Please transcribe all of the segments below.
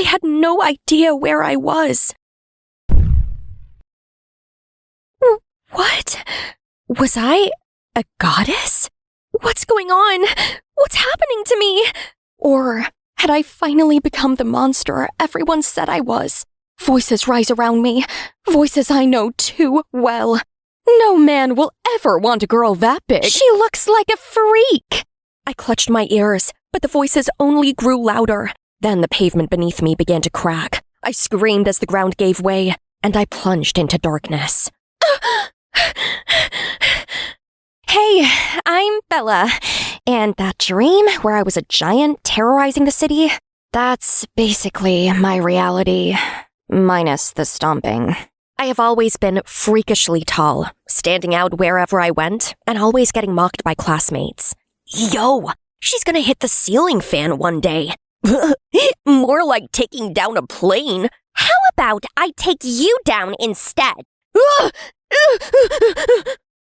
had no idea where I was. What? Was I a goddess? What's going on? What's happening to me? Or had I finally become the monster everyone said I was? Voices rise around me, voices I know too well. No man will ever want a girl that big. She looks like a freak. I clutched my ears, but the voices only grew louder. Then the pavement beneath me began to crack. I screamed as the ground gave way, and I plunged into darkness. Hey, I'm Bella, and that dream where I was a giant terrorizing the city, that's basically my reality, minus the stomping. I have always been freakishly tall, standing out wherever I went, and always getting mocked by classmates. Yo, she's gonna hit the ceiling fan one day. More like taking down a plane. How about I take you down instead?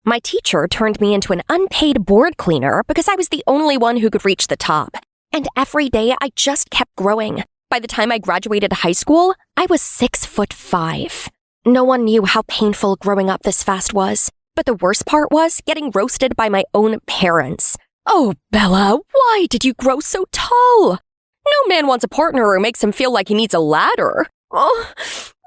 My teacher turned me into an unpaid board cleaner because I was the only one who could reach the top. And every day I just kept growing. By the time I graduated high school, I was 6'5". No one knew how painful growing up this fast was. But the worst part was getting roasted by my own parents. Oh, Bella, why did you grow so tall? No man wants a partner who makes him feel like he needs a ladder. Oh,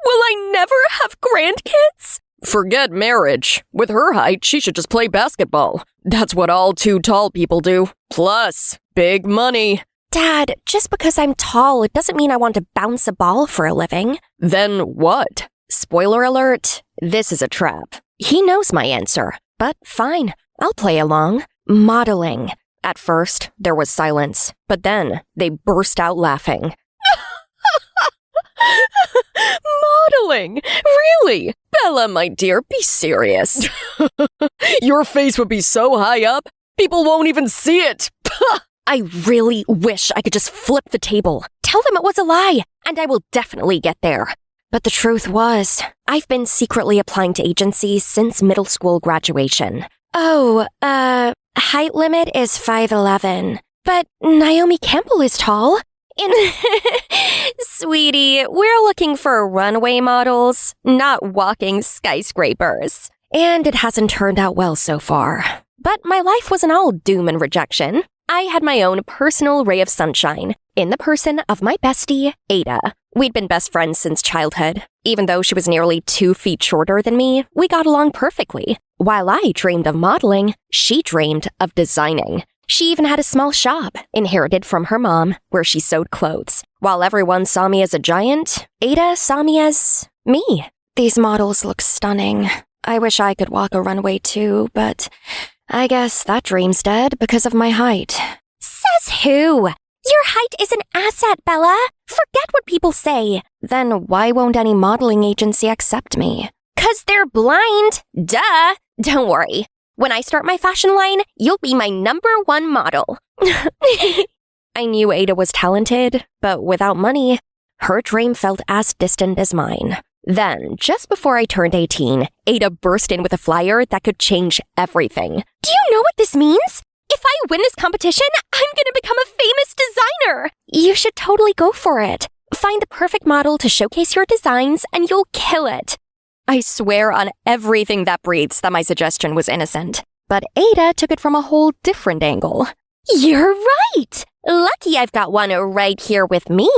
will I never have grandkids? Forget marriage. With her height, she should just play basketball. That's what all too tall people do. Plus, big money. Dad, just because I'm tall, it doesn't mean I want to bounce a ball for a living. Then what? Spoiler alert, this is a trap. He knows my answer, but fine, I'll play along. Modeling. At first, there was silence, but then they burst out laughing. Modeling? Really? Bella, my dear, be serious. Your face would be so high up, people won't even see it. I really wish I could just flip the table, tell them it was a lie, and I will definitely get there. But the truth was, I've been secretly applying to agencies since middle school graduation. Oh, height limit is 5'11", but Naomi Campbell is tall. Sweetie, we're looking for runway models, not walking skyscrapers. And it hasn't turned out well so far. But my life wasn't all doom and rejection. I had my own personal ray of sunshine in the person of my bestie, Ada. We'd been best friends since childhood. Even though she was nearly 2 feet shorter than me, we got along perfectly. While I dreamed of modeling, she dreamed of designing. She even had a small shop, inherited from her mom, where she sewed clothes. While everyone saw me as a giant, Ada saw me as me. These models look stunning. I wish I could walk a runway too, but I guess that dream's dead because of my height. Says who? Your height is an asset, Bella. Forget what people say. Then why won't any modeling agency accept me? 'Cause they're blind. Duh. Don't worry. When I start my fashion line, you'll be my #1 model. I knew Ada was talented, but without money, her dream felt as distant as mine. Then, just before I turned 18, Ada burst in with a flyer that could change everything. Do you know what this means? If I win this competition, I'm gonna become a famous designer. You should totally go for it. Find the perfect model to showcase your designs and you'll kill it. I swear on everything that breathes that my suggestion was innocent. But Ada took it from a whole different angle. You're right! Lucky I've got one right here with me.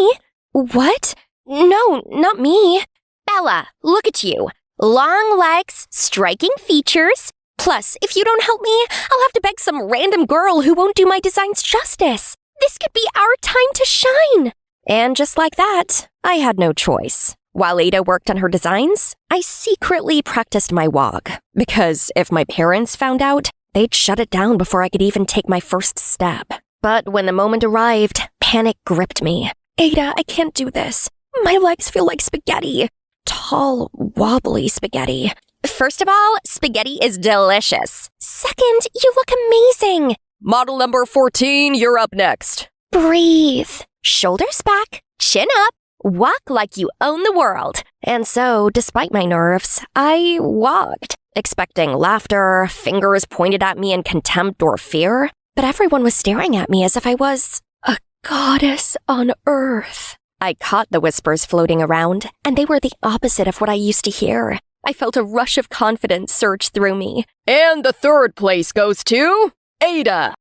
What? No, not me. Bella, look at you. Long legs, striking features. Plus, if you don't help me, I'll have to beg some random girl who won't do my designs justice. This could be our time to shine. And just like that, I had no choice. While Ada worked on her designs, I secretly practiced my walk. Because if my parents found out, they'd shut it down before I could even take my first step. But when the moment arrived, panic gripped me. Ada, I can't do this. My legs feel like spaghetti. Tall, wobbly spaghetti. First of all, spaghetti is delicious. Second, you look amazing. Model number 14, you're up next. Breathe. Shoulders back, chin up. Walk like you own the world. And so, despite my nerves, I walked, expecting laughter, fingers pointed at me in contempt or fear. But everyone was staring at me as if I was a goddess on earth. I caught the whispers floating around, and they were the opposite of what I used to hear. I felt a rush of confidence surge through me. And the third place goes to Ada.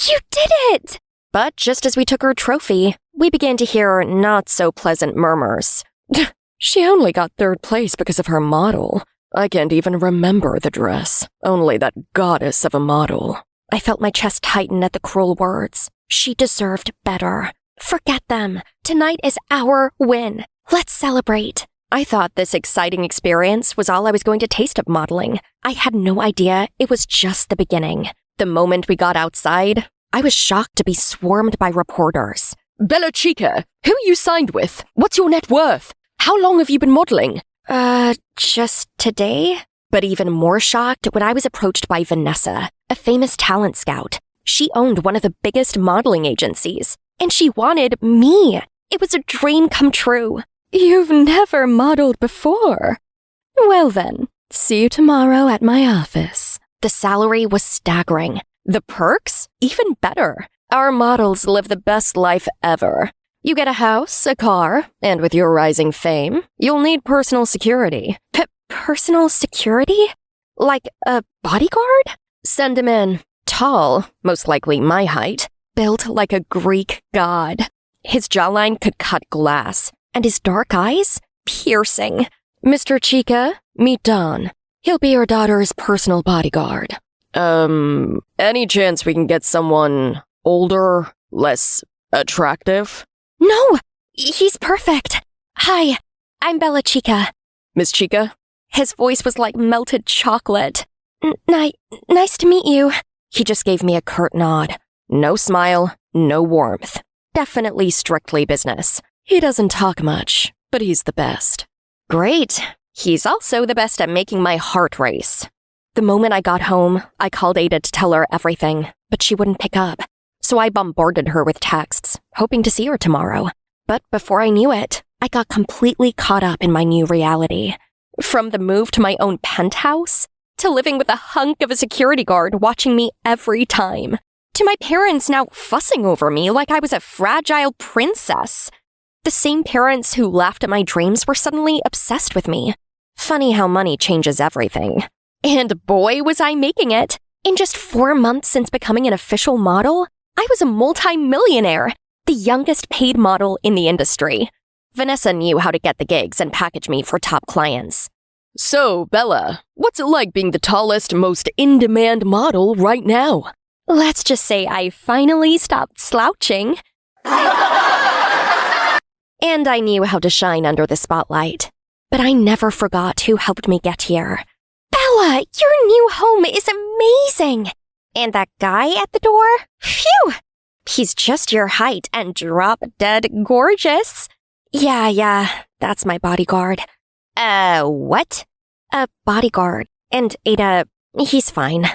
You did it! But just as we took her trophy, we began to hear not-so-pleasant murmurs. She only got third place because of her model. I can't even remember the dress. Only that goddess of a model. I felt my chest tighten at the cruel words. She deserved better. Forget them. Tonight is our win. Let's celebrate. I thought this exciting experience was all I was going to taste of modeling. I had no idea it was just the beginning. The moment we got outside, I was shocked to be swarmed by reporters. Bella Chica, who you signed with? What's your net worth? How long have you been modeling? Just today? But even more shocked when I was approached by Vanessa, a famous talent scout. She owned one of the biggest modeling agencies, and she wanted me. It was a dream come true. You've never modeled before. Well then, see you tomorrow at my office. The salary was staggering. The perks? Even better. Our models live the best life ever. You get a house, a car, and with your rising fame, you'll need personal security. Personal security? Like a bodyguard? Send him in. Tall, most likely my height, built like a Greek god. His jawline could cut glass, and his dark eyes? Piercing. Mr. Chica, meet Don. He'll be your daughter's personal bodyguard. Any chance we can get someone older, less attractive? No! He's perfect. Hi, I'm Bella Chica. Miss Chica? His voice was like melted chocolate. Nice to meet you. He just gave me a curt nod. No smile, no warmth. Definitely strictly business. He doesn't talk much, but he's the best. Great. He's also the best at making my heart race. The moment I got home, I called Ada to tell her everything, but she wouldn't pick up. So I bombarded her with texts, hoping to see her tomorrow. But before I knew it, I got completely caught up in my new reality. From the move to my own penthouse, to living with a hunk of a security guard watching me every time, to my parents now fussing over me like I was a fragile princess. The same parents who laughed at my dreams were suddenly obsessed with me. Funny how money changes everything. And boy, was I making it. In just 4 months since becoming an official model, I was a multi-millionaire, the youngest paid model in the industry. Vanessa knew how to get the gigs and package me for top clients. So, Bella, what's it like being the tallest, most in-demand model right now? Let's just say I finally stopped slouching. And I knew how to shine under the spotlight. But I never forgot who helped me get here. Bella, your new home is amazing! And that guy at the door? Phew! He's just your height and drop-dead gorgeous. Yeah, that's my bodyguard. What? A bodyguard. And Ada, he's fine.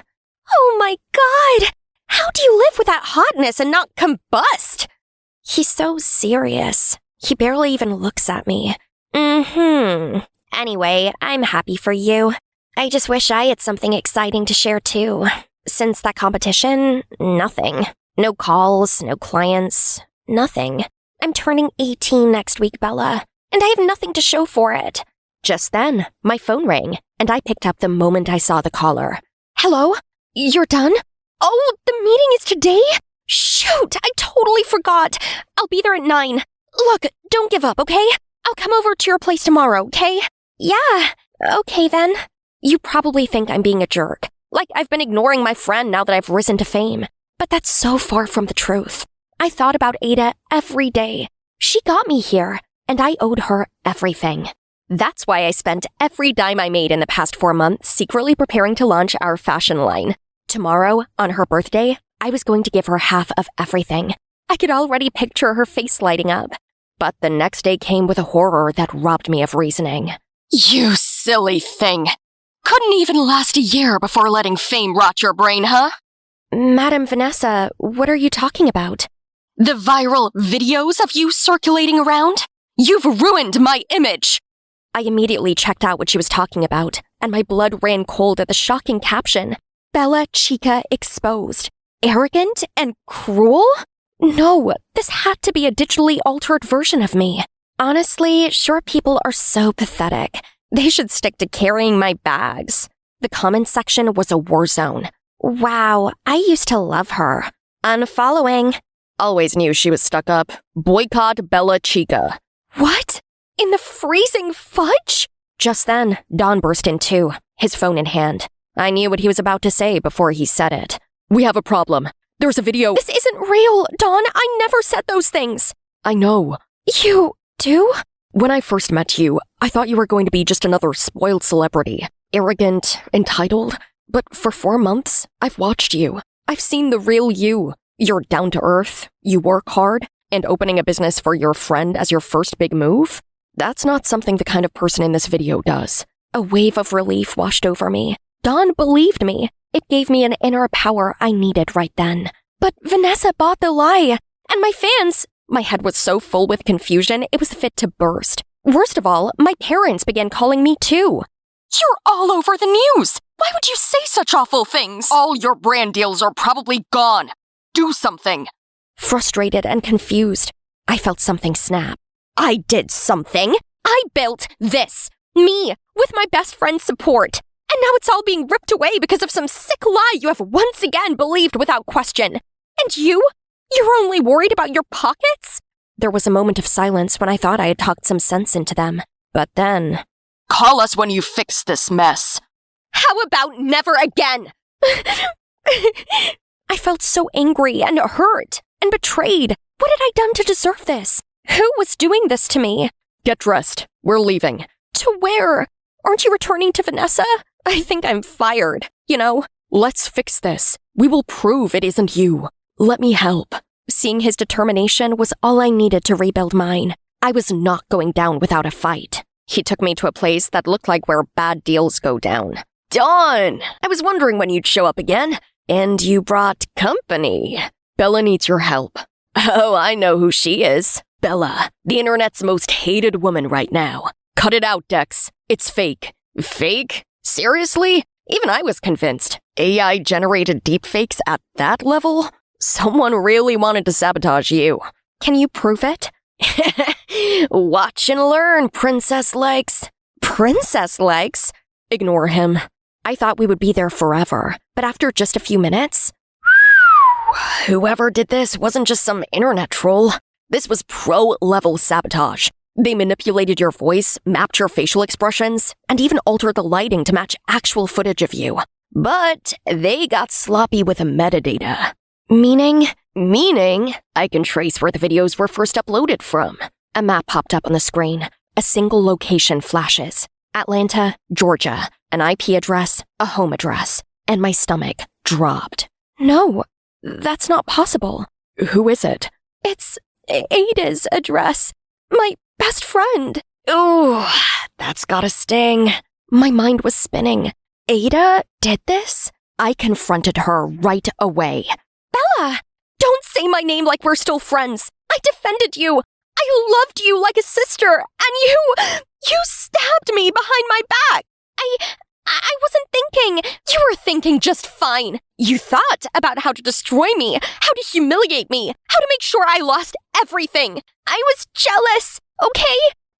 Oh my god! How do you live with that hotness and not combust? He's so serious. He barely even looks at me. Anyway, I'm happy for you. I just wish I had something exciting to share too. Since that competition, nothing. No calls, no clients, nothing. I'm turning 18 next week, Bella, and I have nothing to show for it. Just then, my phone rang, and I picked up the moment I saw the caller. Hello? You're done? Oh, the meeting is today? Shoot, I totally forgot. I'll be there at 9. Look, don't give up, okay? I'll come over to your place tomorrow, okay? Yeah, okay then. You probably think I'm being a jerk. Like I've been ignoring my friend now that I've risen to fame. But that's so far from the truth. I thought about Ada every day. She got me here, and I owed her everything. That's why I spent every dime I made in the past 4 months secretly preparing to launch our fashion line. Tomorrow, on her birthday, I was going to give her half of everything. I could already picture her face lighting up. But the next day came with a horror that robbed me of reasoning. You silly thing! Couldn't even last a year before letting fame rot your brain, huh? Madam Vanessa, what are you talking about? The viral videos of you circulating around? You've ruined my image! I immediately checked out what she was talking about, and my blood ran cold at the shocking caption. Bella Chica exposed. Arrogant and cruel? No, this had to be a digitally altered version of me. Honestly, short people are so pathetic. They should stick to carrying my bags. The comments section was a war zone. Wow, I used to love her. Unfollowing. Always knew she was stuck up. Boycott Bella Chica. What? In the freezing fudge? Just then, Don burst in too, his phone in hand. I knew what he was about to say before he said it. We have a problem. There's a video. This isn't real, Don. I never said those things. I know. You do? When I first met you, I thought you were going to be just another spoiled celebrity. Arrogant, entitled. But for 4 months, I've watched you. I've seen the real you. You're down to earth, you work hard, and opening a business for your friend as your first big move? That's not something the kind of person in this video does. A wave of relief washed over me. Don believed me. It gave me an inner power I needed right then. But Vanessa bought the lie. And my fans... My head was so full with confusion, it was fit to burst. Worst of all, my parents began calling me too. You're all over the news! Why would you say such awful things? All your brand deals are probably gone. Do something. Frustrated and confused, I felt something snap. I did something. I built this. Me, with my best friend's support. And now it's all being ripped away because of some sick lie you have once again believed without question. And you? You're only worried about your pockets? There was a moment of silence when I thought I had talked some sense into them. But then... Call us when you fix this mess. How about never again? I felt so angry and hurt and betrayed. What had I done to deserve this? Who was doing this to me? Get dressed. We're leaving. To where? Aren't you returning to Vanessa? I think I'm fired, you know? Let's fix this. We will prove it isn't you. Let me help. Seeing his determination was all I needed to rebuild mine. I was not going down without a fight. He took me to a place that looked like where bad deals go down. Dawn! I was wondering when you'd show up again. And you brought company. Bella needs your help. Oh, I know who she is. Bella, the internet's most hated woman right now. Cut it out, Dex. It's fake. Fake? Seriously? Even I was convinced. AI-generated deepfakes at that level? Someone really wanted to sabotage you. Can you prove it? Watch and learn, Princess Legs. Princess Legs? Ignore him. I thought we would be there forever, but after just a few minutes... Whoever did this wasn't just some internet troll. This was pro-level sabotage. They manipulated your voice, mapped your facial expressions, and even altered the lighting to match actual footage of you. But they got sloppy with metadata. Meaning? Meaning, I can trace where the videos were first uploaded from. A map popped up on the screen. A single location flashes. Atlanta, Georgia. An IP address, a home address. And my stomach dropped. No, that's not possible. Who is it? It's Ada's address. My best friend. Ooh, that's gotta sting. My mind was spinning. Ada did this? I confronted her right away. Bella, don't say my name like we're still friends. I defended you. I loved you like a sister. And you stabbed me behind my back. I wasn't thinking. You were thinking just fine. You thought about how to destroy me, how to humiliate me, how to make sure I lost everything. I was jealous, okay?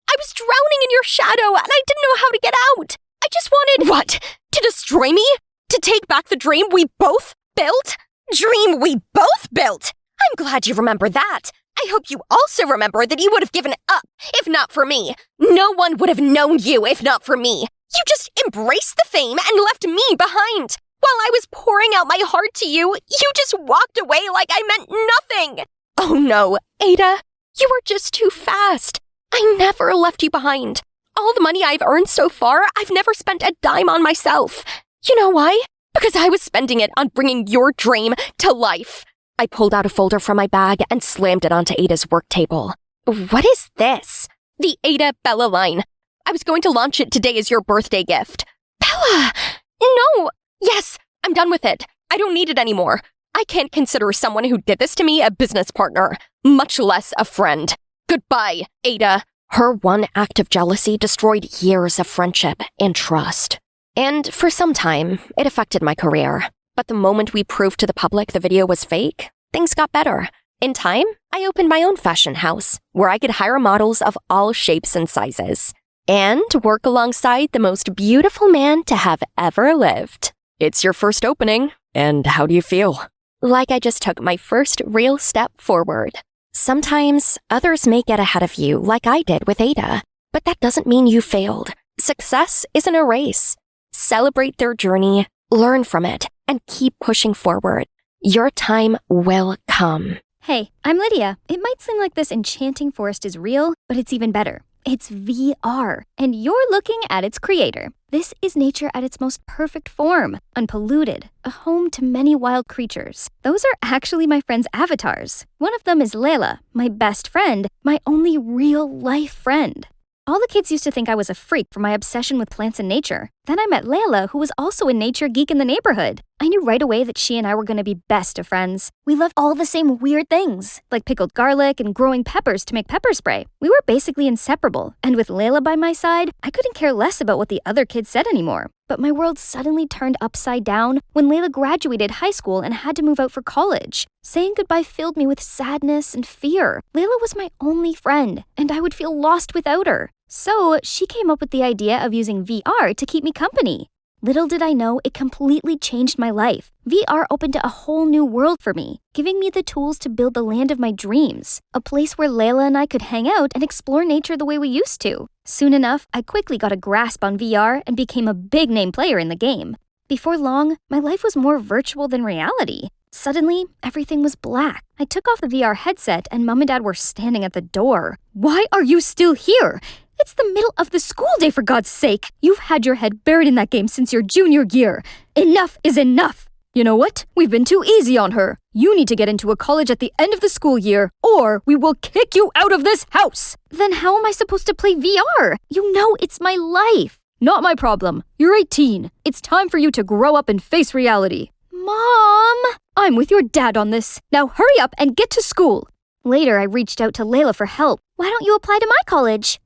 I was drowning in your shadow and I didn't know how to get out. I just wanted... What? To destroy me? To take back the dream we both built? Dream we both built? I'm glad you remember that. I hope you also remember that you would have given up if not for me. No one would have known you if not for me. You just embraced the fame and left me behind. While I was pouring out my heart to you, you just walked away like I meant nothing. Oh no, Ada, you were just too fast. I never left you behind. All the money I've earned so far, I've never spent a dime on myself. You know why? Because I was spending it on bringing your dream to life. I pulled out a folder from my bag and slammed it onto Ada's work table. What is this? The Ada Bella line. I was going to launch it today as your birthday gift. Bella! No! Yes, I'm done with it. I don't need it anymore. I can't consider someone who did this to me a business partner, much less a friend. Goodbye, Ada. Her one act of jealousy destroyed years of friendship and trust. And for some time, it affected my career. But the moment we proved to the public the video was fake, things got better. In time, I opened my own fashion house where I could hire models of all shapes and sizes and work alongside the most beautiful man to have ever lived. It's your first opening, and how do you feel? Like I just took my first real step forward. Sometimes others may get ahead of you like I did with Ada, but that doesn't mean you failed. Success isn't a race. Celebrate their journey, learn from it, and keep pushing forward. Your time will come. Hey, I'm Lydia. It might seem like this enchanting forest is real, but it's even better. It's VR, and you're looking at its creator. This is nature at its most perfect form, unpolluted, a home to many wild creatures. Those are actually my friends' avatars. One of them is Layla, my best friend, my only real-life friend. All the kids used to think I was a freak for my obsession with plants and nature. Then I met Layla, who was also a nature geek in the neighborhood. I knew right away that she and I were going to be best of friends. We loved all the same weird things, like pickled garlic and growing peppers to make pepper spray. We were basically inseparable, and with Layla by my side, I couldn't care less about what the other kids said anymore. But my world suddenly turned upside down when Layla graduated high school and had to move out for college. Saying goodbye filled me with sadness and fear. Layla was my only friend, and I would feel lost without her. So she came up with the idea of using VR to keep me company. Little did I know, it completely changed my life. VR opened a whole new world for me, giving me the tools to build the land of my dreams, a place where Layla and I could hang out and explore nature the way we used to. Soon enough, I quickly got a grasp on VR and became a big-name player in the game. Before long, my life was more virtual than reality. Suddenly, everything was black. I took off the VR headset and Mom and Dad were standing at the door. "Why are you still here? It's the middle of the school day, for God's sake! You've had your head buried in that game since your junior year. Enough is enough! You know what? We've been too easy on her. You need to get into a college at the end of the school year, or we will kick you out of this house!" Then how am I supposed to play VR? You know it's my life! Not my problem. You're 18. It's time for you to grow up and face reality. Mom! I'm with your dad on this. Now hurry up and get to school. Later, I reached out to Layla for help. Why don't you apply to my college?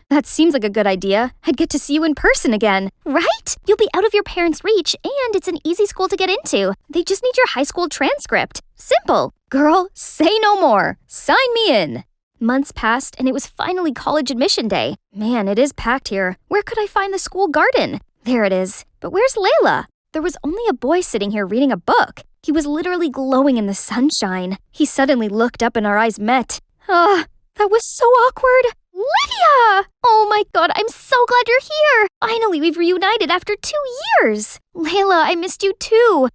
That seems like a good idea. I'd get to see you in person again. Right? You'll be out of your parents' reach, and it's an easy school to get into. They just need your high school transcript. Simple. Girl, say no more. Sign me in. Months passed, and it was finally college admission day. Man, it is packed here. Where could I find the school garden? There it is. But where's Layla? There was only a boy sitting here reading a book. He was literally glowing in the sunshine. He suddenly looked up and our eyes met. That was so awkward. Lydia! Oh my God, I'm so glad you're here. Finally, we've reunited after 2 years. Layla, I missed you too.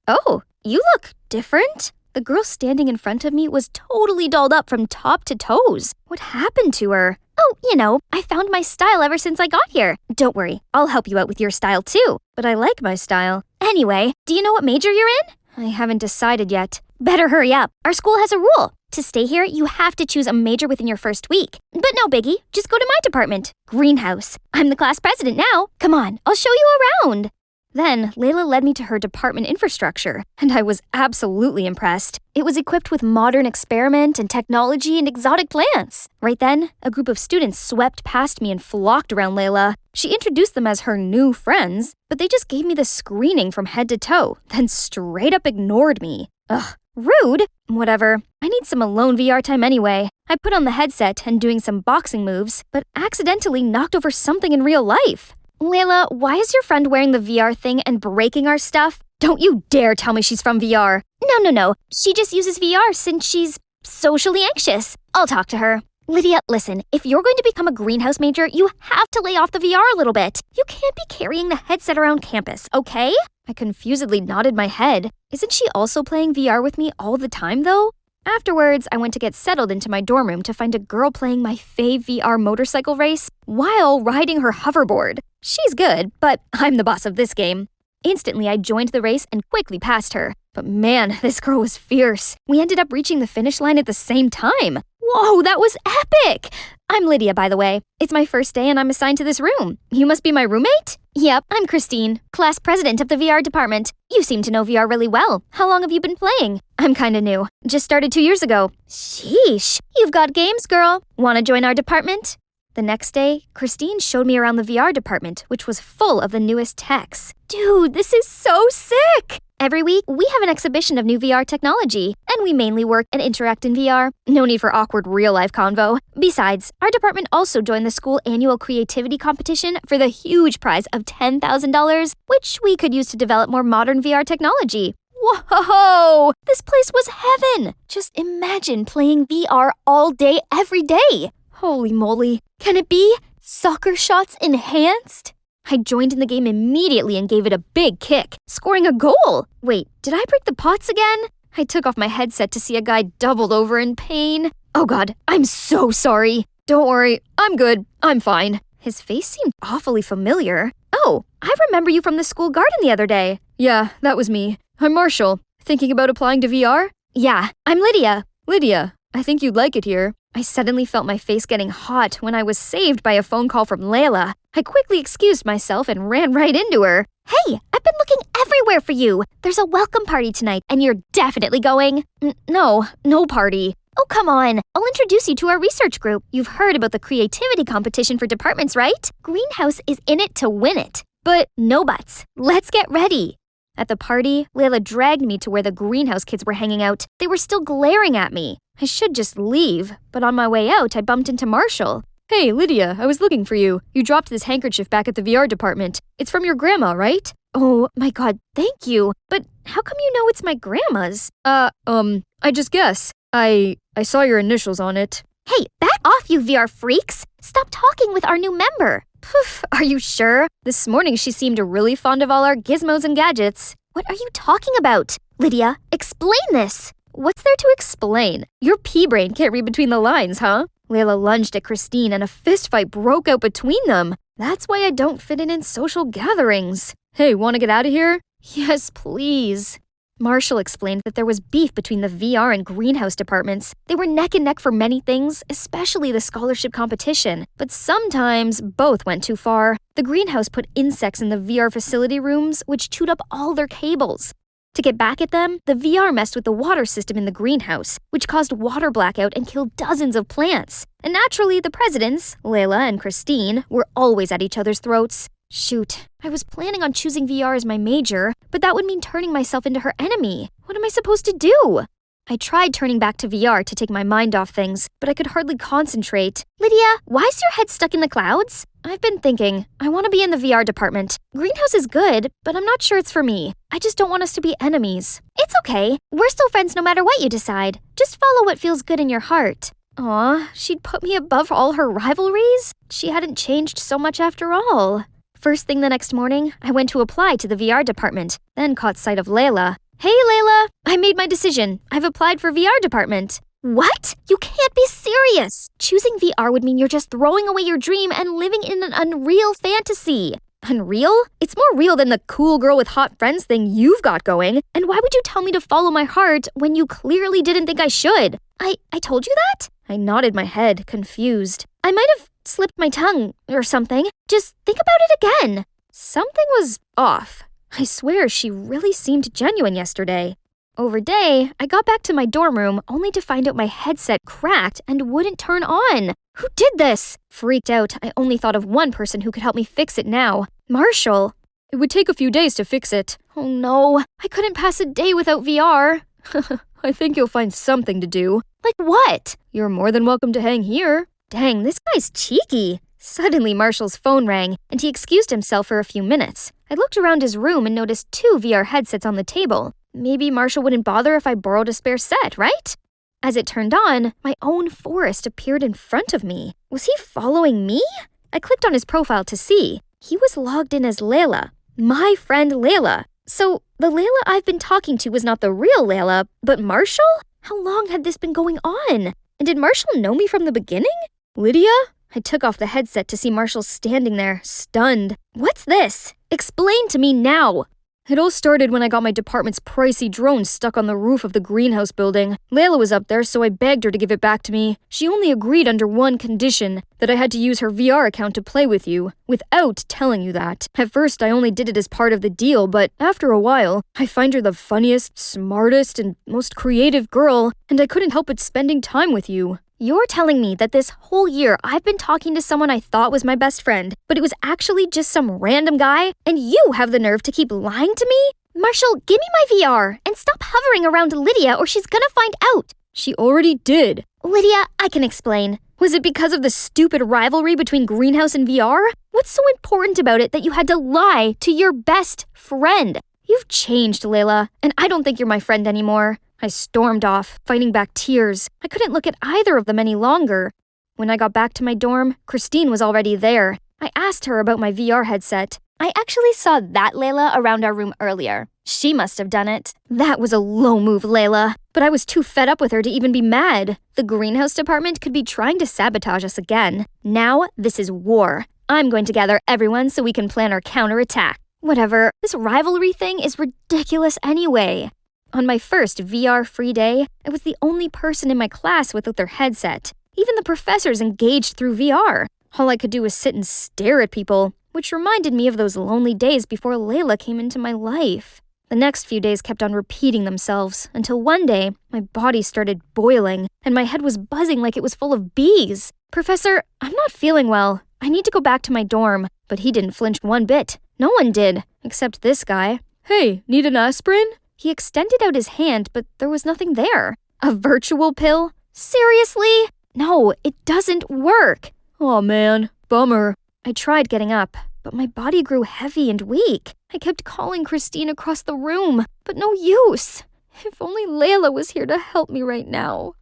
Oh, you look different. The girl standing in front of me was totally dolled up from top to toes. What happened to her? Oh, you know, I found my style ever since I got here. Don't worry, I'll help you out with your style too. But I like my style. Anyway, do you know what major you're in? I haven't decided yet. Better hurry up. Our school has a rule. To stay here, you have to choose a major within your first week. But no biggie, just go to my department. Greenhouse. I'm the class president now. Come on, I'll show you around. Then, Layla led me to her department infrastructure, and I was absolutely impressed. It was equipped with modern experiment and technology and exotic plants. Right then, a group of students swept past me and flocked around Layla. She introduced them as her new friends, but they just gave me the screening from head to toe, then straight up ignored me. Ugh, rude. Whatever. I need some alone VR time anyway. I put on the headset and doing some boxing moves, but accidentally knocked over something in real life. Layla, why is your friend wearing the VR thing and breaking our stuff? Don't you dare tell me she's from VR. No. She just uses VR since she's socially anxious. I'll talk to her. Lydia, listen, if you're going to become a greenhouse major, you have to lay off the VR a little bit. You can't be carrying the headset around campus, okay? I confusedly nodded my head. Isn't she also playing VR with me all the time, though? Afterwards, I went to get settled into my dorm room to find a girl playing my fave VR motorcycle race while riding her hoverboard. She's good, but I'm the boss of this game. Instantly, I joined the race and quickly passed her. But man, this girl was fierce. We ended up reaching the finish line at the same time. Whoa, that was epic! I'm Lydia, by the way. It's my first day and I'm assigned to this room. You must be my roommate? Yep, I'm Christine, class president of the VR department. You seem to know VR really well. How long have you been playing? I'm kinda new. Just started 2 years ago. Sheesh, you've got games, girl. Wanna join our department? The next day, Christine showed me around the VR department, which was full of the newest techs. Dude, this is so sick! Every week, we have an exhibition of new VR technology, and we mainly work and interact in VR. No need for awkward real-life convo. Besides, our department also joined the school annual creativity competition for the huge prize of $10,000, which we could use to develop more modern VR technology. Whoa! This place was heaven! Just imagine playing VR all day, every day. Holy moly. Can it be? Soccer shots enhanced? I joined in the game immediately and gave it a big kick, scoring a goal. Wait, did I break the pots again? I took off my headset to see a guy doubled over in pain. Oh god, I'm so sorry. Don't worry, I'm good. I'm fine. His face seemed awfully familiar. Oh, I remember you from the school garden the other day. Yeah, that was me. I'm Marshall. Thinking about applying to VR? Yeah, I'm Lydia. Lydia, I think you'd like it here. I suddenly felt my face getting hot when I was saved by a phone call from Layla. I quickly excused myself and ran right into her. Hey, I've been looking everywhere for you. There's a welcome party tonight, and you're definitely going. No party. Oh, come on. I'll introduce you to our research group. You've heard about the creativity competition for departments, right? Greenhouse is in it to win it. But no buts. Let's get ready. At the party, Layla dragged me to where the greenhouse kids were hanging out. They were still glaring at me. I should just leave, but on my way out, I bumped into Marshall. Hey, Lydia, I was looking for you. You dropped this handkerchief back at the VR department. It's from your grandma, right? Oh my god, thank you. But how come you know it's my grandma's? I just guess. I saw your initials on it. Hey, back off, you VR freaks! Stop talking with our new member. Poof, are you sure? This morning she seemed really fond of all our gizmos and gadgets. What are you talking about? Lydia, explain this! What's there to explain? Your pea-brain can't read between the lines, huh? Layla lunged at Christine and a fistfight broke out between them. That's why I don't fit in social gatherings. Hey, wanna get out of here? Yes, please. Marshall explained that there was beef between the VR and greenhouse departments. They were neck and neck for many things, especially the scholarship competition. But sometimes both went too far. The greenhouse put insects in the VR facility rooms, which chewed up all their cables. To get back at them, the VR messed with the water system in the greenhouse, which caused water blackout and killed dozens of plants. And naturally, the presidents, Layla and Christine, were always at each other's throats. Shoot, I was planning on choosing VR as my major, but that would mean turning myself into her enemy. What am I supposed to do? I tried turning back to VR to take my mind off things, but I could hardly concentrate. Lydia, why is your head stuck in the clouds? I've been thinking. I want to be in the VR department. Greenhouse is good, but I'm not sure it's for me. I just don't want us to be enemies. It's okay. We're still friends no matter what you decide. Just follow what feels good in your heart. Aw, she'd put me above all her rivalries? She hadn't changed so much after all. First thing the next morning, I went to apply to the VR department, then caught sight of Layla. Hey, Layla! I made my decision. I've applied for VR department. What? You can't be serious! Choosing VR would mean you're just throwing away your dream and living in an unreal fantasy. Unreal? It's more real than the cool girl with hot friends thing you've got going. And why would you tell me to follow my heart when you clearly didn't think I should? I told you that? I nodded my head, confused. I might have slipped my tongue or something. Just think about it again. Something was off. I swear she really seemed genuine yesterday. Over day, I got back to my dorm room only to find out my headset cracked and wouldn't turn on. Who did this? Freaked out, I only thought of one person who could help me fix it now. Marshall. It would take a few days to fix it. Oh no, I couldn't pass a day without VR. I think you'll find something to do. Like what? You're more than welcome to hang here. Dang, this guy's cheeky. Suddenly, Marshall's phone rang, and he excused himself for a few minutes. I looked around his room and noticed 2 VR headsets on the table. Maybe Marshall wouldn't bother if I borrowed a spare set, right? As it turned on, my own forest appeared in front of me. Was he following me? I clicked on his profile to see. He was logged in as Layla, my friend Layla. So, the Layla I've been talking to was not the real Layla, but Marshall? How long had this been going on? And did Marshall know me from the beginning? Lydia? I took off the headset to see Marshall standing there, stunned. What's this? Explain to me now! It all started when I got my department's pricey drone stuck on the roof of the greenhouse building. Layla was up there, so I begged her to give it back to me. She only agreed under one condition, that I had to use her VR account to play with you, without telling you that. At first, I only did it as part of the deal, but after a while, I find her the funniest, smartest, and most creative girl, and I couldn't help but spending time with you. You're telling me that this whole year I've been talking to someone I thought was my best friend, but it was actually just some random guy, and you have the nerve to keep lying to me? Marshall, give me my VR and stop hovering around Lydia or she's gonna find out. She already did. Lydia, I can explain. Was it because of the stupid rivalry between Greenhouse and VR? What's so important about it that you had to lie to your best friend? You've changed, Layla, and I don't think you're my friend anymore. I stormed off, fighting back tears. I couldn't look at either of them any longer. When I got back to my dorm, Christine was already there. I asked her about my VR headset. I actually saw that Layla around our room earlier. She must have done it. That was a low move, Layla. But I was too fed up with her to even be mad. The greenhouse department could be trying to sabotage us again. Now, this is war. I'm going to gather everyone so we can plan our counterattack. Whatever, this rivalry thing is ridiculous anyway. On my first VR-free day, I was the only person in my class without their headset. Even the professors engaged through VR. All I could do was sit and stare at people, which reminded me of those lonely days before Layla came into my life. The next few days kept on repeating themselves, until one day, my body started boiling, and my head was buzzing like it was full of bees. Professor, I'm not feeling well. I need to go back to my dorm. But he didn't flinch one bit. No one did, except this guy. Hey, need an aspirin? He extended out his hand, but there was nothing there. A virtual pill? Seriously? No, it doesn't work. Aw man, bummer. I tried getting up, but my body grew heavy and weak. I kept calling Christine across the room, but no use. If only Layla was here to help me right now.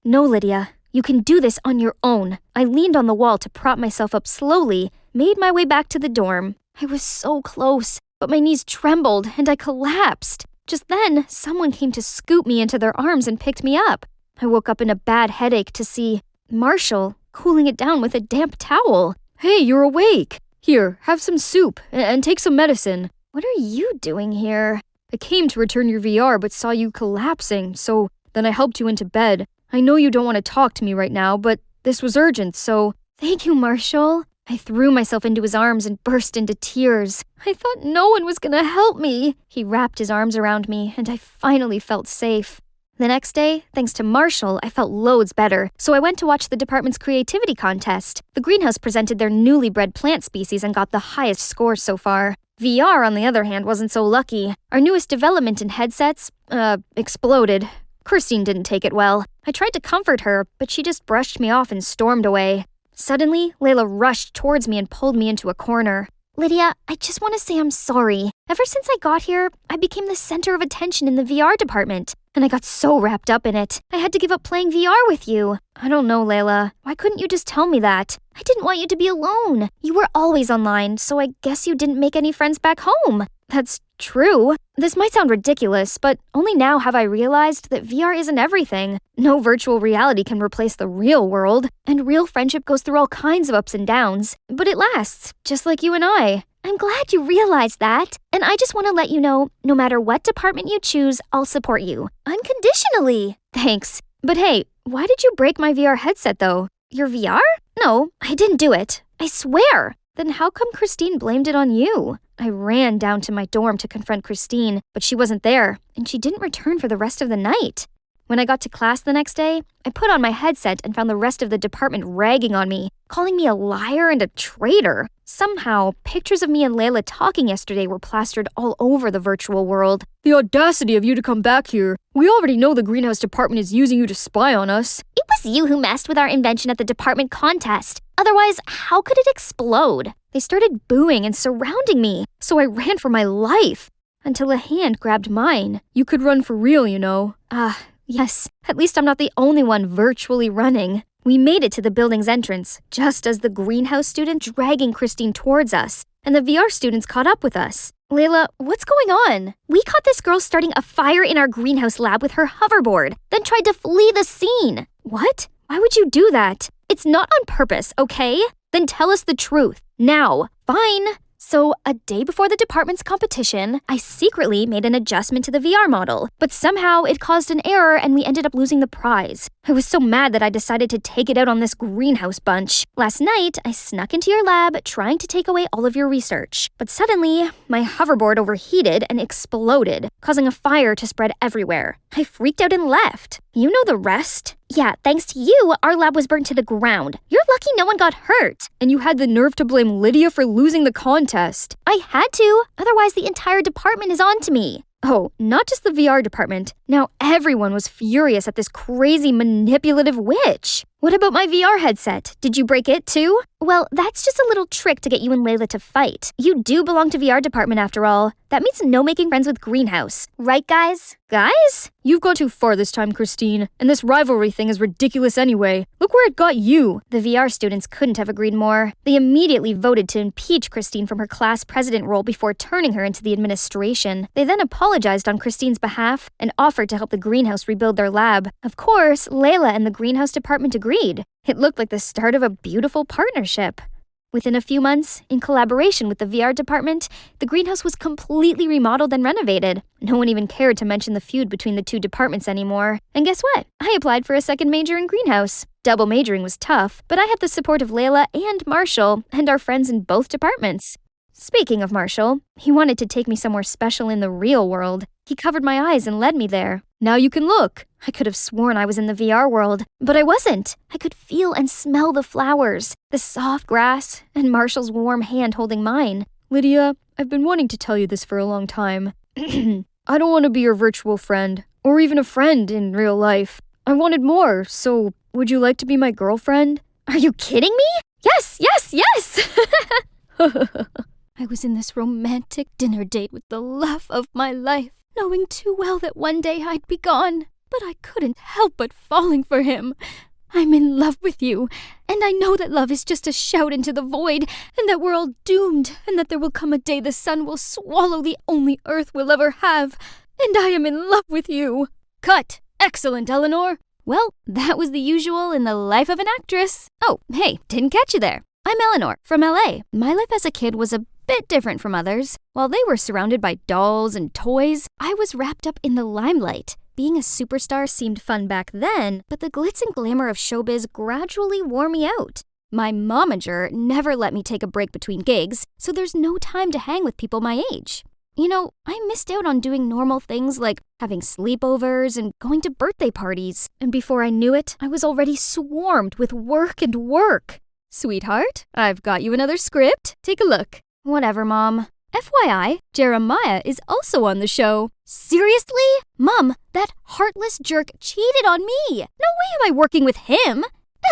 No, Lydia, you can do this on your own. I leaned on the wall to prop myself up slowly, made my way back to the dorm. I was so close, but my knees trembled and I collapsed. Just then, someone came to scoop me into their arms and picked me up. I woke up in a bad headache to see Marshall cooling it down with a damp towel. Hey, you're awake. Here, have some soup and take some medicine. What are you doing here? I came to return your VR but saw you collapsing, so then I helped you into bed. I know you don't want to talk to me right now, but this was urgent, so... Thank you, Marshall. I threw myself into his arms and burst into tears. I thought no one was gonna help me. He wrapped his arms around me, and I finally felt safe. The next day, thanks to Marshall, I felt loads better, so I went to watch the department's creativity contest. The greenhouse presented their newly bred plant species and got the highest scores so far. VR, on the other hand, wasn't so lucky. Our newest development in headsets, exploded. Christine didn't take it well. I tried to comfort her, but she just brushed me off and stormed away. Suddenly, Layla rushed towards me and pulled me into a corner. Lydia, I just want to say I'm sorry. Ever since I got here, I became the center of attention in the VR department, and I got so wrapped up in it. I had to give up playing VR with you. I don't know, Layla. Why couldn't you just tell me that? I didn't want you to be alone. You were always online, so I guess you didn't make any friends back home. That's true. This might sound ridiculous, but only now have I realized that VR isn't everything. No virtual reality can replace the real world, and real friendship goes through all kinds of ups and downs. But it lasts, just like you and I. I'm glad you realized that, and I just want to let you know, no matter what department you choose, I'll support you. Unconditionally. Thanks. But hey, why did you break my VR headset though? Your VR? No, I didn't do it. I swear. Then how come Christine blamed it on you? I ran down to my dorm to confront Christine, but she wasn't there, and she didn't return for the rest of the night. When I got to class the next day, I put on my headset and found the rest of the department ragging on me, calling me a liar and a traitor. Somehow, pictures of me and Layla talking yesterday were plastered all over the virtual world. The audacity of you to come back here. We already know the greenhouse department is using you to spy on us. It was you who messed with our invention at the department contest. Otherwise, how could it explode? They started booing and surrounding me, so I ran for my life. Until a hand grabbed mine. You could run for real, you know. Yes, at least I'm not the only one virtually running. We made it to the building's entrance, just as the greenhouse student dragging Christine towards us, and the VR students caught up with us. Layla, what's going on? We caught this girl starting a fire in our greenhouse lab with her hoverboard, then tried to flee the scene. What? Why would you do that? It's not on purpose, okay? Then tell us the truth. Now. Fine. So, a day before the department's competition, I secretly made an adjustment to the VR model, but somehow it caused an error and we ended up losing the prize. I was so mad that I decided to take it out on this greenhouse bunch. Last night, I snuck into your lab trying to take away all of your research, but suddenly, my hoverboard overheated and exploded, causing a fire to spread everywhere. I freaked out and left. You know the rest. Yeah, thanks to you, our lab was burned to the ground. You're lucky no one got hurt. And you had the nerve to blame Lydia for losing the contest. I had to, otherwise the entire department is on to me. Oh, not just the VR department. Now everyone was furious at this crazy manipulative witch. What about my VR headset? Did you break it too? Well, that's just a little trick to get you and Layla to fight. You do belong to VR department after all. That means no making friends with Greenhouse. Right, guys? Guys? You've gone too far this time, Christine. And this rivalry thing is ridiculous anyway. Look where it got you. The VR students couldn't have agreed more. They immediately voted to impeach Christine from her class president role before turning her into the administration. They then apologized on Christine's behalf and offered to help the Greenhouse rebuild their lab. Of course, Layla and the Greenhouse department agreed. It looked like the start of a beautiful partnership. Within a few months, in collaboration with the VR department, the greenhouse was completely remodeled and renovated. No one even cared to mention the feud between the two departments anymore. And guess what? I applied for a second major in greenhouse. Double majoring was tough, but I had the support of Layla and Marshall, and our friends in both departments. Speaking of Marshall, he wanted to take me somewhere special in the real world. He covered my eyes and led me there. Now you can look. I could have sworn I was in the VR world, but I wasn't. I could feel and smell the flowers, the soft grass, and Marshall's warm hand holding mine. Lydia, I've been wanting to tell you this for a long time. I don't want to be your virtual friend, or even a friend in real life. I wanted more, so would you like to be my girlfriend? Are you kidding me? Yes, yes, yes! I was in this romantic dinner date with the love of my life, knowing too well that one day I'd be gone. But I couldn't help but falling for him. I'm in love with you, and I know that love is just a shout into the void, and that we're all doomed, and that there will come a day the sun will swallow the only earth we'll ever have, and I am in love with you. Cut! Excellent, Eleanor! Well, that was the usual in the life of an actress. Oh, hey, didn't catch you there. I'm Eleanor, from LA. My life as a kid was a bit different from others. While they were surrounded by dolls and toys, I was wrapped up in the limelight. Being a superstar seemed fun back then, but the glitz and glamour of showbiz gradually wore me out. My momager never let me take a break between gigs, so there's no time to hang with people my age. You know, I missed out on doing normal things like having sleepovers and going to birthday parties, and before I knew it, I was already swarmed with work and work. Sweetheart, I've got you another script. Take a look. Whatever, Mom. FYI, Jeremiah is also on the show. Seriously? Mom, that heartless jerk cheated on me. No way am I working with him.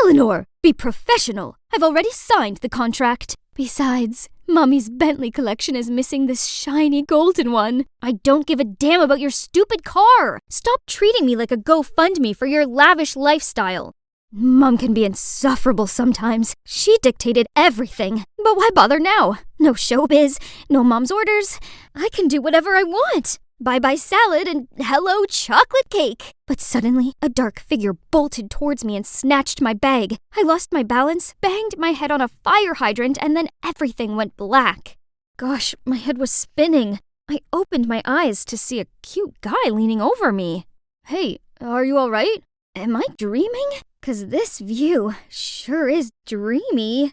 Eleanor, be professional. I've already signed the contract. Besides, Mommy's Bentley collection is missing this shiny golden one. I don't give a damn about your stupid car. Stop treating me like a GoFundMe for your lavish lifestyle. Mom can be insufferable sometimes. She dictated everything. But why bother now? No showbiz, no Mom's orders. I can do whatever I want. Bye-bye salad and hello chocolate cake. But suddenly, a dark figure bolted towards me and snatched my bag. I lost my balance, banged my head on a fire hydrant, and then everything went black. Gosh, my head was spinning. I opened my eyes to see a cute guy leaning over me. Hey, are you all right? Am I dreaming? 'Cause this view sure is dreamy.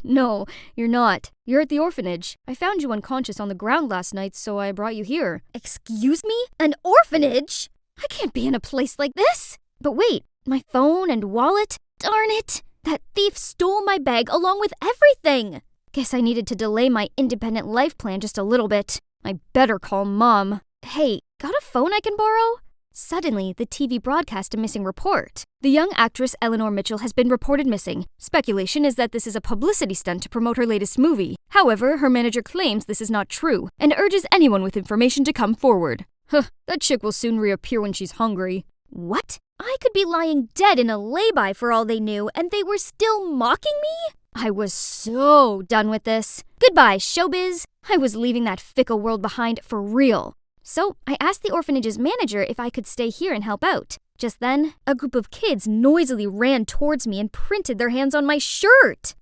No, you're not. You're at the orphanage. I found you unconscious on the ground last night, so I brought you here. Excuse me? An orphanage? I can't be in a place like this. But wait, my phone and wallet? Darn it! That thief stole my bag along with everything! Guess I needed to delay my independent life plan just a little bit. I better call Mom. Hey, got a phone I can borrow? Suddenly, the TV broadcast a missing report. The young actress Eleanor Mitchell has been reported missing. Speculation is that this is a publicity stunt to promote her latest movie. However, her manager claims this is not true and urges anyone with information to come forward. That chick will soon reappear when she's hungry. What? I could be lying dead in a lay-by for all they knew, and they were still mocking me? I was so done with this. Goodbye, showbiz. I was leaving that fickle world behind for real. So I asked the orphanage's manager if I could stay here and help out. Just then, a group of kids noisily ran towards me and printed their hands on my shirt.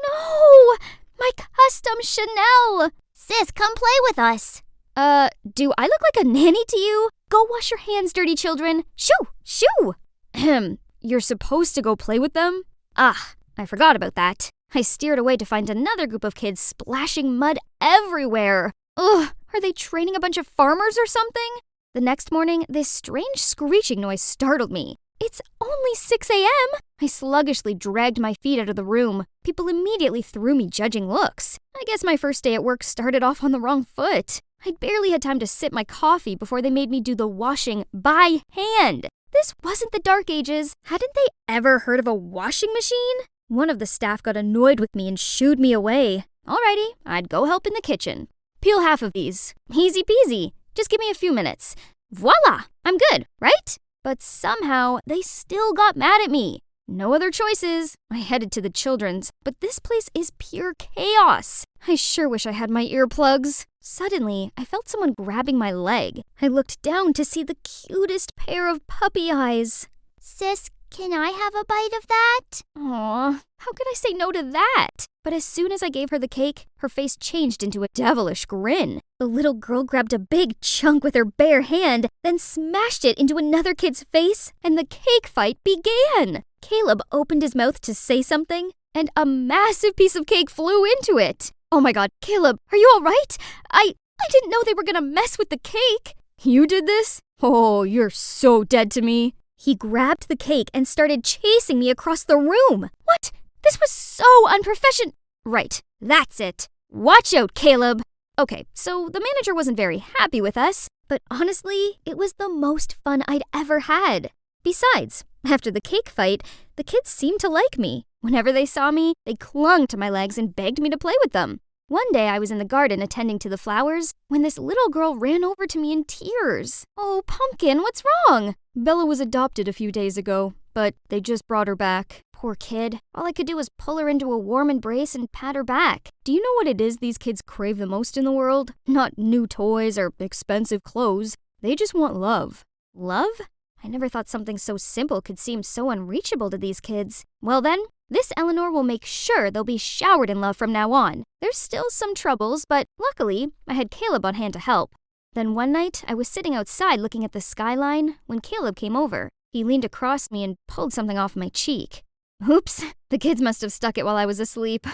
No! My custom Chanel! Sis, come play with us. Do I look like a nanny to you? Go wash your hands, dirty children. Shoo! Shoo! You're supposed to go play with them? Ah, I forgot about that. I steered away to find another group of kids splashing mud everywhere. Ugh, are they training a bunch of farmers or something? The next morning, this strange screeching noise startled me. It's only 6 a.m. I sluggishly dragged my feet out of the room. People immediately threw me judging looks. I guess my first day at work started off on the wrong foot. I'd barely had time to sip my coffee before they made me do the washing by hand. This wasn't the Dark Ages. Hadn't they ever heard of a washing machine? One of the staff got annoyed with me and shooed me away. Alrighty, I'd go help in the kitchen. Peel half of these. Easy peasy. Just give me a few minutes. Voila! I'm good, right? But somehow, they still got mad at me. No other choices. I headed to the children's, but this place is pure chaos. I sure wish I had my earplugs. Suddenly, I felt someone grabbing my leg. I looked down to see the cutest pair of puppy eyes. Sis, can I have a bite of that? Aw, how could I say no to that? But as soon as I gave her the cake, her face changed into a devilish grin. The little girl grabbed a big chunk with her bare hand, then smashed it into another kid's face, and the cake fight began. Caleb opened his mouth to say something, and a massive piece of cake flew into it. Oh my god, Caleb, are you all right? I didn't know they were gonna mess with the cake. You did this? Oh, you're so dead to me. He grabbed the cake and started chasing me across the room. What? This was so unprofessional. Right, that's it. Watch out, Caleb. Okay, so the manager wasn't very happy with us, but honestly, it was the most fun I'd ever had. Besides, after the cake fight, the kids seemed to like me. Whenever they saw me, they clung to my legs and begged me to play with them. One day I was in the garden attending to the flowers when this little girl ran over to me in tears. Oh, Pumpkin, what's wrong? Bella was adopted a few days ago, but they just brought her back. Poor kid. All I could do was pull her into a warm embrace and pat her back. Do you know what it is these kids crave the most in the world? Not new toys or expensive clothes. They just want love. Love? I never thought something so simple could seem so unreachable to these kids. Well then, this Eleanor will make sure they'll be showered in love from now on. There's still some troubles, but luckily, I had Caleb on hand to help. Then one night, I was sitting outside looking at the skyline when Caleb came over. He leaned across me and pulled something off my cheek. Oops, the kids must have stuck it while I was asleep.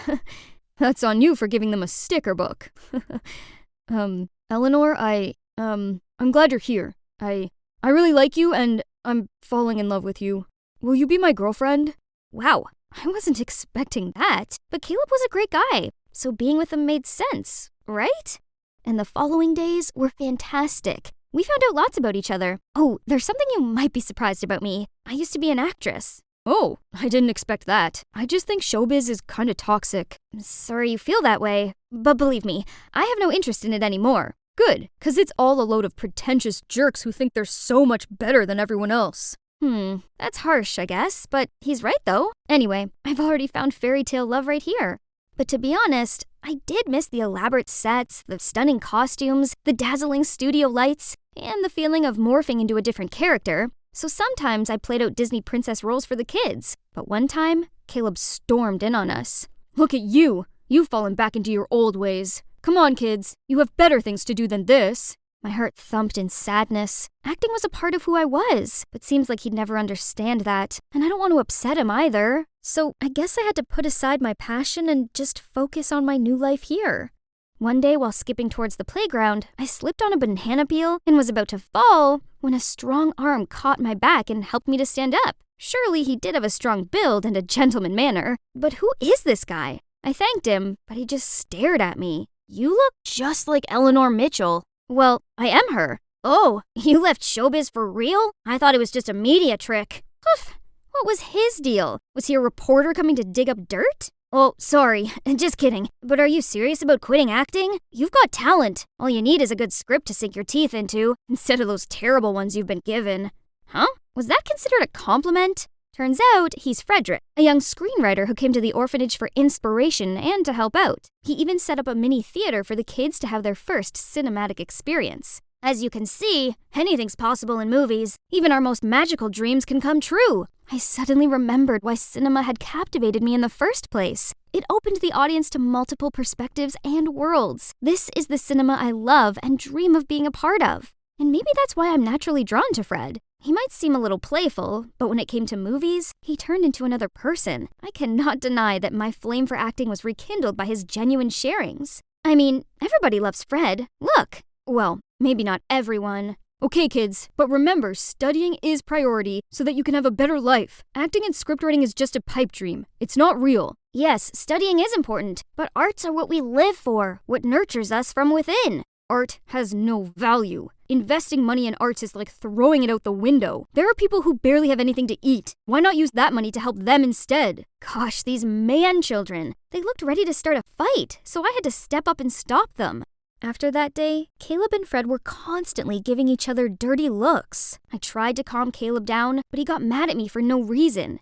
That's on you for giving them a sticker book. Eleanor, I'm glad you're here. I really like you and I'm falling in love with you. Will you be my girlfriend? Wow, I wasn't expecting that. But Caleb was a great guy, so being with him made sense, right? And the following days were fantastic. We found out lots about each other. Oh, there's something you might be surprised about me. I used to be an actress. Oh, I didn't expect that. I just think showbiz is kinda toxic. Sorry you feel that way, but believe me, I have no interest in it anymore. Good, 'cause it's all a load of pretentious jerks who think they're so much better than everyone else. That's harsh, I guess, but he's right though. Anyway, I've already found fairy tale love right here. But to be honest, I did miss the elaborate sets, the stunning costumes, the dazzling studio lights, and the feeling of morphing into a different character. So sometimes I played out Disney princess roles for the kids. But one time, Caleb stormed in on us. Look at you! You've fallen back into your old ways. Come on, kids. You have better things to do than this. My heart thumped in sadness. Acting was a part of who I was, but seems like he'd never understand that. And I don't want to upset him either. So I guess I had to put aside my passion and just focus on my new life here. One day while skipping towards the playground, I slipped on a banana peel and was about to fall when a strong arm caught my back and helped me to stand up. Surely he did have a strong build and a gentleman manner, but who is this guy? I thanked him, but he just stared at me. You look just like Eleanor Mitchell. Well, I am her. Oh, you left showbiz for real? I thought it was just a media trick. Oof. What was his deal? Was he a reporter coming to dig up dirt? Oh, sorry, just kidding. But are you serious about quitting acting? You've got talent. All you need is a good script to sink your teeth into, instead of those terrible ones you've been given. Huh? Was that considered a compliment? Turns out he's Frederick, a young screenwriter who came to the orphanage for inspiration and to help out. He even set up a mini theater for the kids to have their first cinematic experience. As you can see, anything's possible in movies. Even our most magical dreams can come true. I suddenly remembered why cinema had captivated me in the first place. It opened the audience to multiple perspectives and worlds. This is the cinema I love and dream of being a part of. And maybe that's why I'm naturally drawn to Fred. He might seem a little playful, but when it came to movies, he turned into another person. I cannot deny that my flame for acting was rekindled by his genuine sharings. I mean, everybody loves Fred. Look! Well, maybe not everyone. Okay, kids, but remember, studying is priority so that you can have a better life. Acting and scriptwriting is just a pipe dream. It's not real. Yes, studying is important, but arts are what we live for, what nurtures us from within. Art has no value. Investing money in arts is like throwing it out the window. There are people who barely have anything to eat. Why not use that money to help them instead? Gosh, these man children. They looked ready to start a fight, so I had to step up and stop them. After that day, Caleb and Fred were constantly giving each other dirty looks. I tried to calm Caleb down, but he got mad at me for no reason.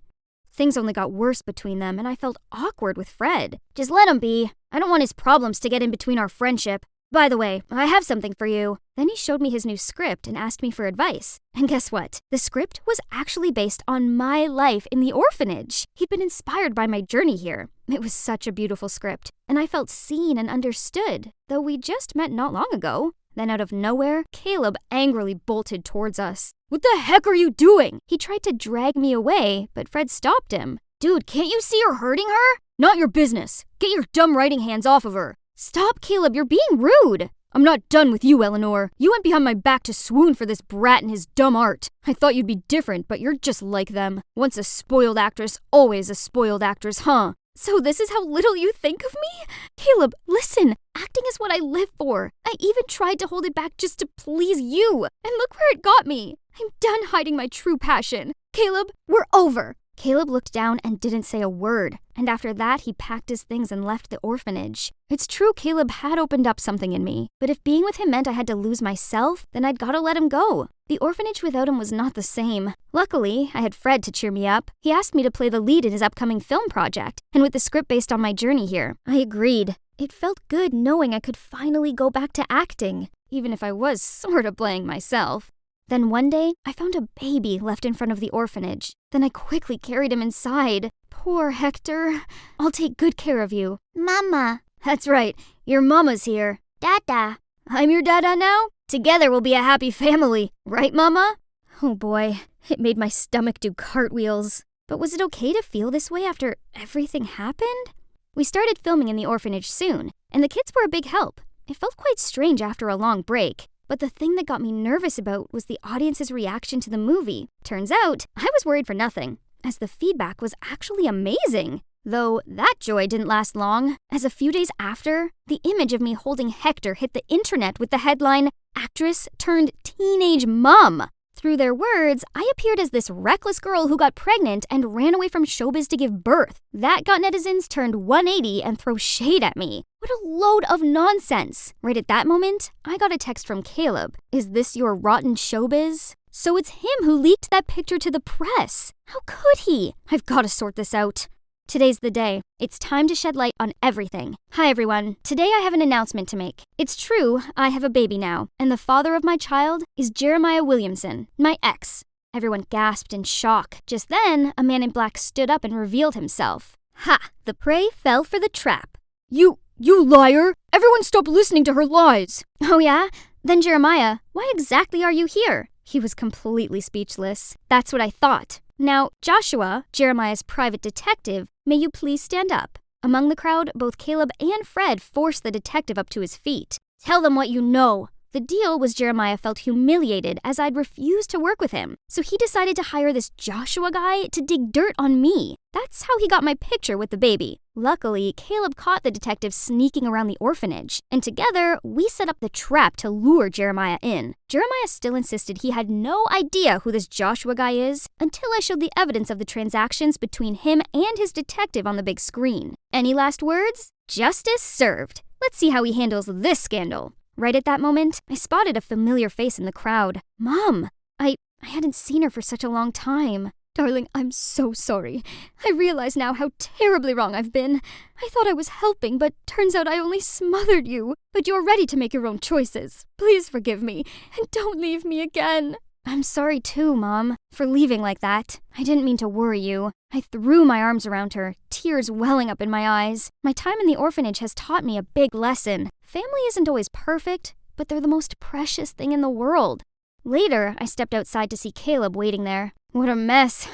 Things only got worse between them, and I felt awkward with Fred. Just let him be. I don't want his problems to get in between our friendship. By the way, I have something for you. Then he showed me his new script and asked me for advice. And guess what? The script was actually based on my life in the orphanage. He'd been inspired by my journey here. It was such a beautiful script, and I felt seen and understood, though we just met not long ago. Then out of nowhere, Caleb angrily bolted towards us. What the heck are you doing? He tried to drag me away, but Fred stopped him. Dude, can't you see you're hurting her? Not your business. Get your dumb writing hands off of her. Stop, Caleb, you're being rude. I'm not done with you, Eleanor. You went behind my back to swoon for this brat and his dumb art. I thought you'd be different, but you're just like them. Once a spoiled actress, always a spoiled actress, huh? So this is how little you think of me? Caleb, listen, acting is what I live for. I even tried to hold it back just to please you. And look where it got me. I'm done hiding my true passion. Caleb, we're over. Caleb looked down and didn't say a word, and after that he packed his things and left the orphanage. It's true Caleb had opened up something in me, but if being with him meant I had to lose myself, then I'd gotta let him go. The orphanage without him was not the same. Luckily, I had Fred to cheer me up. He asked me to play the lead in his upcoming film project, and with the script based on my journey here, I agreed. It felt good knowing I could finally go back to acting, even if I was sort of playing myself. Then one day, I found a baby left in front of the orphanage. Then I quickly carried him inside. Poor Hector. I'll take good care of you. Mama. That's right. Your mama's here. Dada. I'm your dada now? Together we'll be a happy family. Right, Mama? Oh boy, it made my stomach do cartwheels. But was it okay to feel this way after everything happened? We started filming in the orphanage soon, and the kids were a big help. It felt quite strange after a long break. But the thing that got me nervous about was the audience's reaction to the movie. Turns out, I was worried for nothing, as the feedback was actually amazing. Though that joy didn't last long, as a few days after, the image of me holding Hector hit the internet with the headline, "Actress turned teenage mom." Through their words, I appeared as this reckless girl who got pregnant and ran away from showbiz to give birth. That got netizens turned 180 and throw shade at me. What a load of nonsense! Right at that moment, I got a text from Caleb. Is this your rotten showbiz? So it's him who leaked that picture to the press. How could he? I've got to sort this out. Today's the day. It's time to shed light on everything. Hi everyone. Today I have an announcement to make. It's true, I have a baby now, and the father of my child is Jeremiah Williamson, my ex. Everyone gasped in shock. Just then, a man in black stood up and revealed himself. Ha! The prey fell for the trap. You liar! Everyone stop listening to her lies! Oh yeah? Then Jeremiah, why exactly are you here? He was completely speechless. That's what I thought. Now, Joshua, Jeremiah's private detective, may you please stand up? Among the crowd, both Caleb and Fred forced the detective up to his feet. Tell them what you know. The deal was Jeremiah felt humiliated as I'd refused to work with him, so he decided to hire this Joshua guy to dig dirt on me. That's how he got my picture with the baby. Luckily, Caleb caught the detective sneaking around the orphanage, and together, we set up the trap to lure Jeremiah in. Jeremiah still insisted he had no idea who this Joshua guy is until I showed the evidence of the transactions between him and his detective on the big screen. Any last words? Justice served. Let's see how he handles this scandal. Right at that moment, I spotted a familiar face in the crowd. Mom! I hadn't seen her for such a long time. Darling, I'm so sorry. I realize now how terribly wrong I've been. I thought I was helping, but turns out I only smothered you. But you're ready to make your own choices. Please forgive me, and don't leave me again. I'm sorry too, Mom, for leaving like that. I didn't mean to worry you. I threw my arms around her, tears welling up in my eyes. My time in the orphanage has taught me a big lesson. Family isn't always perfect, but they're the most precious thing in the world. Later, I stepped outside to see Caleb waiting there. What a mess.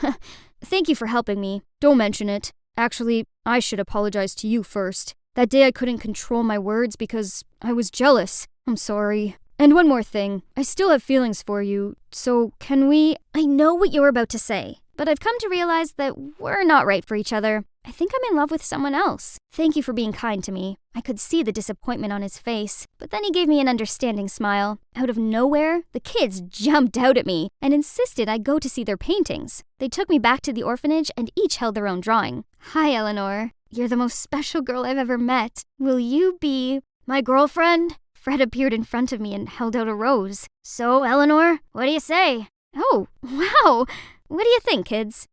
Thank you for helping me. Don't mention it. Actually, I should apologize to you first. That day I couldn't control my words because I was jealous. I'm sorry. And one more thing. I still have feelings for you, so can we... I know what you're about to say, but I've come to realize that we're not right for each other. I think I'm in love with someone else. Thank you for being kind to me. I could see the disappointment on his face, but then he gave me an understanding smile. Out of nowhere, the kids jumped out at me and insisted I go to see their paintings. They took me back to the orphanage and each held their own drawing. Hi, Eleanor. You're the most special girl I've ever met. Will you be my girlfriend? Fred appeared in front of me and held out a rose. So, Eleanor, what do you say? Oh, wow. What do you think, kids?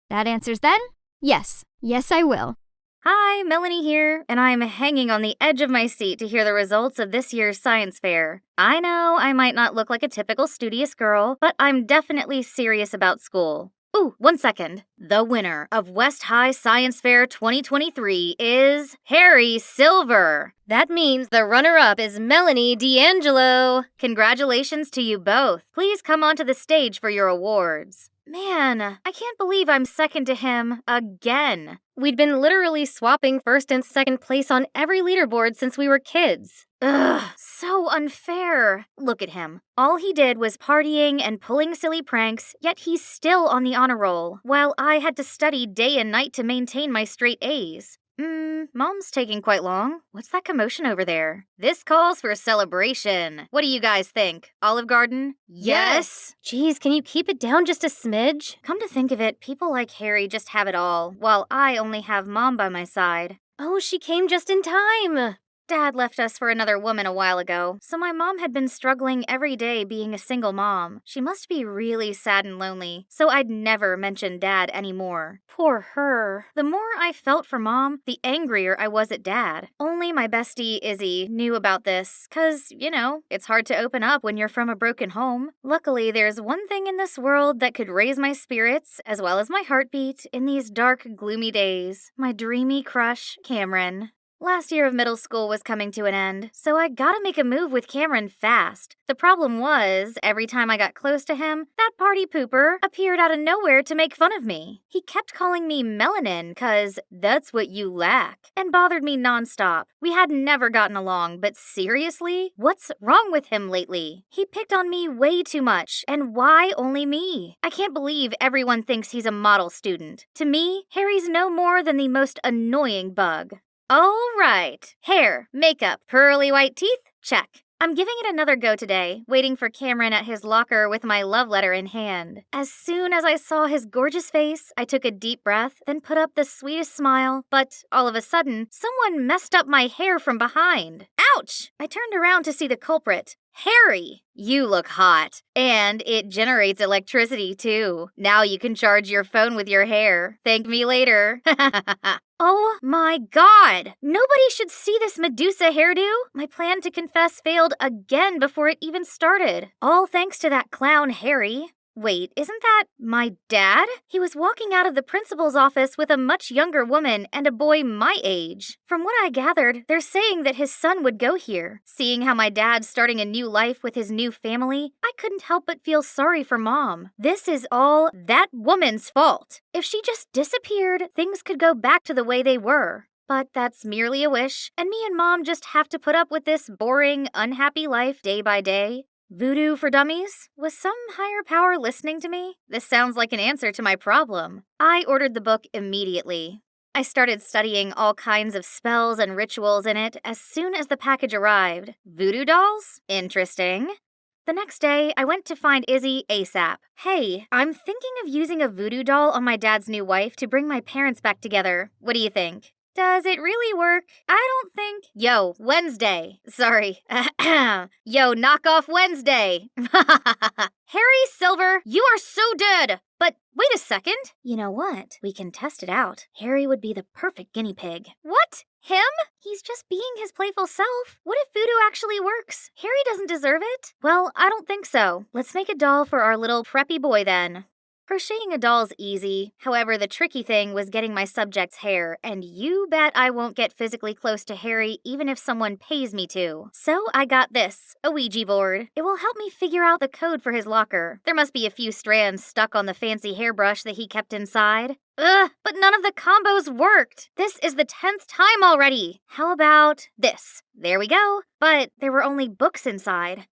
That answers then? Yes. Yes, I will. Hi, Melanie here, and I'm hanging on the edge of my seat to hear the results of this year's science fair. I know I might not look like a typical studious girl, but I'm definitely serious about school. Ooh, 1 second. The winner of West High Science Fair 2023 is Harry Silver. That means the runner-up is Melanie D'Angelo. Congratulations to you both. Please come onto the stage for your awards. Man, I can't believe I'm second to him again. We'd been literally swapping first and second place on every leaderboard since we were kids. Ugh, so unfair. Look at him. All he did was partying and pulling silly pranks, yet he's still on the honor roll, while I had to study day and night to maintain my straight A's. Mom's taking quite long. What's that commotion over there? This calls for celebration. What do you guys think? Olive Garden? Yes! Geez, can you keep it down just a smidge? Come to think of it, people like Harry just have it all, while I only have Mom by my side. Oh, she came just in time! Dad left us for another woman a while ago, so my mom had been struggling every day being a single mom. She must be really sad and lonely, so I'd never mention Dad anymore. Poor her. The more I felt for Mom, the angrier I was at Dad. Only my bestie, Izzy, knew about this, 'cause, you know, it's hard to open up when you're from a broken home. Luckily, there's one thing in this world that could raise my spirits, as well as my heartbeat, in these dark, gloomy days. My dreamy crush, Cameron. Last year of middle school was coming to an end, so I gotta make a move with Cameron fast. The problem was, every time I got close to him, that party pooper appeared out of nowhere to make fun of me. He kept calling me melanin, 'cause that's what you lack, and bothered me nonstop. We had never gotten along, but seriously? What's wrong with him lately? He picked on me way too much, and why only me? I can't believe everyone thinks he's a model student. To me, Harry's no more than the most annoying bug. All right. Hair, makeup, pearly white teeth, check. I'm giving it another go today, waiting for Cameron at his locker with my love letter in hand. As soon as I saw his gorgeous face, I took a deep breath, then put up the sweetest smile, but all of a sudden, someone messed up my hair from behind. Ouch! I turned around to see the culprit. Harry, you look hot. And it generates electricity, too. Now you can charge your phone with your hair. Thank me later. Oh my god! Nobody should see this Medusa hairdo. My plan to confess failed again before it even started. All thanks to that clown Harry. Wait, isn't that my dad? He was walking out of the principal's office with a much younger woman and a boy my age. From what I gathered, they're saying that his son would go here. Seeing how my dad's starting a new life with his new family, I couldn't help but feel sorry for Mom. This is all that woman's fault. If she just disappeared, things could go back to the way they were. But that's merely a wish, and me and Mom just have to put up with this boring, unhappy life day by day. Voodoo for dummies? Was some higher power listening to me? This sounds like an answer to my problem. I ordered the book immediately. I started studying all kinds of spells and rituals in it as soon as the package arrived. Voodoo dolls? Interesting. The next day, I went to find Izzy ASAP. Hey, I'm thinking of using a voodoo doll on my dad's new wife to bring my parents back together. What do you think? Does it really work? I don't think. Yo, Wednesday. Sorry. Yo, knock off Wednesday. Harry Silver, you are so dead. But wait a second. You know what? We can test it out. Harry would be the perfect guinea pig. What? Him? He's just being his playful self. What if voodoo actually works? Harry doesn't deserve it. Well, I don't think so. Let's make a doll for our little preppy boy then. Crocheting a doll's easy. However, the tricky thing was getting my subject's hair, and you bet I won't get physically close to Harry even if someone pays me to. So I got this, a Ouija board. It will help me figure out the code for his locker. There must be a few strands stuck on the fancy hairbrush that he kept inside. Ugh, but none of the combos worked. This is the 10th time already. How about this? There we go. But there were only books inside.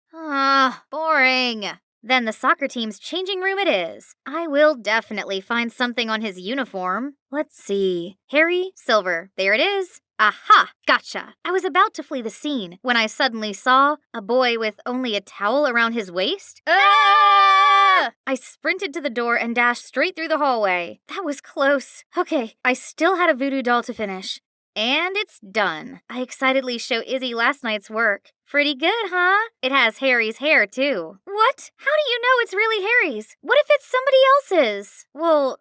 Boring. Then the soccer team's changing room it is. I will definitely find something on his uniform. Let's see. Harry, silver. There it is. Aha! Gotcha! I was about to flee the scene when I suddenly saw a boy with only a towel around his waist. Ah! I sprinted to the door and dashed straight through the hallway. That was close. Okay, I still had a voodoo doll to finish. And it's done. I excitedly show Izzy last night's work. Pretty good, huh? It has Harry's hair, too. What? How do you know it's really Harry's? What if it's somebody else's? Well,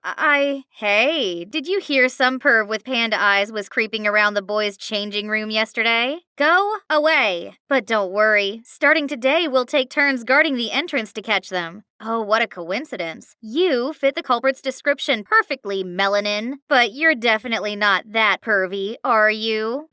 Hey, did you hear some perv with panda eyes was creeping around the boys' changing room yesterday? Go away. But don't worry. Starting today, we'll take turns guarding the entrance to catch them. Oh, what a coincidence. You fit the culprit's description perfectly, Melanin. But you're definitely not that pervy, are you?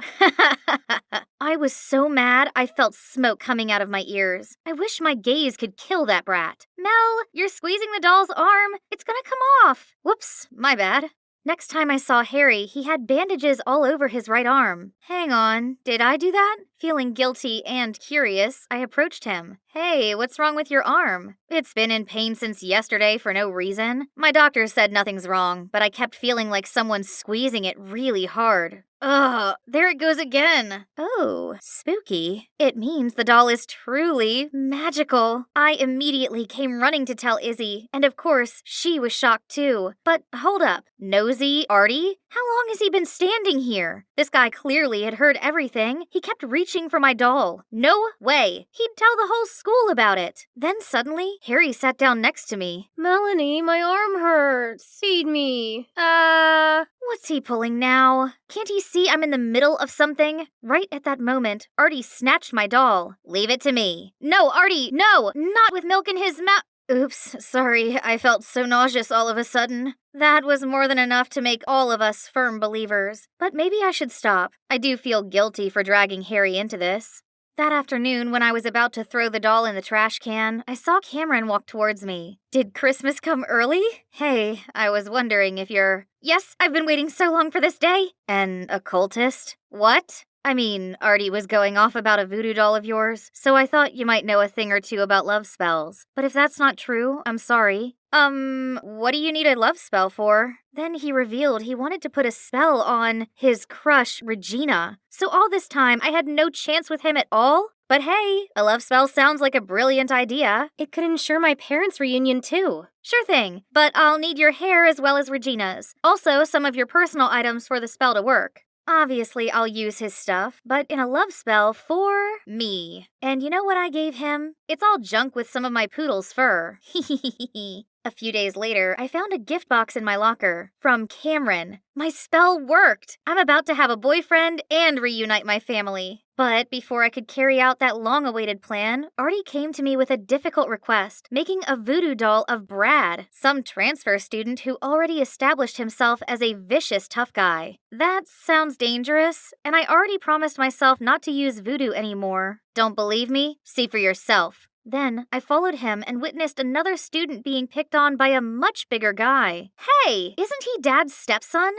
I was so mad I felt smoke coming out of my ears. I wish my gaze could kill that brat. Mel, you're squeezing the doll's arm. It's gonna come off. Whoops, my bad. Next time I saw Harry, he had bandages all over his right arm. Hang on, did I do that? Feeling guilty and curious, I approached him. Hey, what's wrong with your arm? It's been in pain since yesterday for no reason. My doctor said nothing's wrong, but I kept feeling like someone's squeezing it really hard. Ugh, there it goes again. Oh, spooky. It means the doll is truly magical. I immediately came running to tell Izzy, and of course, she was shocked too. But hold up, nosy Artie? How long has he been standing here? This guy clearly had heard everything. He kept reaching for my doll. No way. He'd tell the whole school about it. Then suddenly, Harry sat down next to me. Melanie, my arm hurts. Feed me. What's he pulling now? Can't he see I'm in the middle of something? Right at that moment, Artie snatched my doll. Leave it to me. No, Artie, no! Not with milk in his mouth. Oops, sorry, I felt so nauseous all of a sudden. That was more than enough to make all of us firm believers. But maybe I should stop. I do feel guilty for dragging Harry into this. That afternoon, when I was about to throw the doll in the trash can, I saw Cameron walk towards me. Did Christmas come early? Hey, I was wondering if you're... Yes, I've been waiting so long for this day. An occultist? What? I mean, Artie was going off about a voodoo doll of yours, so I thought you might know a thing or two about love spells. But if that's not true, I'm sorry. What do you need a love spell for? Then he revealed he wanted to put a spell on his crush, Regina. So all this time, I had no chance with him at all? But hey, a love spell sounds like a brilliant idea. It could ensure my parents' reunion too. Sure thing, but I'll need your hair as well as Regina's. Also, some of your personal items for the spell to work. Obviously, I'll use his stuff, but in a love spell for me. And you know what I gave him? It's all junk with some of my poodle's fur. Hehehehe. A few days later, I found a gift box in my locker from Cameron. My spell worked! I'm about to have a boyfriend and reunite my family. But before I could carry out that long-awaited plan, Artie came to me with a difficult request, making a voodoo doll of Brad, some transfer student who already established himself as a vicious tough guy. That sounds dangerous, and I already promised myself not to use voodoo anymore. Don't believe me? See for yourself. Then I followed him and witnessed another student being picked on by a much bigger guy. Hey, isn't he Dad's stepson?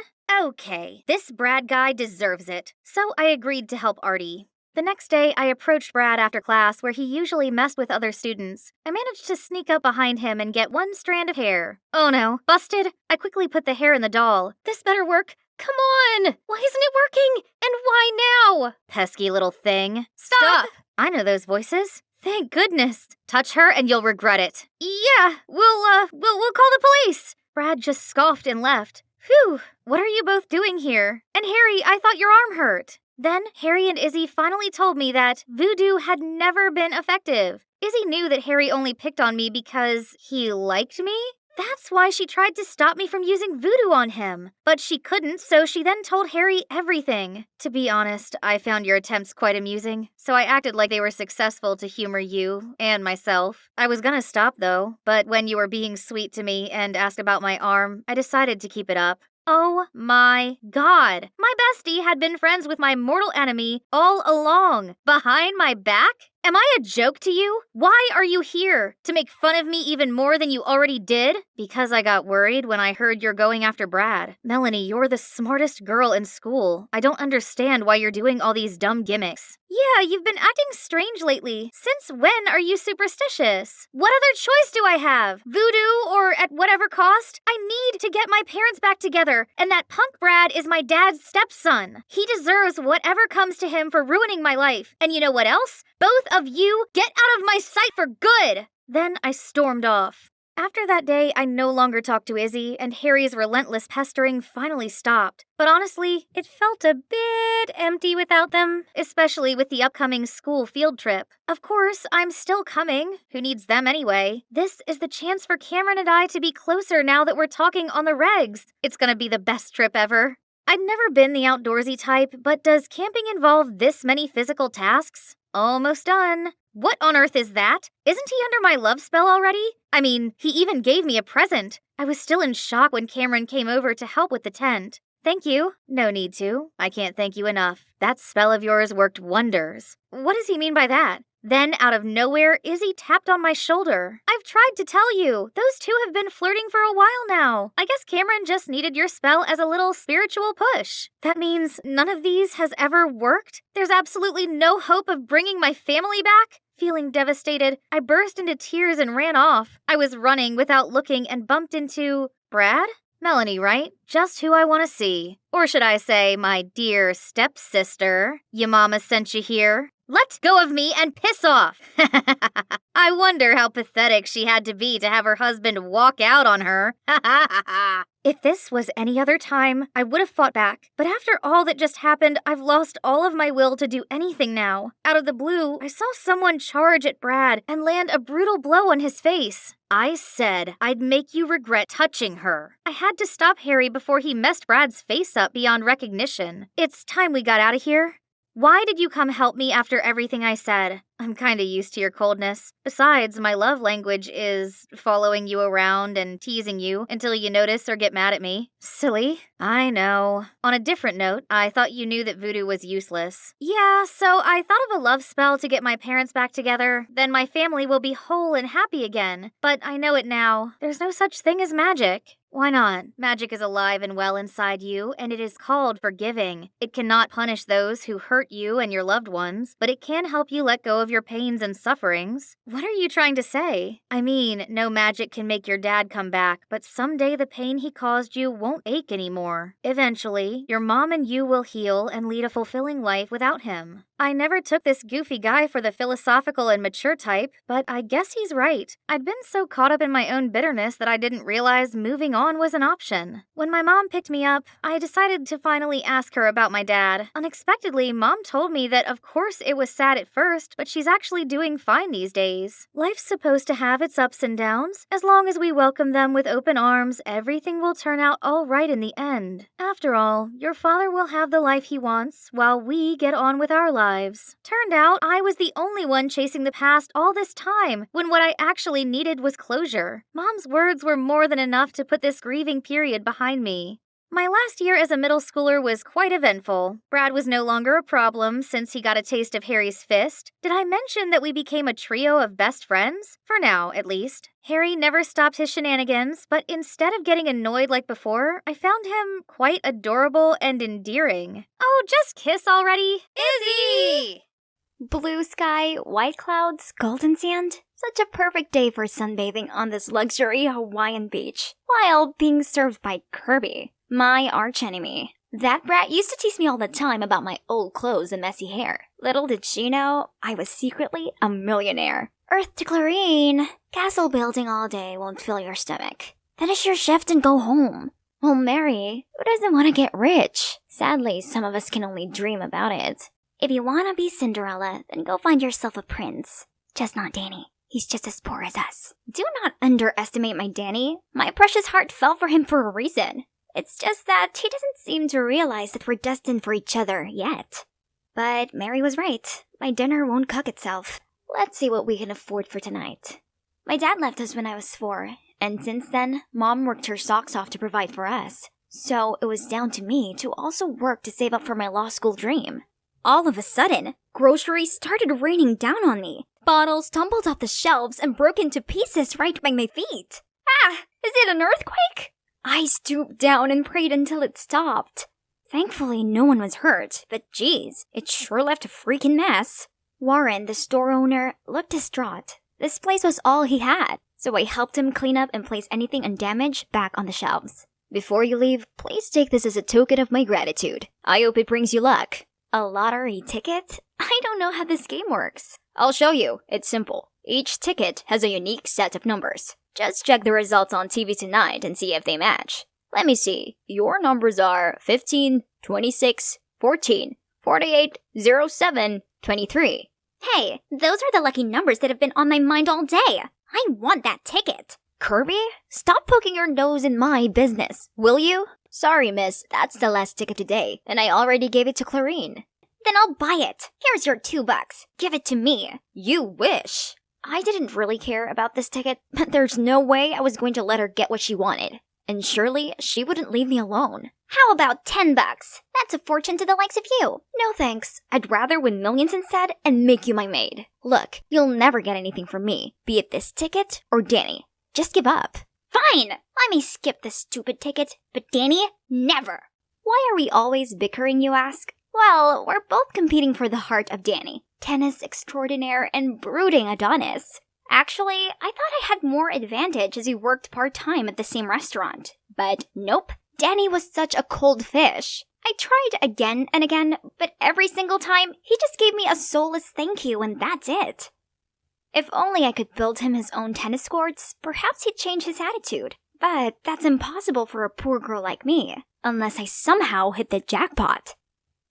Okay, this Brad guy deserves it. So I agreed to help Artie. The next day, I approached Brad after class where he usually messed with other students. I managed to sneak up behind him and get one strand of hair. Oh no, busted! I quickly put the hair in the doll. This better work. Come on! Why isn't it working? And why now? Pesky little thing. Stop! I know those voices. Thank goodness. Touch her and you'll regret it. Yeah, we'll call the police. Brad just scoffed and left. Phew, what are you both doing here? And Harry, I thought your arm hurt. Then Harry and Izzy finally told me that voodoo had never been effective. Izzy knew that Harry only picked on me because he liked me? That's why she tried to stop me from using voodoo on him. But she couldn't, so she then told Harry everything. To be honest, I found your attempts quite amusing, so I acted like they were successful to humor you and myself. I was gonna stop though, but when you were being sweet to me and asked about my arm, I decided to keep it up. Oh my god! My bestie had been friends with my mortal enemy all along. Behind my back? Am I a joke to you? Why are you here? To make fun of me even more than you already did? Because I got worried when I heard you're going after Brad. Melanie, you're the smartest girl in school. I don't understand why you're doing all these dumb gimmicks. Yeah, you've been acting strange lately. Since when are you superstitious? What other choice do I have? Voodoo or at whatever cost? I need to get my parents back together, and that punk Brad is my dad's stepson. He deserves whatever comes to him for ruining my life. And you know what else? Both of you, get out of my sight for good! Then I stormed off. After that day, I no longer talked to Izzy, and Harry's relentless pestering finally stopped. But honestly, it felt a bit empty without them, especially with the upcoming school field trip. Of course, I'm still coming. Who needs them anyway? This is the chance for Cameron and I to be closer now that we're talking on the regs. It's gonna be the best trip ever. I'd never been the outdoorsy type, but does camping involve this many physical tasks? Almost done. What on earth is that? Isn't he under my love spell already? I mean, he even gave me a present. I was still in shock when Cameron came over to help with the tent. Thank you. No need to. I can't thank you enough. That spell of yours worked wonders. What does he mean by that? Then, out of nowhere, Izzy tapped on my shoulder. I've tried to tell you. Those two have been flirting for a while now. I guess Cameron just needed your spell as a little spiritual push. That means none of these has ever worked? There's absolutely no hope of bringing my family back? Feeling devastated, I burst into tears and ran off. I was running without looking and bumped into... Brad? Melanie, right? Just who I want to see. Or should I say, my dear stepsister. Your mama sent you here. Let go of me and piss off! I wonder how pathetic she had to be to have her husband walk out on her. If this was any other time, I would have fought back. But after all that just happened, I've lost all of my will to do anything now. Out of the blue, I saw someone charge at Brad and land a brutal blow on his face. I said I'd make you regret touching her. I had to stop Harry before he messed Brad's face up beyond recognition. It's time we got out of here. Why did you come help me after everything I said? I'm kinda used to your coldness. Besides, my love language is following you around and teasing you until you notice or get mad at me. Silly. I know. On a different note, I thought you knew that voodoo was useless. Yeah, so I thought of a love spell to get my parents back together. Then my family will be whole and happy again. But I know it now. There's no such thing as magic. Why not? Magic is alive and well inside you, and it is called forgiving. It cannot punish those who hurt you and your loved ones, but it can help you let go of your pains and sufferings. What are you trying to say? I mean, no magic can make your dad come back, but someday the pain he caused you won't ache anymore. Eventually, your mom and you will heal and lead a fulfilling life without him. I never took this goofy guy for the philosophical and mature type, but I guess he's right. I'd been so caught up in my own bitterness that I didn't realize moving on was an option. When my mom picked me up, I decided to finally ask her about my dad. Unexpectedly, Mom told me that of course it was sad at first, but she's actually doing fine these days. Life's supposed to have its ups and downs. As long as we welcome them with open arms, everything will turn out all right in the end. After all, your father will have the life he wants, while we get on with our lives. Turned out I was the only one chasing the past all this time, when what I actually needed was closure. Mom's words were more than enough to put this grieving period behind me. My last year as a middle schooler was quite eventful. Brad was no longer a problem since he got a taste of Harry's fist. Did I mention that we became a trio of best friends? For now, at least. Harry never stopped his shenanigans, but instead of getting annoyed like before, I found him quite adorable and endearing. Oh, just kiss already. Izzy! Blue sky, white clouds, golden sand. Such a perfect day for sunbathing on this luxury Hawaiian beach, while being served by Kirby, my archenemy. That brat used to tease me all the time about my old clothes and messy hair. Little did she know, I was secretly a millionaire. Earth to Clarine. Castle building all day won't fill your stomach. Finish your shift and go home. Well, Mary, who doesn't want to get rich? Sadly, some of us can only dream about it. If you want to be Cinderella, then go find yourself a prince. Just not Danny. He's just as poor as us. Do not underestimate my Danny. My precious heart fell for him for a reason. It's just that he doesn't seem to realize that we're destined for each other yet. But Mary was right. My dinner won't cook itself. Let's see what we can afford for tonight. My dad left us when I was 4, and since then, Mom worked her socks off to provide for us. So it was down to me to also work to save up for my law school dream. All of a sudden, groceries started raining down on me. Bottles tumbled off the shelves and broke into pieces right by my feet. Ah! Is it an earthquake? I stooped down and prayed until it stopped. Thankfully, no one was hurt, but geez, it sure left a freaking mess. Warren, the store owner, looked distraught. This place was all he had, so I helped him clean up and place anything undamaged back on the shelves. Before you leave, please take this as a token of my gratitude. I hope it brings you luck. A lottery ticket? I don't know how this game works. I'll show you. It's simple. Each ticket has a unique set of numbers. Just check the results on TV tonight and see if they match. Let me see. Your numbers are 15, 26, 14, 48, 07, 23. Hey, those are the lucky numbers that have been on my mind all day. I want that ticket. Kirby, stop poking your nose in my business, will you? Sorry, miss, that's the last ticket today, and I already gave it to Clarine. Then I'll buy it. Here's your $2. Give it to me. You wish. I didn't really care about this ticket, but there's no way I was going to let her get what she wanted. And surely, she wouldn't leave me alone. How about $10? That's a fortune to the likes of you. No thanks. I'd rather win millions instead and make you my maid. Look, you'll never get anything from me, be it this ticket or Danny. Just give up. Fine! I may skip this stupid ticket, but Danny, never. Why are we always bickering, you ask? Well, we're both competing for the heart of Danny. Tennis extraordinaire and brooding Adonis. Actually, I thought I had more advantage as we worked part-time at the same restaurant. But nope, Danny was such a cold fish. I tried again and again, but every single time, he just gave me a soulless thank you and that's it. If only I could build him his own tennis courts, perhaps he'd change his attitude. But that's impossible for a poor girl like me, unless I somehow hit the jackpot.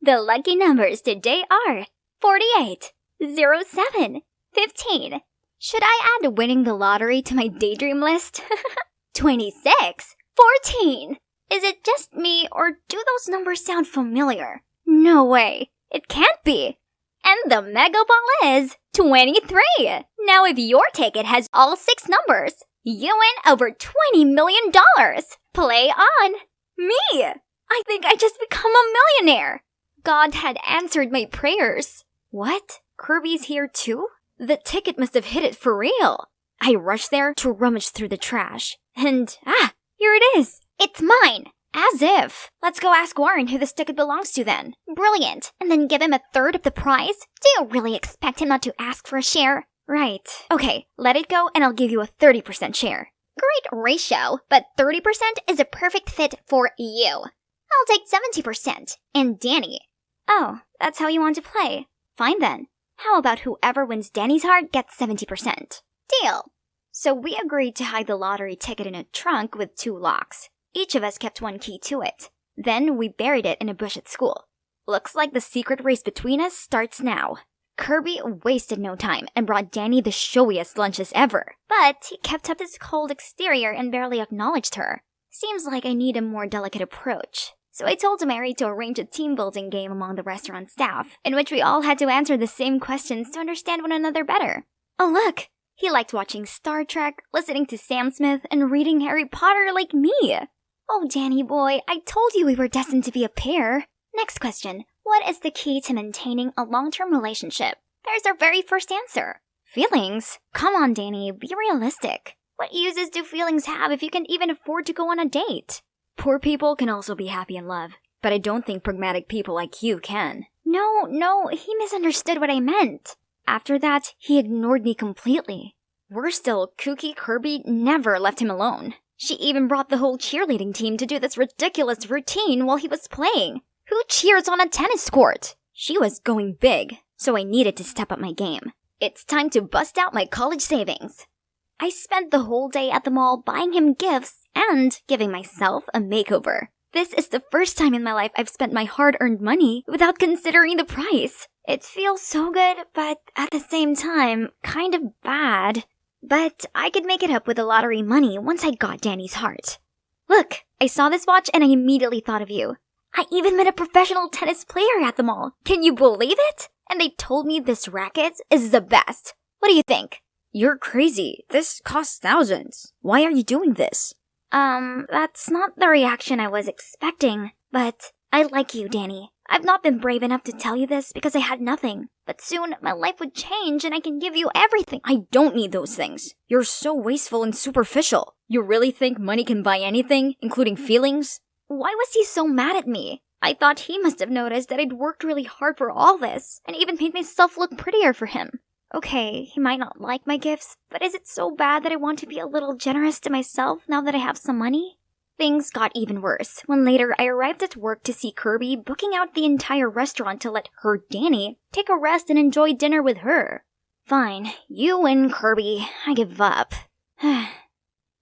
The lucky numbers today are 48, 07, 15. Should I add winning the lottery to my daydream list? 26, 14. Is it just me, or do those numbers sound familiar? No way. It can't be. And the mega ball is 23. Now if your ticket has all 6 numbers, you win over $20 million. Play on. Me. I think I just become a millionaire. God had answered my prayers. What? Kirby's here too? The ticket must have hit it for real. I rushed there to rummage through the trash. And, here it is. It's mine. As if. Let's go ask Warren who this ticket belongs to then. Brilliant. And then give him 1/3 of the prize? Do you really expect him not to ask for a share? Right. Okay, let it go and I'll give you a 30% share. Great ratio, but 30% is a perfect fit for you. I'll take 70%. And Danny. Oh, that's how you want to play. Fine then. How about whoever wins Danny's heart gets 70%? Deal. So we agreed to hide the lottery ticket in a trunk with 2 locks. Each of us kept 1 key to it. Then we buried it in a bush at school. Looks like the secret race between us starts now. Kirby wasted no time and brought Danny the showiest lunches ever. But he kept up his cold exterior and barely acknowledged her. Seems like I need a more delicate approach. So I told Mary to arrange a team-building game among the restaurant staff, in which we all had to answer the same questions to understand one another better. Oh look! He liked watching Star Trek, listening to Sam Smith, and reading Harry Potter like me! Oh, Danny boy, I told you we were destined to be a pair. Next question. What is the key to maintaining a long-term relationship? There's our very first answer. Feelings? Come on, Danny, be realistic. What uses do feelings have if you can even afford to go on a date? Poor people can also be happy in love, but I don't think pragmatic people like you can. No, he misunderstood what I meant. After that, he ignored me completely. Worse still, kooky Kirby never left him alone. She even brought the whole cheerleading team to do this ridiculous routine while he was playing. Who cheers on a tennis court? She was going big, so I needed to step up my game. It's time to bust out my college savings. I spent the whole day at the mall buying him gifts and giving myself a makeover. This is the first time in my life I've spent my hard-earned money without considering the price. It feels so good, but at the same time, kind of bad. But I could make it up with the lottery money once I got Danny's heart. Look, I saw this watch and I immediately thought of you. I even met a professional tennis player at the mall. Can you believe it? And they told me this racket is the best. What do you think? You're crazy. This costs thousands. Why are you doing this? That's not the reaction I was expecting. But I like you, Danny. I've not been brave enough to tell you this because I had nothing. But soon, my life would change and I can give you everything. I don't need those things. You're so wasteful and superficial. You really think money can buy anything, including feelings? Why was he so mad at me? I thought he must have noticed that I'd worked really hard for all this, and even made myself look prettier for him. Okay, he might not like my gifts, but is it so bad that I want to be a little generous to myself now that I have some money? Things got even worse when later I arrived at work to see Kirby booking out the entire restaurant to let her, Danny, take a rest and enjoy dinner with her. Fine, you win, Kirby. I give up.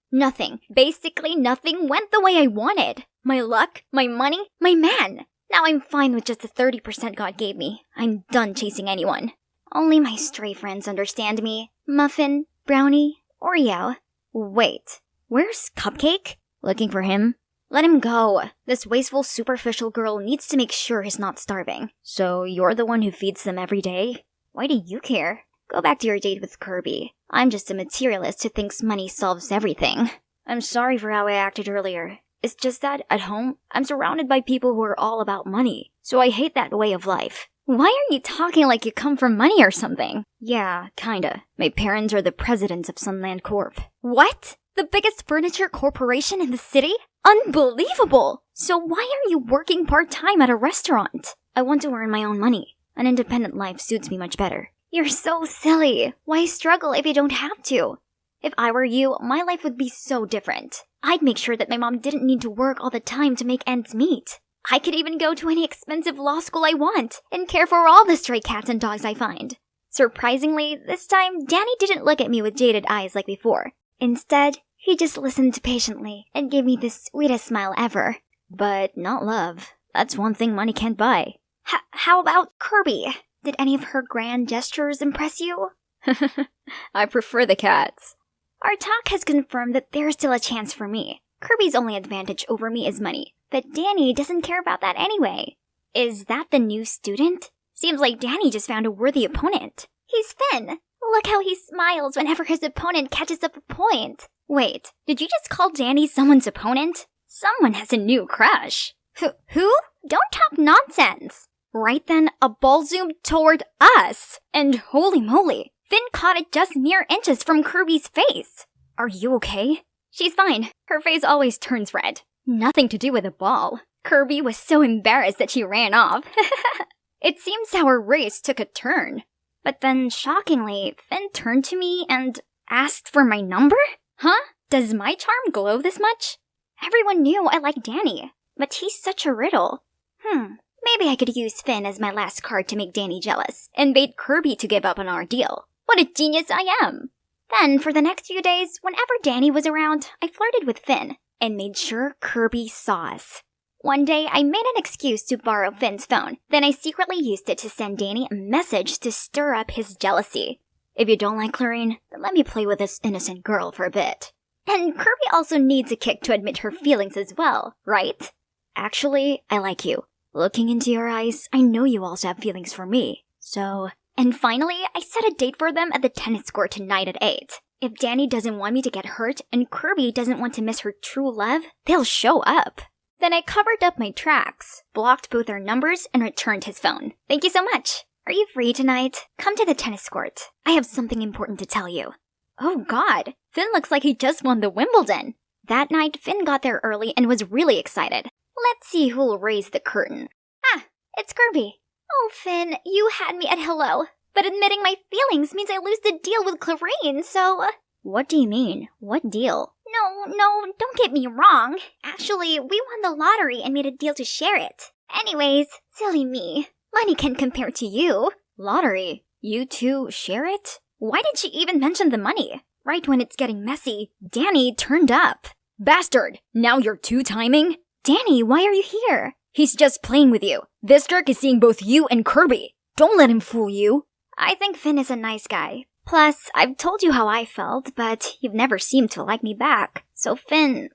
Nothing, basically nothing went the way I wanted. My luck, my money, my man. Now I'm fine with just the 30% God gave me. I'm done chasing anyone. Only my stray friends understand me. Muffin, Brownie, Oreo. Wait, where's Cupcake? Looking for him? Let him go. This wasteful, superficial girl needs to make sure he's not starving. So you're the one who feeds them every day? Why do you care? Go back to your date with Kirby. I'm just a materialist who thinks money solves everything. I'm sorry for how I acted earlier. It's just that, at home, I'm surrounded by people who are all about money. So I hate that way of life. Why are you talking like you come from money or something? Yeah, kinda. My parents are the presidents of Sunland Corp. What? The biggest furniture corporation in the city? Unbelievable! So why are you working part-time at a restaurant? I want to earn my own money. An independent life suits me much better. You're so silly. Why struggle if you don't have to? If I were you, my life would be so different. I'd make sure that my mom didn't need to work all the time to make ends meet. I could even go to any expensive law school I want and care for all the stray cats and dogs I find. Surprisingly, this time, Danny didn't look at me with jaded eyes like before. Instead, he just listened patiently and gave me the sweetest smile ever. But not love. That's one thing money can't buy. How about Kirby? Did any of her grand gestures impress you? I prefer the cats. Our talk has confirmed that there's still a chance for me. Kirby's only advantage over me is money, but Danny doesn't care about that anyway. Is that the new student? Seems like Danny just found a worthy opponent. He's Finn. Look how he smiles whenever his opponent catches up a point. Wait, did you just call Danny someone's opponent? Someone has a new crush. Who? Don't talk nonsense. Right then, a ball zoomed toward us. And holy moly, Finn caught it just mere inches from Kirby's face. Are you okay? She's fine. Her face always turns red. Nothing to do with the ball. Kirby was so embarrassed that she ran off. It seems our race took a turn. But then, shockingly, Finn turned to me and asked for my number? Huh? Does my charm glow this much? Everyone knew I liked Danny, but he's such a riddle. Maybe I could use Finn as my last card to make Danny jealous, and bait Kirby to give up on our deal. What a genius I am! Then, for the next few days, whenever Danny was around, I flirted with Finn, and made sure Kirby saw us. One day, I made an excuse to borrow Finn's phone, then I secretly used it to send Danny a message to stir up his jealousy. If you don't like Clarine, then let me play with this innocent girl for a bit. And Kirby also needs a kick to admit her feelings as well, right? Actually, I like you. Looking into your eyes, I know you also have feelings for me. So... And finally, I set a date for them at the tennis court tonight at 8. If Danny doesn't want me to get hurt and Kirby doesn't want to miss her true love, they'll show up. Then I covered up my tracks, blocked both our numbers, and returned his phone. Thank you so much. Are you free tonight? Come to the tennis court. I have something important to tell you. Oh God, Finn looks like he just won the Wimbledon. That night, Finn got there early and was really excited. Let's see who'll raise the curtain. Ah, it's Kirby. Oh, Finn, you had me at hello. But admitting my feelings means I lose the deal with Clarine, so... What do you mean? What deal? No, don't get me wrong. Actually, we won the lottery and made a deal to share it. Anyways, silly me. Money can't compare to you. Lottery? You two share it? Why did she even mention the money? Right when it's getting messy, Danny turned up. Bastard! Now you're two-timing? Danny, why are you here? He's just playing with you. This jerk is seeing both you and Kirby. Don't let him fool you. I think Finn is a nice guy, Plus, I've told you how I felt, but you've never seemed to like me back. So Finn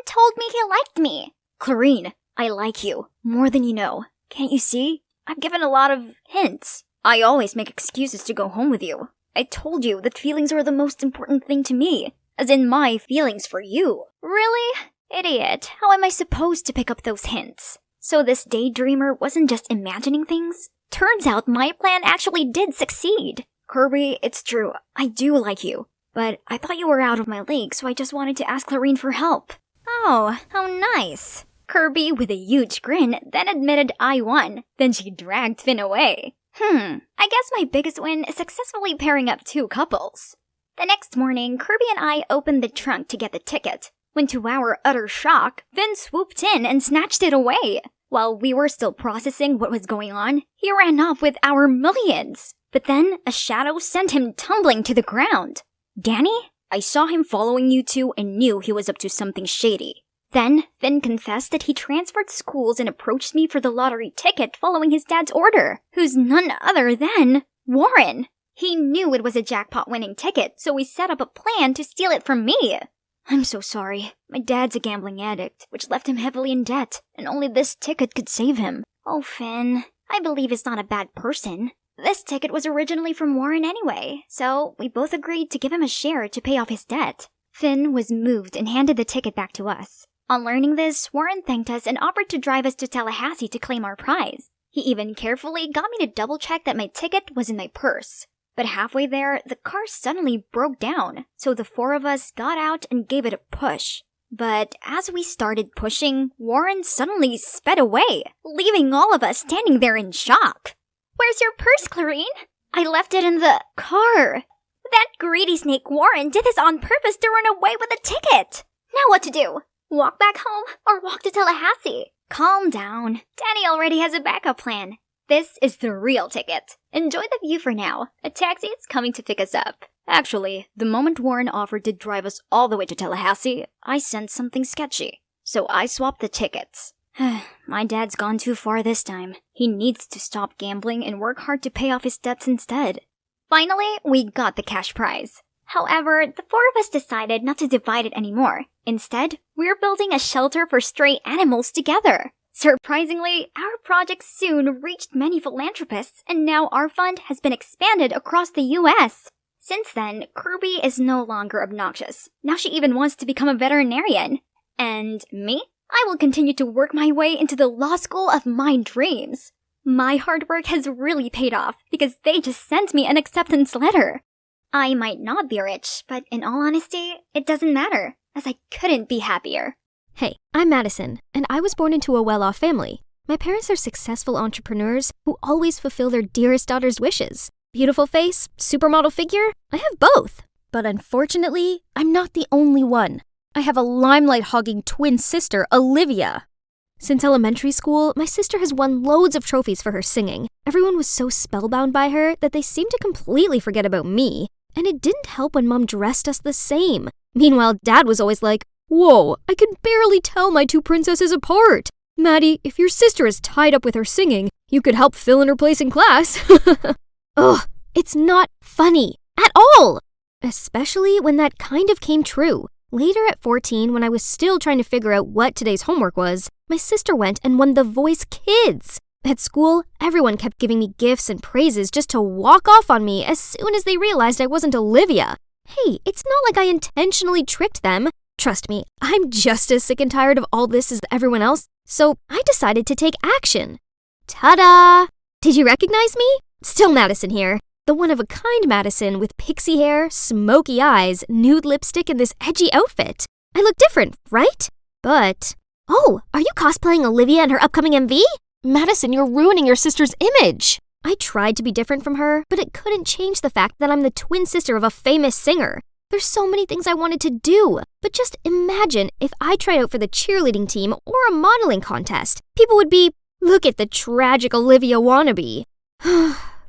told me he liked me. Clarine, I like you. More than you know. Can't you see? I've given a lot of hints. I always make excuses to go home with you. I told you that feelings are the most important thing to me. As in my feelings for you. Really? Idiot, how am I supposed to pick up those hints? So this daydreamer wasn't just imagining things? Turns out my plan actually did succeed. Kirby, it's true, I do like you. But I thought you were out of my league, so I just wanted to ask Clarine for help. Oh, how nice. Kirby, with a huge grin, then admitted I won. Then she dragged Finn away. I guess my biggest win is successfully pairing up two couples. The next morning, Kirby and I opened the trunk to get the ticket. When to our utter shock, Finn swooped in and snatched it away. While we were still processing what was going on, he ran off with our millions. But then, a shadow sent him tumbling to the ground. Danny? I saw him following you two and knew he was up to something shady. Then, Finn confessed that he transferred schools and approached me for the lottery ticket following his dad's order, who's none other than Warren. He knew it was a jackpot-winning ticket, so he set up a plan to steal it from me. I'm so sorry. My dad's a gambling addict, which left him heavily in debt, and only this ticket could save him. Oh, Finn, I believe he's not a bad person. This ticket was originally from Warren anyway, so we both agreed to give him a share to pay off his debt. Finn was moved and handed the ticket back to us. On learning this, Warren thanked us and offered to drive us to Tallahassee to claim our prize. He even carefully got me to double-check that my ticket was in my purse. But halfway there, the car suddenly broke down, so the four of us got out and gave it a push. But as we started pushing, Warren suddenly sped away, leaving all of us standing there in shock. Where's your purse, Clarine? I left it in the car. That greedy snake Warren did this on purpose to run away with the ticket. Now what to do? Walk back home or walk to Tallahassee? Calm down. Danny already has a backup plan. This is the real ticket. Enjoy the view for now. A taxi is coming to pick us up. Actually, the moment Warren offered to drive us all the way to Tallahassee, I sensed something sketchy. So I swapped the tickets. My dad's gone too far this time. He needs to stop gambling and work hard to pay off his debts instead. Finally, we got the cash prize. However, the four of us decided not to divide it anymore. Instead, we're building a shelter for stray animals together. Surprisingly, our project soon reached many philanthropists, and now our fund has been expanded across the US. Since then, Kirby is no longer obnoxious. Now she even wants to become a veterinarian. And me? I will continue to work my way into the law school of my dreams. My hard work has really paid off because they just sent me an acceptance letter. I might not be rich, but in all honesty, it doesn't matter, as I couldn't be happier. Hey, I'm Madison, and I was born into a well-off family. My parents are successful entrepreneurs who always fulfill their dearest daughter's wishes. Beautiful face, supermodel figure, I have both. But unfortunately, I'm not the only one. I have a limelight-hogging twin sister, Olivia. Since elementary school, my sister has won loads of trophies for her singing. Everyone was so spellbound by her that they seemed to completely forget about me. And it didn't help when Mom dressed us the same. Meanwhile, Dad was always like, "Whoa, I can barely tell my two princesses apart. Maddie, if your sister is tied up with her singing, you could help fill in her place in class." Ugh, it's not funny at all. Especially when that kind of came true. Later at 14, when I was still trying to figure out what today's homework was, my sister went and won The Voice Kids. At school, everyone kept giving me gifts and praises just to walk off on me as soon as they realized I wasn't Olivia. Hey, it's not like I intentionally tricked them. Trust me, I'm just as sick and tired of all this as everyone else, so I decided to take action. Ta-da! Did you recognize me? Still Madison here. The one-of-a-kind Madison with pixie hair, smoky eyes, nude lipstick, and this edgy outfit. I look different, right? But... Oh, are you cosplaying Olivia in her upcoming MV? Madison, you're ruining your sister's image. I tried to be different from her, but it couldn't change the fact that I'm the twin sister of a famous singer. There's so many things I wanted to do, but just imagine if I tried out for the cheerleading team or a modeling contest. People would be, "Look at the tragic Olivia wannabe."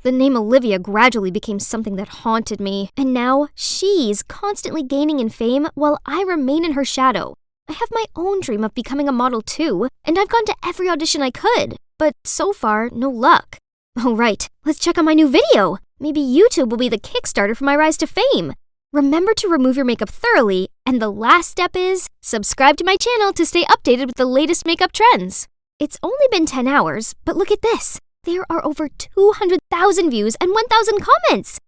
The name Olivia gradually became something that haunted me, and now she's constantly gaining in fame while I remain in her shadow. I have my own dream of becoming a model too, and I've gone to every audition I could, but so far, no luck. Oh right, let's check out my new video. Maybe YouTube will be the Kickstarter for my rise to fame. Remember to remove your makeup thoroughly, and the last step is subscribe to my channel to stay updated with the latest makeup trends. It's only been 10 hours, but look at this. There are over 200,000 views and 1,000 comments.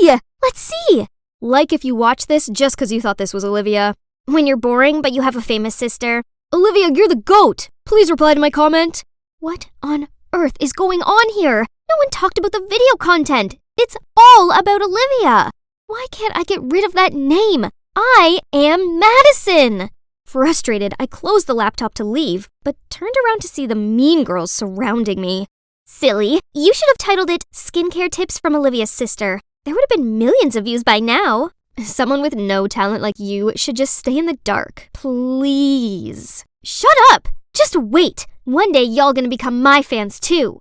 Yay! Let's see. Like if you watch this just because you thought this was Olivia. When you're boring but you have a famous sister. Olivia, you're the GOAT. Please reply to my comment. What on earth is going on here? No one talked about the video content. It's all about Olivia. Why can't I get rid of that name? I am Madison. Frustrated, I closed the laptop to leave, but turned around to see the mean girls surrounding me. Silly, you should have titled it Skincare Tips from Olivia's Sister. There would have been millions of views by now. Someone with no talent like you should just stay in the dark. Please. Shut up! Just wait. One day y'all gonna become my fans too.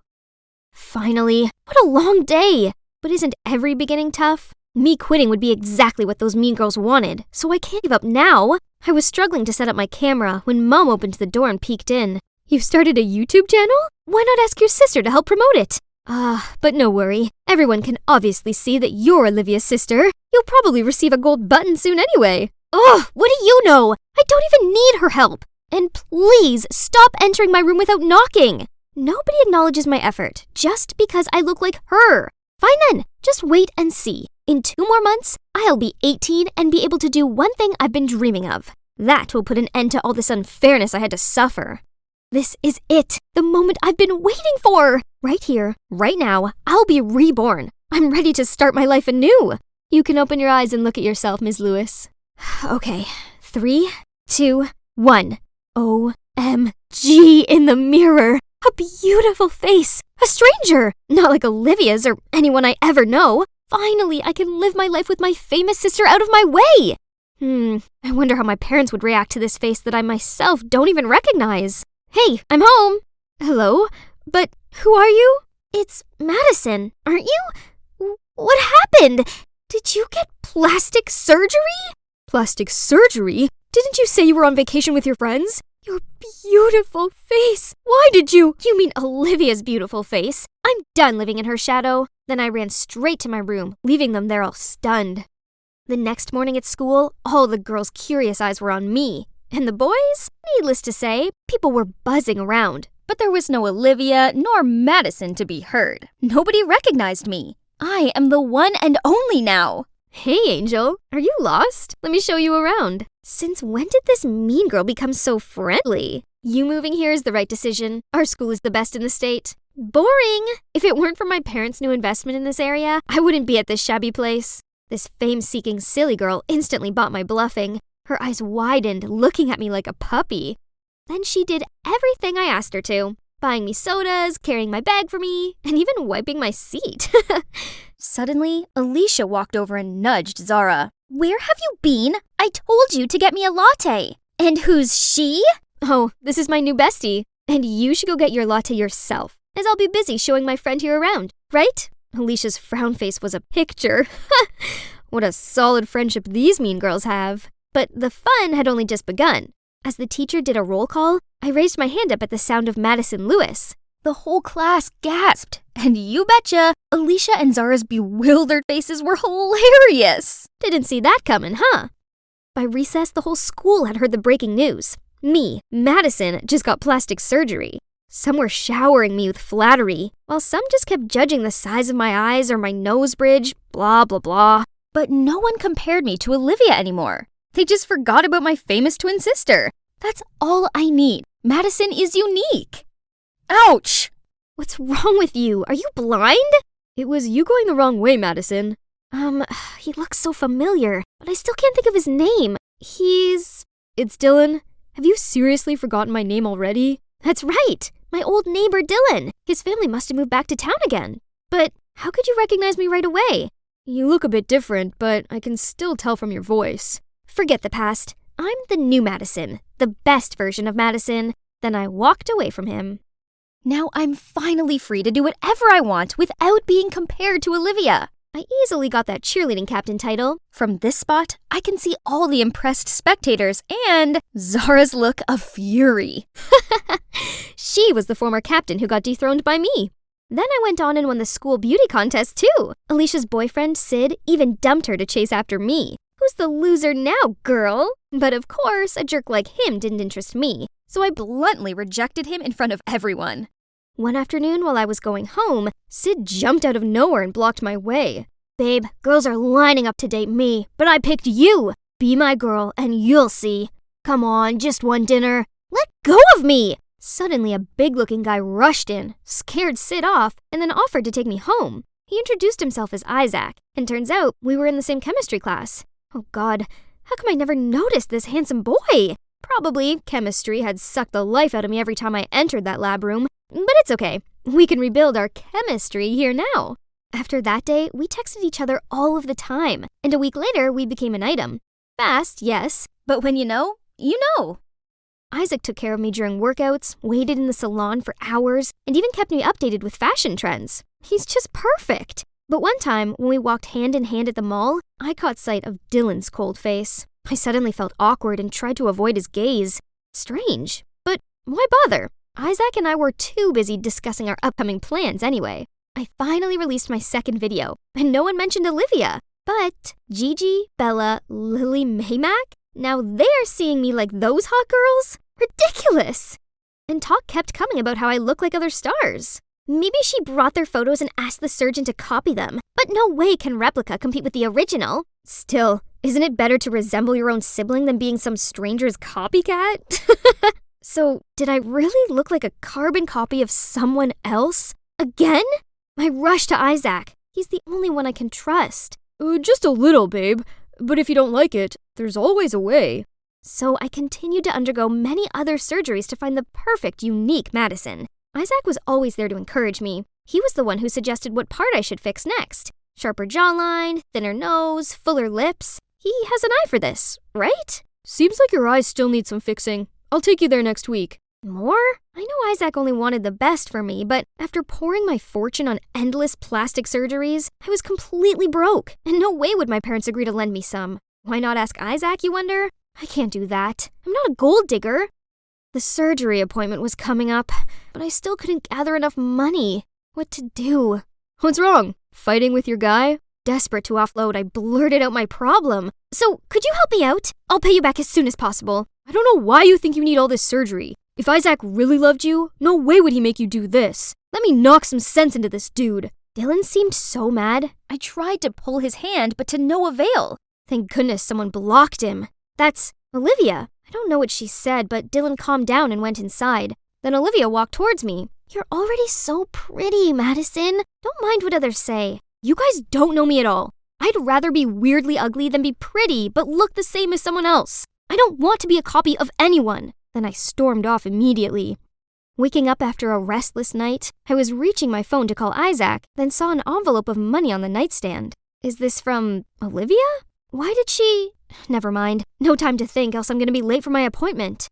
Finally, what a long day. But isn't every beginning tough? Me quitting would be exactly what those mean girls wanted, so I can't give up now. I was struggling to set up my camera when Mom opened the door and peeked in. You've started a YouTube channel? Why not ask your sister to help promote it? But no worry. Everyone can obviously see that you're Olivia's sister. You'll probably receive a gold button soon anyway. Ugh, what do you know? I don't even need her help. And please stop entering my room without knocking. Nobody acknowledges my effort just because I look like her. Fine then, just wait and see. In 2 more months, I'll be 18 and be able to do one thing I've been dreaming of. That will put an end to all this unfairness I had to suffer. This is it, the moment I've been waiting for. Right here, right now, I'll be reborn. I'm ready to start my life anew. You can open your eyes and look at yourself, Ms. Lewis. Okay, 3, 2, 1. OMG in the mirror. A beautiful face. A stranger. Not like Olivia's or anyone I ever know. Finally, I can live my life with my famous sister out of my way. I wonder how my parents would react to this face that I myself don't even recognize. Hey, I'm home. Hello? But who are you? It's Madison, aren't you? What happened? Did you get plastic surgery? Plastic surgery? Didn't you say you were on vacation with your friends? Your beautiful face. Why did you? You mean Olivia's beautiful face. I'm done living in her shadow. Then I ran straight to my room, leaving them there all stunned. The next morning at school, all the girls' curious eyes were on me. And the boys? Needless to say, people were buzzing around. But there was no Olivia nor Madison to be heard. Nobody recognized me. I am the one and only now. Hey, Angel, are you lost? Let me show you around. Since when did this mean girl become so friendly? You moving here is the right decision. Our school is the best in the state. Boring! If it weren't for my parents' new investment in this area, I wouldn't be at this shabby place. This fame-seeking silly girl instantly bought my bluffing. Her eyes widened, looking at me like a puppy. Then she did everything I asked her to. Buying me sodas, carrying my bag for me, and even wiping my seat. Suddenly, Alicia walked over and nudged Zara. Where have you been? I told you to get me a latte. And who's she? Oh, this is my new bestie. And you should go get your latte yourself, as I'll be busy showing my friend here around, right? Alicia's frown face was a picture. What a solid friendship these mean girls have. But the fun had only just begun. As the teacher did a roll call, I raised my hand up at the sound of Madison Lewis. The whole class gasped, and you betcha, Alicia and Zara's bewildered faces were hilarious. Didn't see that coming, huh? By recess, the whole school had heard the breaking news. Me, Madison, just got plastic surgery. Some were showering me with flattery, while some just kept judging the size of my eyes or my nose bridge, blah, blah, blah. But no one compared me to Olivia anymore. They just forgot about my famous twin sister. That's all I need. Madison is unique. Ouch! What's wrong with you? Are you blind? It was you going the wrong way, Madison. He looks so familiar, but I still can't think of his name. It's Dylan. Have you seriously forgotten my name already? That's right. My old neighbor Dylan. His family must have moved back to town again. But how could you recognize me right away? You look a bit different, but I can still tell from your voice. Forget the past. I'm the new Madison, the best version of Madison. Then I walked away from him. Now I'm finally free to do whatever I want without being compared to Olivia. I easily got that cheerleading captain title. From this spot, I can see all the impressed spectators and Zara's look of fury. She was the former captain who got dethroned by me. Then I went on and won the school beauty contest too. Alicia's boyfriend, Sid, even dumped her to chase after me. Who's the loser now, girl? But of course, a jerk like him didn't interest me, so I bluntly rejected him in front of everyone. One afternoon while I was going home, Sid jumped out of nowhere and blocked my way. Babe, girls are lining up to date me, but I picked you. Be my girl and you'll see. Come on, just one dinner. Let go of me! Suddenly, a big-looking guy rushed in, scared Sid off, and then offered to take me home. He introduced himself as Isaac, and turns out we were in the same chemistry class. Oh God, how come I never noticed this handsome boy? Probably chemistry had sucked the life out of me every time I entered that lab room, but it's okay. We can rebuild our chemistry here now. After that day, we texted each other all of the time, and a week later, we became an item. Fast, yes, but when you know, you know. Isaac took care of me during workouts, waited in the salon for hours, and even kept me updated with fashion trends. He's just perfect. But one time, when we walked hand in hand at the mall, I caught sight of Dylan's cold face. I suddenly felt awkward and tried to avoid his gaze. Strange. But why bother? Isaac and I were too busy discussing our upcoming plans anyway. I finally released my second video, and no one mentioned Olivia. But Gigi, Bella, Lily, Maymac? Now they're seeing me like those hot girls? Ridiculous! And talk kept coming about how I look like other stars. Maybe she brought their photos and asked the surgeon to copy them, but no way can replica compete with the original. Still, isn't it better to resemble your own sibling than being some stranger's copycat? So, did I really look like a carbon copy of someone else? Again? I rushed to Isaac. He's the only one I can trust. Just a little, babe. But if you don't like it, there's always a way. So I continued to undergo many other surgeries to find the perfect, unique Madison. Isaac was always there to encourage me. He was the one who suggested what part I should fix next. Sharper jawline, thinner nose, fuller lips. He has an eye for this, right? Seems like your eyes still need some fixing. I'll take you there next week. More? I know Isaac only wanted the best for me, but after pouring my fortune on endless plastic surgeries, I was completely broke, and no way would my parents agree to lend me some. Why not ask Isaac, you wonder? I can't do that. I'm not a gold digger. The surgery appointment was coming up, but I still couldn't gather enough money. What to do? What's wrong? Fighting with your guy? Desperate to offload, I blurted out my problem. So, could you help me out? I'll pay you back as soon as possible. I don't know why you think you need all this surgery. If Isaac really loved you, no way would he make you do this. Let me knock some sense into this dude. Dylan seemed so mad. I tried to pull his hand, but to no avail. Thank goodness someone blocked him. That's Olivia. I don't know what she said, but Dylan calmed down and went inside. Then Olivia walked towards me. You're already so pretty, Madison. Don't mind what others say. You guys don't know me at all. I'd rather be weirdly ugly than be pretty, but look the same as someone else. I don't want to be a copy of anyone. Then I stormed off immediately. Waking up after a restless night, I was reaching my phone to call Isaac, then saw an envelope of money on the nightstand. Is this from Olivia? Why did she... Never mind. No time to think, else I'm gonna be late for my appointment.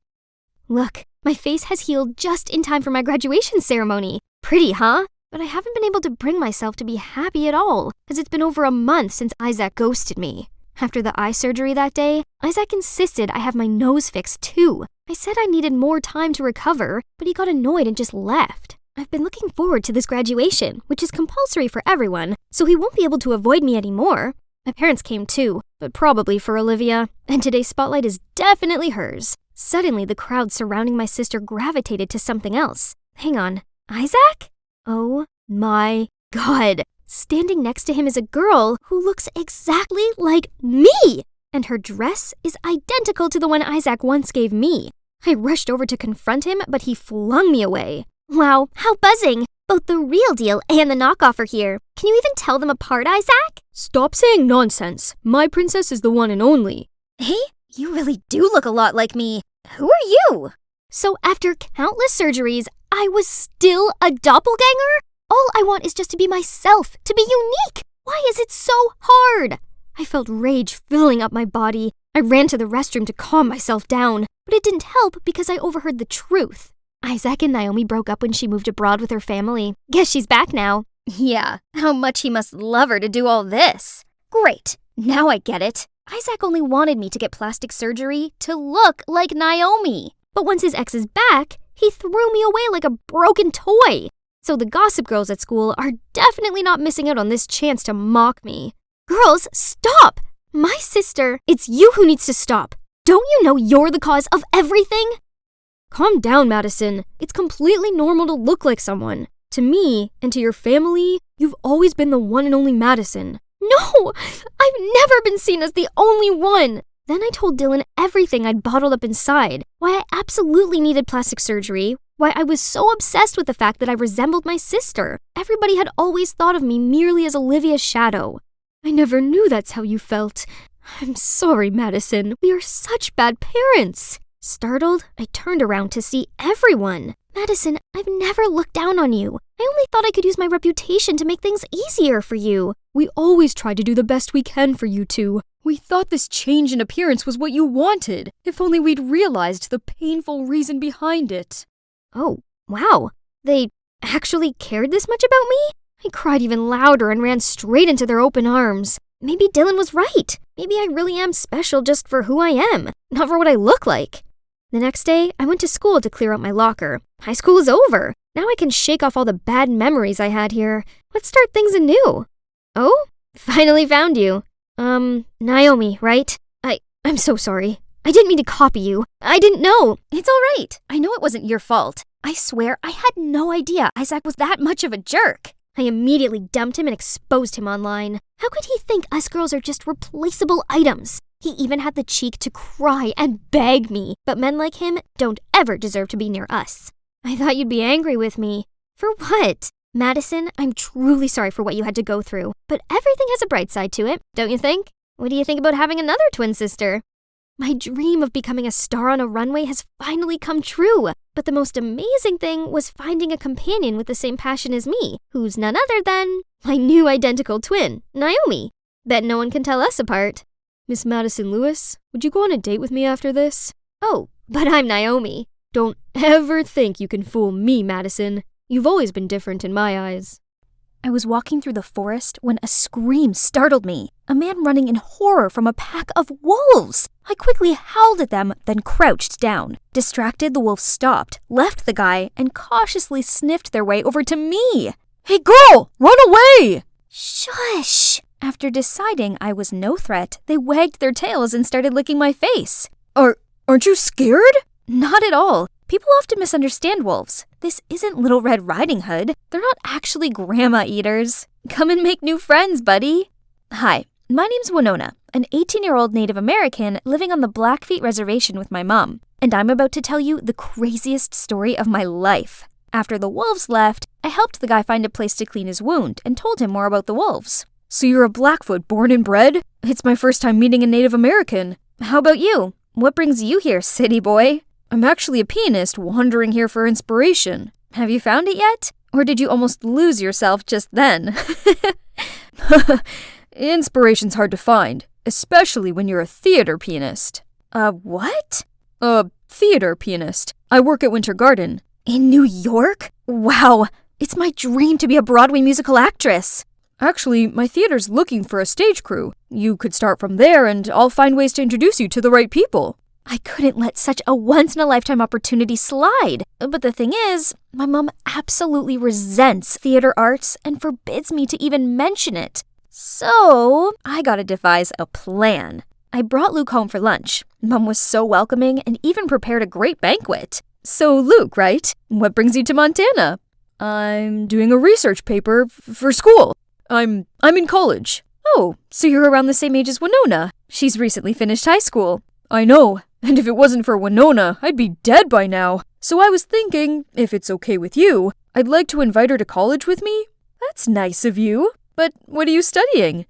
Look, my face has healed just in time for my graduation ceremony. Pretty, huh? But I haven't been able to bring myself to be happy at all, as it's been over a month since Isaac ghosted me. After the eye surgery that day, Isaac insisted I have my nose fixed too. I said I needed more time to recover, but he got annoyed and just left. I've been looking forward to this graduation, which is compulsory for everyone, so he won't be able to avoid me anymore. My parents came too, but probably for Olivia, and today's spotlight is definitely hers. Suddenly, the crowd surrounding my sister gravitated to something else. Hang on, Isaac? Oh my God. Standing next to him is a girl who looks exactly like me, and her dress is identical to the one Isaac once gave me. I rushed over to confront him, but he flung me away. Wow, how buzzing! Both the real deal and the knockoff are here. Can you even tell them apart, Isaac? Stop saying nonsense. My princess is the one and only. Hey, you really do look a lot like me. Who are you? So after countless surgeries, I was still a doppelganger? All I want is just to be myself, to be unique. Why is it so hard? I felt rage filling up my body. I ran to the restroom to calm myself down, but it didn't help because I overheard the truth. Isaac and Naomi broke up when she moved abroad with her family. Guess she's back now. Yeah, how much he must love her to do all this. Great, now I get it. Isaac only wanted me to get plastic surgery to look like Naomi. But once his ex is back, he threw me away like a broken toy. So the gossip girls at school are definitely not missing out on this chance to mock me. Girls, stop! My sister, it's you who needs to stop. Don't you know you're the cause of everything? Calm down, Madison. It's completely normal to look like someone. To me, and to your family, you've always been the one and only Madison. No! I've never been seen as the only one! Then I told Dylan everything I'd bottled up inside, why I absolutely needed plastic surgery, why I was so obsessed with the fact that I resembled my sister. Everybody had always thought of me merely as Olivia's shadow. I never knew that's how you felt. I'm sorry, Madison. We are such bad parents. Startled, I turned around to see everyone. Madison, I've never looked down on you. I only thought I could use my reputation to make things easier for you. We always try to do the best we can for you two. We thought this change in appearance was what you wanted. If only we'd realized the painful reason behind it. Oh, wow. They actually cared this much about me? I cried even louder and ran straight into their open arms. Maybe Dylan was right. Maybe I really am special just for who I am, not for what I look like. The next day, I went to school to clear out my locker. High school is over. Now I can shake off all the bad memories I had here. Let's start things anew. Oh? Finally found you. Naomi, right? I'm so sorry. I didn't mean to copy you. I didn't know. It's all right. I know it wasn't your fault. I swear I had no idea Isaac was that much of a jerk. I immediately dumped him and exposed him online. How could he think us girls are just replaceable items? He even had the cheek to cry and beg me, but men like him don't ever deserve to be near us. I thought you'd be angry with me. For what? Madison, I'm truly sorry for what you had to go through, but everything has a bright side to it, don't you think? What do you think about having another twin sister? My dream of becoming a star on a runway has finally come true, but the most amazing thing was finding a companion with the same passion as me, who's none other than my new identical twin, Naomi. Bet no one can tell us apart. Miss Madison Lewis, would you go on a date with me after this? Oh, but I'm Naomi. Don't ever think you can fool me, Madison. You've always been different in my eyes. I was walking through the forest when a scream startled me. A man running in horror from a pack of wolves. I quickly howled at them, then crouched down. Distracted, the wolves stopped, left the guy, and cautiously sniffed their way over to me. Hey girl, run away! Shush! After deciding I was no threat, they wagged their tails and started licking my face. Aren't you scared? Not at all. People often misunderstand wolves. This isn't Little Red Riding Hood. They're not actually grandma eaters. Come and make new friends, buddy. Hi, my name's Winona, an 18-year-old Native American living on the Blackfeet Reservation with my mom. And I'm about to tell you the craziest story of my life. After the wolves left, I helped the guy find a place to clean his wound and told him more about the wolves. So you're a Blackfoot born and bred? It's my first time meeting a Native American. How about you? What brings you here, city boy? I'm actually a pianist wandering here for inspiration. Have you found it yet? Or did you almost lose yourself just then? Inspiration's hard to find, especially when you're a theater pianist. What? A theater pianist. I work at Winter Garden. In New York? Wow, it's my dream to be a Broadway musical actress. Actually, my theater's looking for a stage crew. You could start from there and I'll find ways to introduce you to the right people. I couldn't let such a once-in-a-lifetime opportunity slide. But the thing is, my mom absolutely resents theater arts and forbids me to even mention it. So, I gotta devise a plan. I brought Luke home for lunch. Mom was so welcoming and even prepared a great banquet. So, Luke, right? What brings you to Montana? I'm doing a research paper for school. I'm in college. Oh, so you're around the same age as Winona. She's recently finished high school. I know. And if it wasn't for Winona, I'd be dead by now. So I was thinking, if it's okay with you, I'd like to invite her to college with me. That's nice of you. But what are you studying?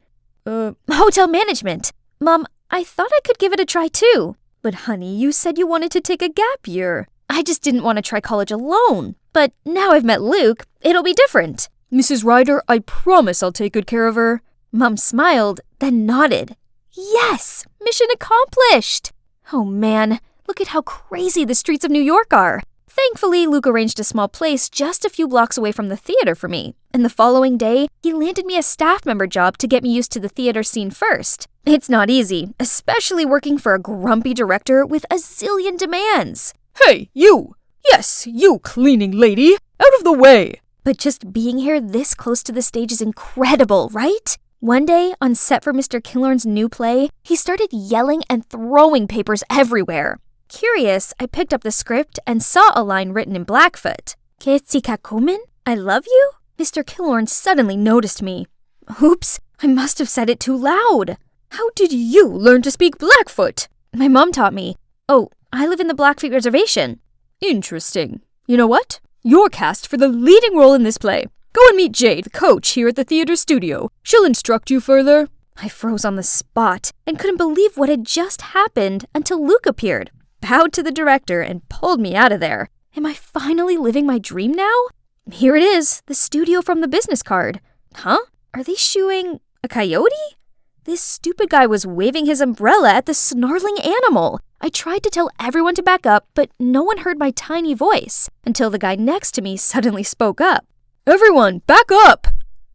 Hotel management. Mom, I thought I could give it a try too. But honey, you said you wanted to take a gap year. I just didn't want to try college alone. But now I've met Luke, it'll be different. Mrs. Ryder, I promise I'll take good care of her. Mom smiled, then nodded. Yes! Mission accomplished! Oh man, look at how crazy the streets of New York are. Thankfully, Luke arranged a small place just a few blocks away from the theater for me. And the following day, he landed me a staff member job to get me used to the theater scene first. It's not easy, especially working for a grumpy director with a zillion demands. Hey, you! Yes, you cleaning lady! Out of the way! But just being here this close to the stage is incredible, right? One day, on set for Mr. Killorn's new play, he started yelling and throwing papers everywhere. Curious, I picked up the script and saw a line written in Blackfoot. Keetsikakumen? I love you? Mr. Killorn suddenly noticed me. Oops, I must have said it too loud. How did you learn to speak Blackfoot? My mom taught me. Oh, I live in the Blackfeet Reservation. Interesting. You know what? You're cast for the leading role in this play. Go and meet Jade, the coach, here at the theater studio. She'll instruct you further. I froze on the spot and couldn't believe what had just happened until Luke appeared, bowed to the director, and pulled me out of there. Am I finally living my dream now? Here it is, the studio from the business card. Huh? Are they shooing a coyote? This stupid guy was waving his umbrella at the snarling animal. I tried to tell everyone to back up, but no one heard my tiny voice until the guy next to me suddenly spoke up. Everyone, back up!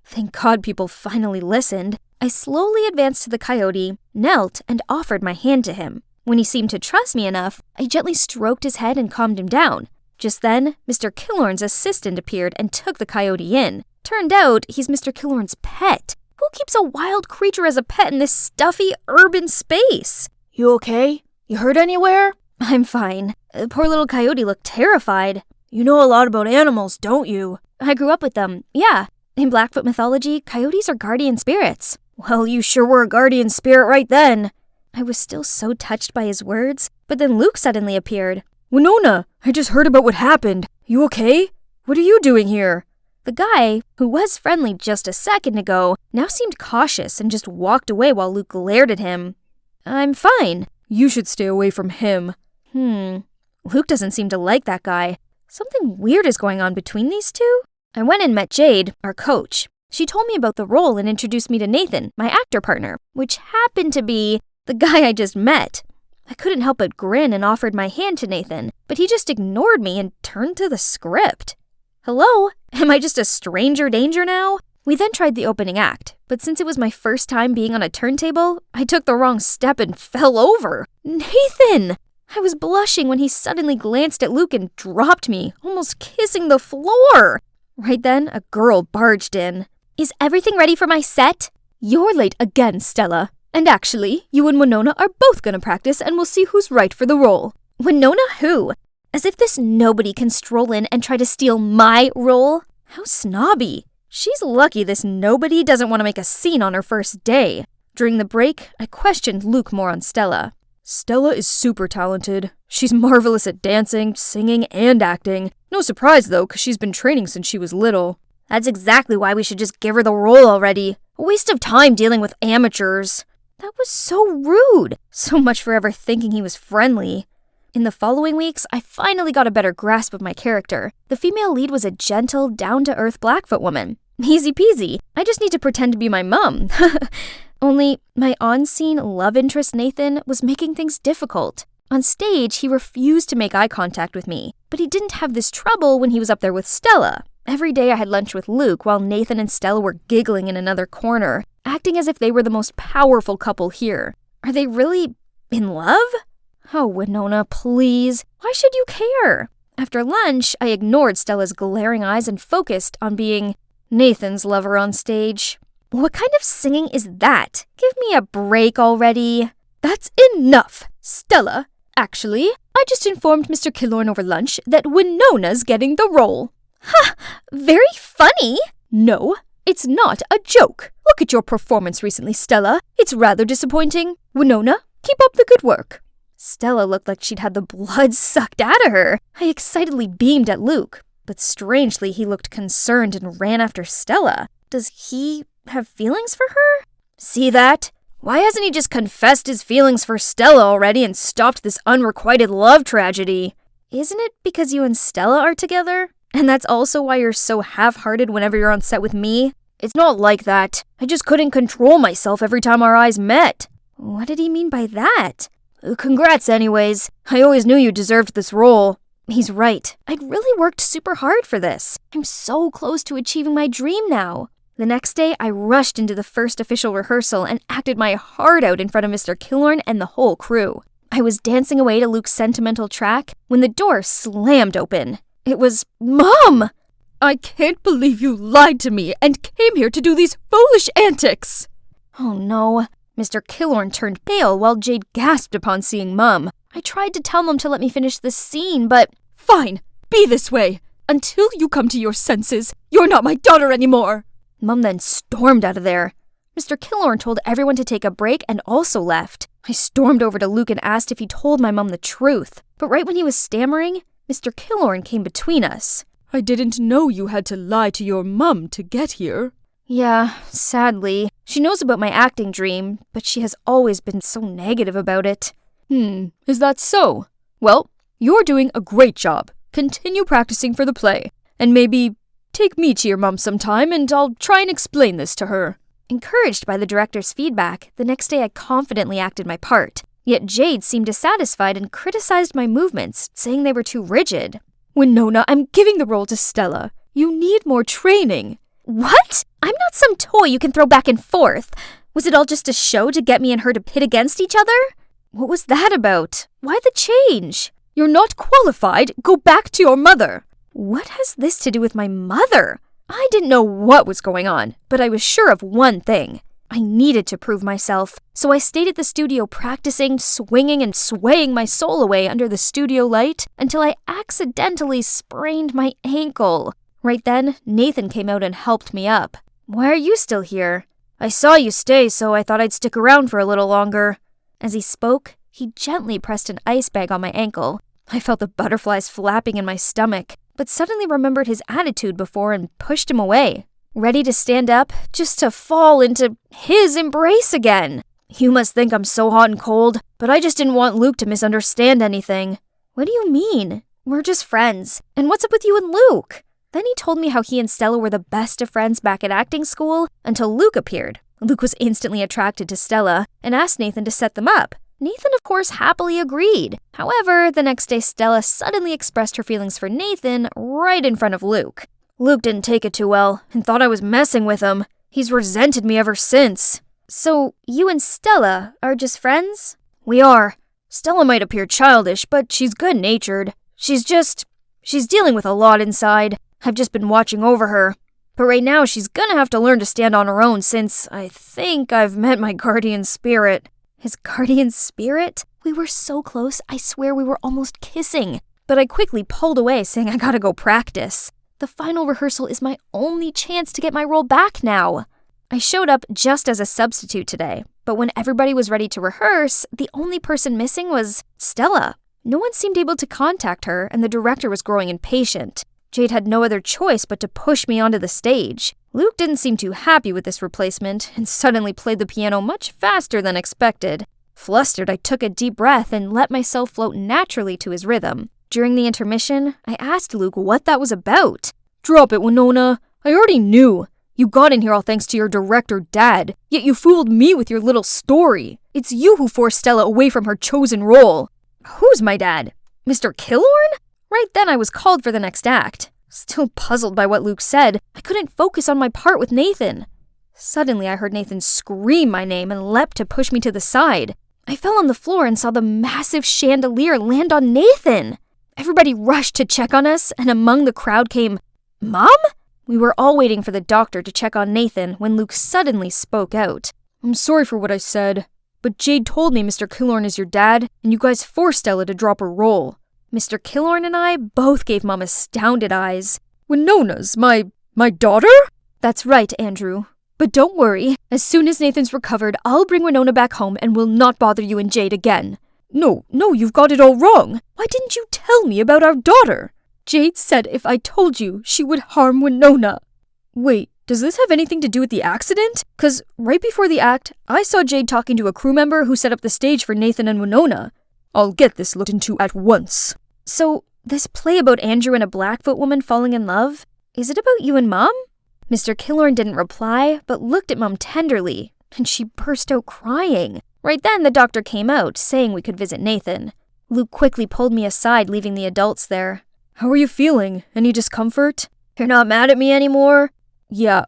Thank God people finally listened. I slowly advanced to the coyote, knelt, and offered my hand to him. When he seemed to trust me enough, I gently stroked his head and calmed him down. Just then, Mr. Killorn's assistant appeared and took the coyote in. Turned out, he's Mr. Killorn's pet. Who keeps a wild creature as a pet in this stuffy, urban space? You okay? You hurt anywhere? I'm fine. The poor little coyote looked terrified. You know a lot about animals, don't you? I grew up with them, yeah. In Blackfoot mythology, coyotes are guardian spirits. Well, you sure were a guardian spirit right then. I was still so touched by his words, but then Luke suddenly appeared. Winona, I just heard about what happened. You okay? What are you doing here? The guy, who was friendly just a second ago, now seemed cautious and just walked away while Luke glared at him. I'm fine. You should stay away from him. Luke doesn't seem to like that guy. Something weird is going on between these two. I went and met Jade, our coach. She told me about the role and introduced me to Nathan, my actor partner, which happened to be the guy I just met. I couldn't help but grin and offered my hand to Nathan, but he just ignored me and turned to the script. Hello? Am I just a stranger danger now? We then tried the opening act, but since it was my first time being on a turntable, I took the wrong step and fell over. Nathan! I was blushing when he suddenly glanced at Luke and dropped me, almost kissing the floor. Right then, a girl barged in. Is everything ready for my set? You're late again, Stella. And actually, you and Winona are both gonna practice and we'll see who's right for the role. Winona who? As if this nobody can stroll in and try to steal my role. How snobby. She's lucky this nobody doesn't want to make a scene on her first day. During the break, I questioned Luke more on Stella. Stella is super talented. She's marvelous at dancing, singing, and acting. No surprise though, because she's been training since she was little. That's exactly why we should just give her the role already. A waste of time dealing with amateurs. That was so rude. So much for ever thinking he was friendly. In the following weeks, I finally got a better grasp of my character. The female lead was a gentle, down-to-earth Blackfoot woman. Easy peasy. I just need to pretend to be my mom. Only, my on-scene love interest Nathan was making things difficult. On stage, he refused to make eye contact with me, but he didn't have this trouble when he was up there with Stella. Every day I had lunch with Luke while Nathan and Stella were giggling in another corner, acting as if they were the most powerful couple here. Are they really in love? Oh, Winona, please. Why should you care? After lunch, I ignored Stella's glaring eyes and focused on being Nathan's lover on stage. What kind of singing is that? Give me a break already. That's enough, Stella. Actually, I just informed Mr. Killorn over lunch that Winona's getting the role. Ha! Very funny. No, it's not a joke. Look at your performance recently, Stella. It's rather disappointing. Winona, keep up the good work. Stella looked like she'd had the blood sucked out of her. I excitedly beamed at Luke, but strangely he looked concerned and ran after Stella. Does he have feelings for her? See that? Why hasn't he just confessed his feelings for Stella already and stopped this unrequited love tragedy? Isn't it because you and Stella are together? And that's also why you're so half-hearted whenever you're on set with me? It's not like that. I just couldn't control myself every time our eyes met. What did he mean by that? Congrats anyways. I always knew you deserved this role. He's right. I'd really worked super hard for this. I'm so close to achieving my dream now. The next day, I rushed into the first official rehearsal and acted my heart out in front of Mr. Killorn and the whole crew. I was dancing away to Luke's sentimental track when the door slammed open. It was Mom! I can't believe you lied to me and came here to do these foolish antics. Oh no. Mr. Killorn turned pale while Jade gasped upon seeing Mum. I tried to tell Mum to let me finish the scene, but... Fine, be this way. Until you come to your senses, you're not my daughter anymore. Mum then stormed out of there. Mr. Killorn told everyone to take a break and also left. I stormed over to Luke and asked if he told my mum the truth. But right when he was stammering, Mr. Killorn came between us. I didn't know you had to lie to your mum to get here. Yeah, sadly. She knows about my acting dream, but she has always been so negative about it. Is that so? Well, you're doing a great job. Continue practicing for the play. And maybe take me to your mum sometime and I'll try and explain this to her. Encouraged by the director's feedback, the next day I confidently acted my part. Yet Jade seemed dissatisfied and criticized my movements, saying they were too rigid. Winona, I'm giving the role to Stella. You need more training. What? I'm not some toy you can throw back and forth. Was it all just a show to get me and her to pit against each other? What was that about? Why the change? You're not qualified. Go back to your mother. What has this to do with my mother? I didn't know what was going on, but I was sure of one thing. I needed to prove myself, so I stayed at the studio practicing, swinging and swaying my soul away under the studio light until I accidentally sprained my ankle. Right then, Nathan came out and helped me up. Why are you still here? I saw you stay, so I thought I'd stick around for a little longer. As he spoke, he gently pressed an ice bag on my ankle. I felt the butterflies flapping in my stomach, but suddenly remembered his attitude before and pushed him away. Ready to stand up, just to fall into his embrace again. You must think I'm so hot and cold, but I just didn't want Luke to misunderstand anything. What do you mean? We're just friends. And what's up with you and Luke? Then he told me how he and Stella were the best of friends back at acting school until Luke appeared. Luke was instantly attracted to Stella and asked Nathan to set them up. Nathan, of course, happily agreed. However, the next day Stella suddenly expressed her feelings for Nathan right in front of Luke. Luke didn't take it too well and thought I was messing with him. He's resented me ever since. So, you and Stella are just friends? We are. Stella might appear childish, but she's good-natured. She's dealing with a lot inside. I've just been watching over her. But right now, she's gonna have to learn to stand on her own since I think I've met my guardian spirit. His guardian spirit? We were so close, I swear we were almost kissing. But I quickly pulled away, saying I gotta go practice. The final rehearsal is my only chance to get my role back now. I showed up just as a substitute today, but when everybody was ready to rehearse, the only person missing was Stella. No one seemed able to contact her, and the director was growing impatient. Jade had no other choice but to push me onto the stage. Luke didn't seem too happy with this replacement, and suddenly played the piano much faster than expected. Flustered, I took a deep breath and let myself float naturally to his rhythm. During the intermission, I asked Luke what that was about. Drop it, Winona. I already knew. You got in here all thanks to your director dad, yet you fooled me with your little story. It's you who forced Stella away from her chosen role. Who's my dad? Mr. Killorn? Right then I was called for the next act. Still puzzled by what Luke said, I couldn't focus on my part with Nathan. Suddenly I heard Nathan scream my name and leapt to push me to the side. I fell on the floor and saw the massive chandelier land on Nathan. Everybody rushed to check on us, and among the crowd came, Mom? We were all waiting for the doctor to check on Nathan when Luke suddenly spoke out. I'm sorry for what I said, but Jade told me Mr. Killorn is your dad, and you guys forced Stella to drop her role. Mr. Killorn and I both gave Mom astounded eyes. Winona's my daughter? That's right, Andrew. But don't worry, as soon as Nathan's recovered, I'll bring Winona back home and will not bother you and Jade again. No, you've got it all wrong. Why didn't you tell me about our daughter? Jade said if I told you, she would harm Winona. Wait, does this have anything to do with the accident? 'Cause right before the act, I saw Jade talking to a crew member who set up the stage for Nathan and Winona. I'll get this looked into at once. So, this play about Andrew and a Blackfoot woman falling in love, is it about you and Mom? Mr. Killorn didn't reply, but looked at Mom tenderly, and she burst out crying. Right then, the doctor came out, saying we could visit Nathan. Luke quickly pulled me aside, leaving the adults there. How are you feeling? Any discomfort? You're not mad at me anymore? Yeah,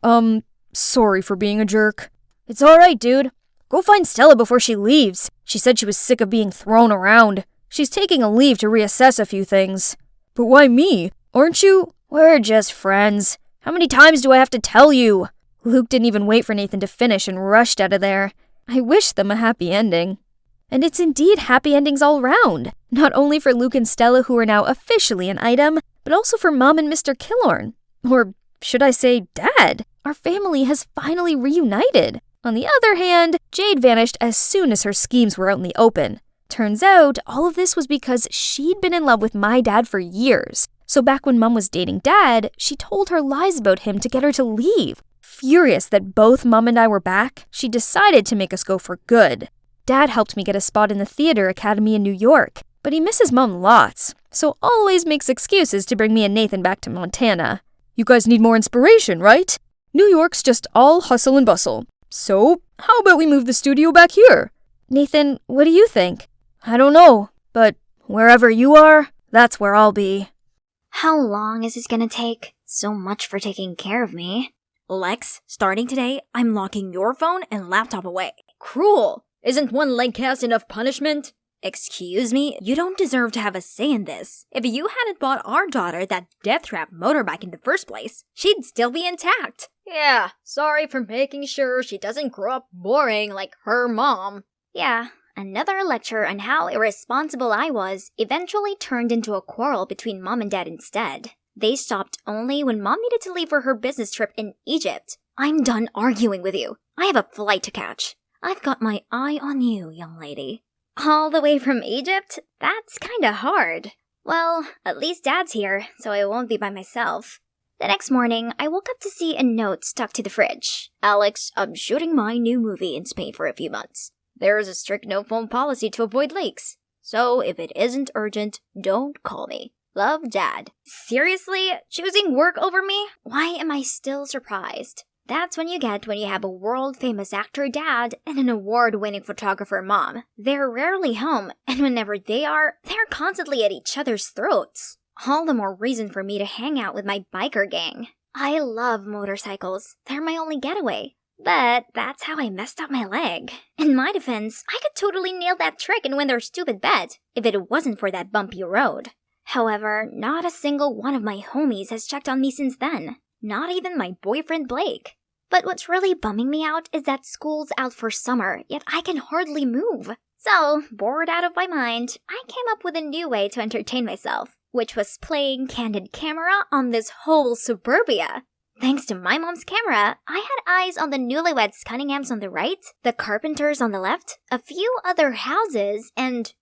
sorry for being a jerk. It's alright, dude. Go find Stella before she leaves. She said she was sick of being thrown around. She's taking a leave to reassess a few things. But why me? Aren't you We're just friends. How many times do I have to tell you? Luke didn't even wait for Nathan to finish and rushed out of there. I wish them a happy ending. And it's indeed happy endings all round. Not only for Luke and Stella, who are now officially an item, but also for Mom and Mr. Killorn. Or should I say Dad? Our family has finally reunited. On the other hand, Jade vanished as soon as her schemes were out in the open. Turns out, all of this was because she'd been in love with my dad for years. So back when Mom was dating Dad, she told her lies about him to get her to leave. Furious that both Mom and I were back, she decided to make us go for good. Dad helped me get a spot in the theater academy in New York, but he misses Mom lots, so always makes excuses to bring me and Nathan back to Montana. You guys need more inspiration, right? New York's just all hustle and bustle. So, how about we move the studio back here? Nathan, what do you think? I don't know, but wherever you are, that's where I'll be. How long is this gonna take? So much for taking care of me. Lex, starting today, I'm locking your phone and laptop away. Cruel! Isn't one leg cast enough punishment? Excuse me, you don't deserve to have a say in this. If you hadn't bought our daughter that death trap motorbike in the first place, she'd still be intact. Yeah, sorry for making sure she doesn't grow up boring like her mom. Yeah, another lecture on how irresponsible I was eventually turned into a quarrel between Mom and Dad instead. They stopped only when Mom needed to leave for her business trip in Egypt. I'm done arguing with you. I have a flight to catch. I've got my eye on you, young lady. All the way from Egypt? That's kinda hard. Well, at least Dad's here, so I won't be by myself. The next morning, I woke up to see a note stuck to the fridge. Alex, I'm shooting my new movie in Spain for a few months. There is a strict no-phone policy to avoid leaks. So if it isn't urgent, don't call me. Love, Dad. Seriously? Choosing work over me? Why am I still surprised? That's when you have a world-famous actor dad and an award-winning photographer mom. They're rarely home, and whenever they are, they're constantly at each other's throats. All the more reason for me to hang out with my biker gang. I love motorcycles. They're my only getaway. But that's how I messed up my leg. In my defense, I could totally nail that trick and win their stupid bet, if it wasn't for that bumpy road. However, not a single one of my homies has checked on me since then. Not even my boyfriend Blake. But what's really bumming me out is that school's out for summer, yet I can hardly move. So, bored out of my mind, I came up with a new way to entertain myself, which was playing candid camera on this whole suburbia. Thanks to my mom's camera, I had eyes on the newlyweds Cunninghams on the right, the Carpenters on the left, a few other houses, and,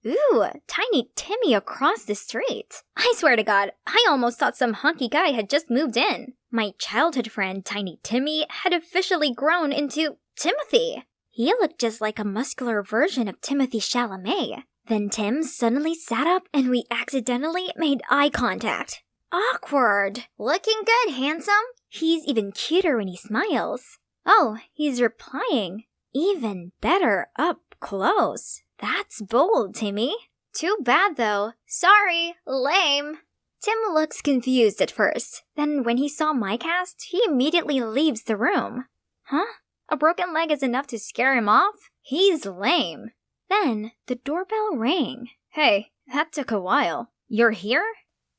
tiny Timmy across the street. I swear to God, I almost thought some hunky guy had just moved in. My childhood friend Tiny Timmy had officially grown into Timothy. He looked just like a muscular version of Timothy Chalamet. Then Tim suddenly sat up and we accidentally made eye contact. Awkward. Looking good, handsome? He's even cuter when he smiles. Oh, he's replying. Even better up close. That's bold, Timmy. Too bad, though. Sorry, lame. Tim looks confused at first. Then when he saw my cast, he immediately leaves the room. Huh? A broken leg is enough to scare him off? He's lame. Then the doorbell rang. Hey, that took a while. You're here?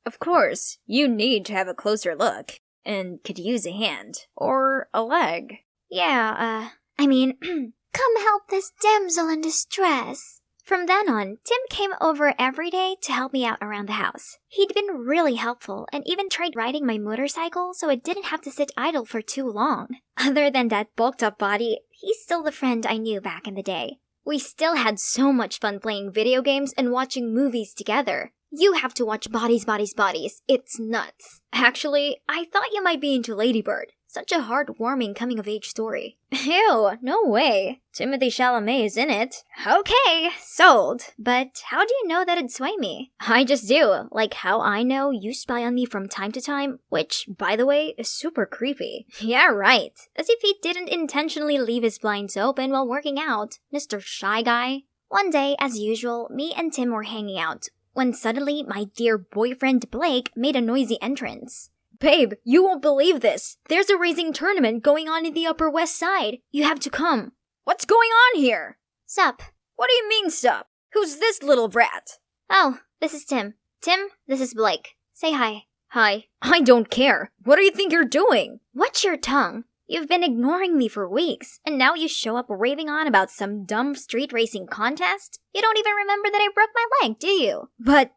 Of course, you need to have a closer look. And could use a hand. Or a leg. Yeah, come help this damsel in distress. From then on, Tim came over every day to help me out around the house. He'd been really helpful and even tried riding my motorcycle so it didn't have to sit idle for too long. Other than that bulked up body, he's still the friend I knew back in the day. We still had so much fun playing video games and watching movies together. You have to watch Bodies, Bodies, Bodies. It's nuts. Actually, I thought you might be into Lady Bird. Such a heartwarming coming-of-age story. Ew, no way. Timothy Chalamet is in it. Okay, sold. But how do you know that it'd sway me? I just do. Like how I know you spy on me from time to time, which, by the way, is super creepy. Yeah, right. As if he didn't intentionally leave his blinds open while working out. Mr. Shy Guy. One day, as usual, me and Tim were hanging out, when suddenly my dear boyfriend Blake made a noisy entrance. Babe, you won't believe this. There's a racing tournament going on in the Upper West Side. You have to come. What's going on here? Sup? What do you mean, sup? Who's this little brat? Oh, this is Tim. Tim, this is Blake. Say hi. Hi. I don't care. What do you think you're doing? Watch your tongue. You've been ignoring me for weeks, and now you show up raving on about some dumb street racing contest? You don't even remember that I broke my leg, do you? But,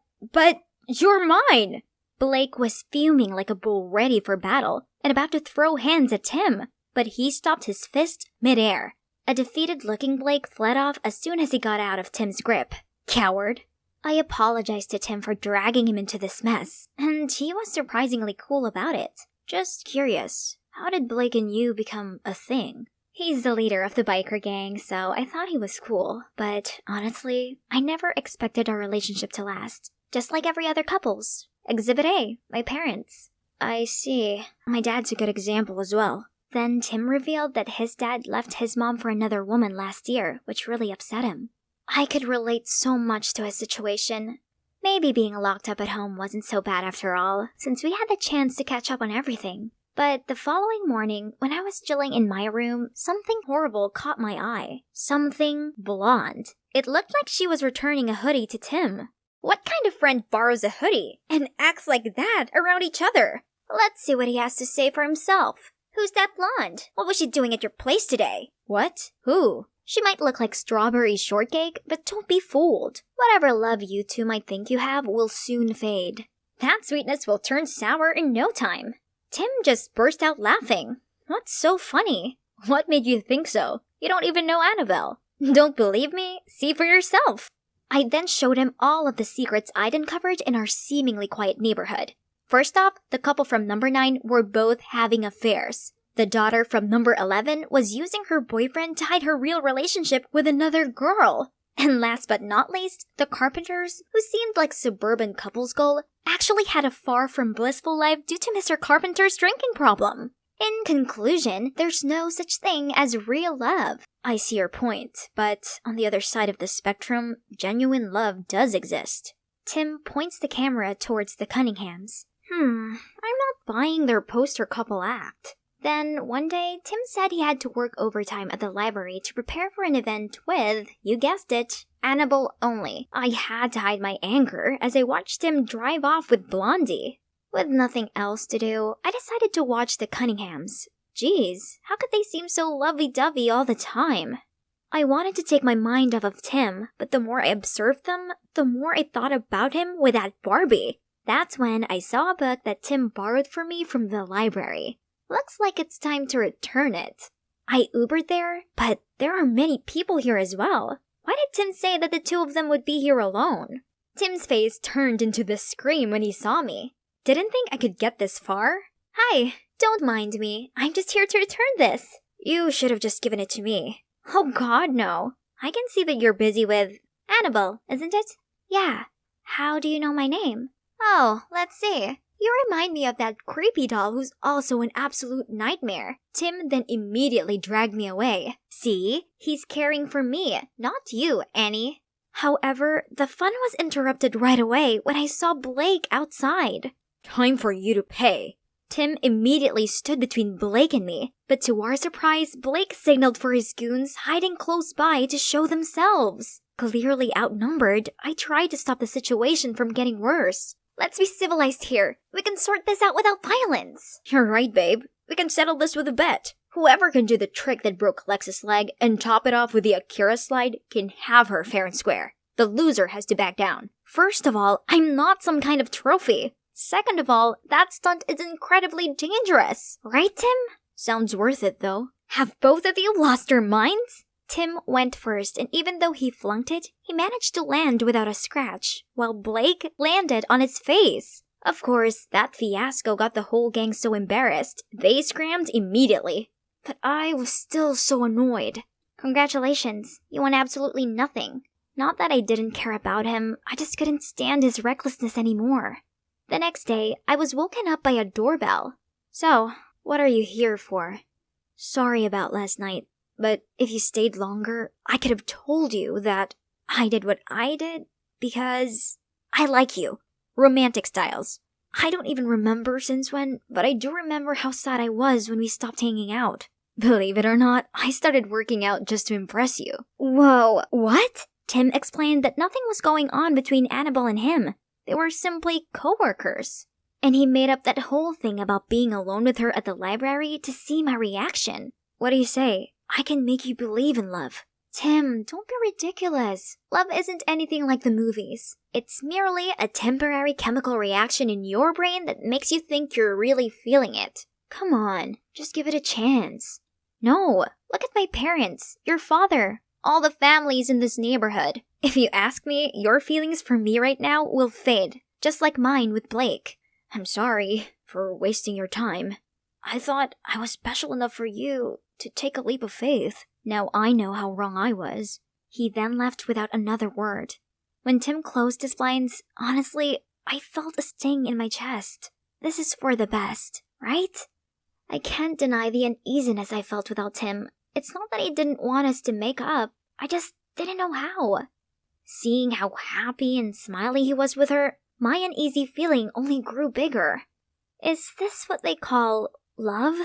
you're mine! Blake was fuming like a bull ready for battle and about to throw hands at Tim, but he stopped his fist midair. A defeated-looking Blake fled off as soon as he got out of Tim's grip. Coward. I apologized to Tim for dragging him into this mess, and he was surprisingly cool about it. Just curious, how did Blake and you become a thing? He's the leader of the biker gang, so I thought he was cool, but honestly, I never expected our relationship to last. Just like every other couple's. Exhibit A, my parents. I see. My dad's a good example as well. Then Tim revealed that his dad left his mom for another woman last year, which really upset him. I could relate so much to his situation. Maybe being locked up at home wasn't so bad after all, since we had the chance to catch up on everything. But the following morning, when I was chilling in my room, something horrible caught my eye. Something blonde. It looked like she was returning a hoodie to Tim. What kind of friend borrows a hoodie and acts like that around each other? Let's see what he has to say for himself. Who's that blonde? What was she doing at your place today? What? Who? She might look like strawberry shortcake, but don't be fooled. Whatever love you two might think you have will soon fade. That sweetness will turn sour in no time. Tim just burst out laughing. What's so funny? What made you think so? You don't even know Annabelle. Don't believe me? See for yourself. I then showed him all of the secrets I'd uncovered in our seemingly quiet neighborhood. First off, the couple from number 9 were both having affairs. The daughter from number 11 was using her boyfriend to hide her real relationship with another girl. And last but not least, the Carpenters, who seemed like suburban couples goal, actually had a far from blissful life due to Mr. Carpenter's drinking problem. In conclusion, there's no such thing as real love. I see your point, but on the other side of the spectrum, genuine love does exist. Tim points the camera towards the Cunninghams. I'm not buying their poster couple act. Then, one day, Tim said he had to work overtime at the library to prepare for an event with, you guessed it, Annabelle only. I had to hide my anger as I watched him drive off with Blondie. With nothing else to do, I decided to watch the Cunninghams. Geez, how could they seem so lovey-dovey all the time? I wanted to take my mind off of Tim, but the more I observed them, the more I thought about him with that Barbie. That's when I saw a book that Tim borrowed for me from the library. Looks like it's time to return it. I Ubered there, but there are many people here as well. Why did Tim say that the two of them would be here alone? Tim's face turned into the scream when he saw me. Didn't think I could get this far? Hi, don't mind me. I'm just here to return this. You should have just given it to me. Oh god, no. I can see that you're busy with Annabelle, isn't it? Yeah. How do you know my name? Oh, let's see. You remind me of that creepy doll who's also an absolute nightmare. Tim then immediately dragged me away. See? He's caring for me, not you, Annie. However, the fun was interrupted right away when I saw Blake outside. Time for you to pay. Tim immediately stood between Blake and me, but to our surprise, Blake signaled for his goons hiding close by to show themselves. Clearly outnumbered, I tried to stop the situation from getting worse. Let's be civilized here. We can sort this out without violence. You're right, babe. We can settle this with a bet. Whoever can do the trick that broke Lex's leg and top it off with the Akira slide can have her fair and square. The loser has to back down. First of all, I'm not some kind of trophy. Second of all, that stunt is incredibly dangerous. Right, Tim? Sounds worth it, though. Have both of you lost your minds? Tim went first, and even though he flunked it, he managed to land without a scratch, while Blake landed on his face. Of course, that fiasco got the whole gang so embarrassed, they scrammed immediately. But I was still so annoyed. Congratulations, you won absolutely nothing. Not that I didn't care about him, I just couldn't stand his recklessness anymore. The next day, I was woken up by a doorbell. So, what are you here for? Sorry about last night. But if you stayed longer, I could have told you that I did what I did because I like you. Romantic styles. I don't even remember since when, but I do remember how sad I was when we stopped hanging out. Believe it or not, I started working out just to impress you. Whoa, what? Tim explained that nothing was going on between Annabelle and him. They were simply co-workers. And he made up that whole thing about being alone with her at the library to see my reaction. What do you say? I can make you believe in love. Tim, don't be ridiculous. Love isn't anything like the movies. It's merely a temporary chemical reaction in your brain that makes you think you're really feeling it. Come on, just give it a chance. No, look at my parents, your father, all the families in this neighborhood. If you ask me, your feelings for me right now will fade, just like mine with Blake. I'm sorry for wasting your time. I thought I was special enough for you to take a leap of faith. Now I know how wrong I was. He then left without another word. When Tim closed his blinds, honestly, I felt a sting in my chest. This is for the best, right? I can't deny the uneasiness I felt without Tim. It's not that he didn't want us to make up. I just didn't know how. Seeing how happy and smiley he was with her, my uneasy feeling only grew bigger. Is this what they call love?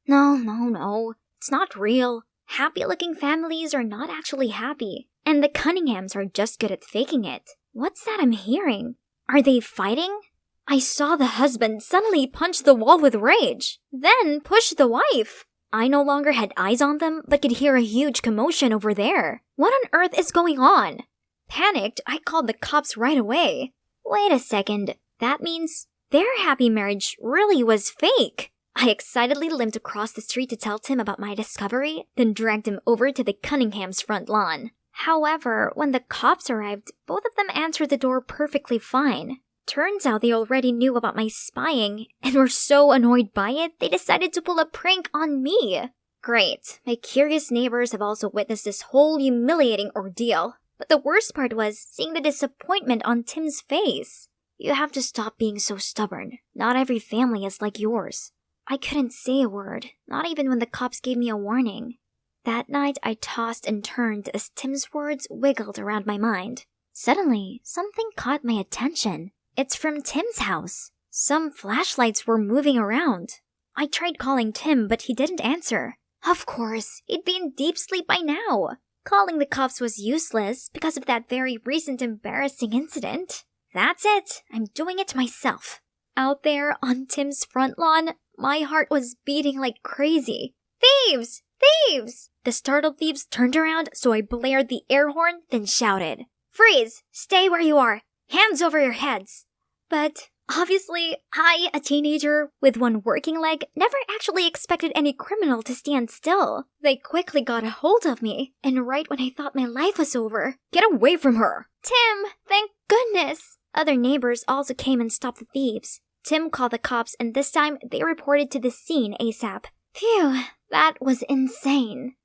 No. It's not real. Happy-looking families are not actually happy, and the Cunninghams are just good at faking it. What's that I'm hearing? Are they fighting? I saw the husband suddenly punch the wall with rage, then push the wife. I no longer had eyes on them, but could hear a huge commotion over there. What on earth is going on? Panicked, I called the cops right away. Wait a second, that means their happy marriage really was fake. I excitedly limped across the street to tell Tim about my discovery, then dragged him over to the Cunninghams' front lawn. However, when the cops arrived, both of them answered the door perfectly fine. Turns out they already knew about my spying, and were so annoyed by it, they decided to pull a prank on me. Great, my curious neighbors have also witnessed this whole humiliating ordeal. But the worst part was seeing the disappointment on Tim's face. You have to stop being so stubborn. Not every family is like yours. I couldn't say a word, not even when the cops gave me a warning. That night, I tossed and turned as Tim's words wiggled around my mind. Suddenly, something caught my attention. It's from Tim's house. Some flashlights were moving around. I tried calling Tim, but he didn't answer. Of course, he'd be in deep sleep by now. Calling the cops was useless because of that very recent embarrassing incident. That's it. I'm doing it myself. Out there on Tim's front lawn, my heart was beating like crazy. Thieves! Thieves! The startled thieves turned around, so I blared the air horn, then shouted, "Freeze! Stay where you are! Hands over your heads!" But obviously, I, a teenager with one working leg, never actually expected any criminal to stand still. They quickly got a hold of me, and right when I thought my life was over, "Get away from her!" Tim, thank goodness! Other neighbors also came and stopped the thieves. Tim called the cops, and this time they reported to the scene ASAP. Phew, that was insane.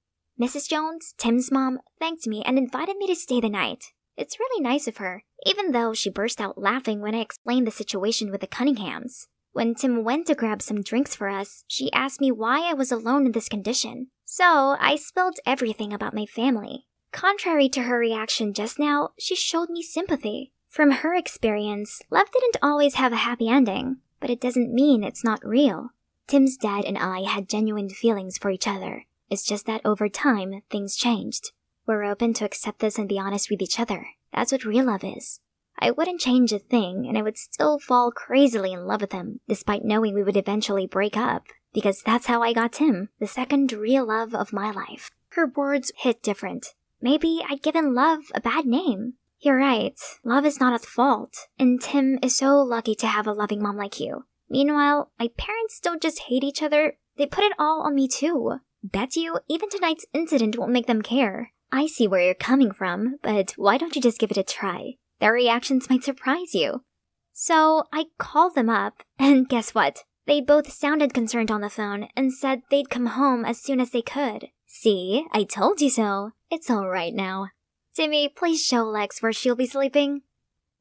Mrs. Jones, Tim's mom, thanked me and invited me to stay the night. It's really nice of her, even though she burst out laughing when I explained the situation with the Cunninghams. When Tim went to grab some drinks for us, she asked me why I was alone in this condition. So I spilled everything about my family. Contrary to her reaction just now, she showed me sympathy. From her experience, love didn't always have a happy ending, but it doesn't mean it's not real. Tim's dad and I had genuine feelings for each other. It's just that over time, things changed. We're open to accept this and be honest with each other. That's what real love is. I wouldn't change a thing, and I would still fall crazily in love with him, despite knowing we would eventually break up. Because that's how I got Tim, the second real love of my life. Her words hit different. Maybe I'd given love a bad name. You're right, love is not at fault, and Tim is so lucky to have a loving mom like you. Meanwhile, my parents don't just hate each other, they put it all on me too. Bet you, even tonight's incident won't make them care. I see where you're coming from, but why don't you just give it a try? Their reactions might surprise you. So, I called them up, and guess what? They both sounded concerned on the phone and said they'd come home as soon as they could. See, I told you so. It's alright now. Timmy, please show Lex where she'll be sleeping.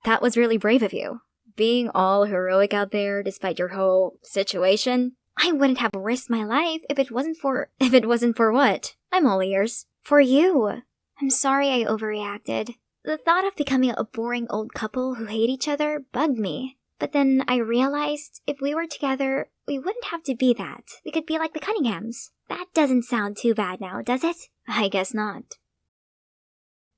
That was really brave of you. Being all heroic out there despite your whole situation. I wouldn't have risked my life if it wasn't for what? I'm all ears. For you. I'm sorry I overreacted. The thought of becoming a boring old couple who hate each other bugged me. But then I realized if we were together, we wouldn't have to be that. We could be like the Cunninghams. That doesn't sound too bad now, does it? I guess not.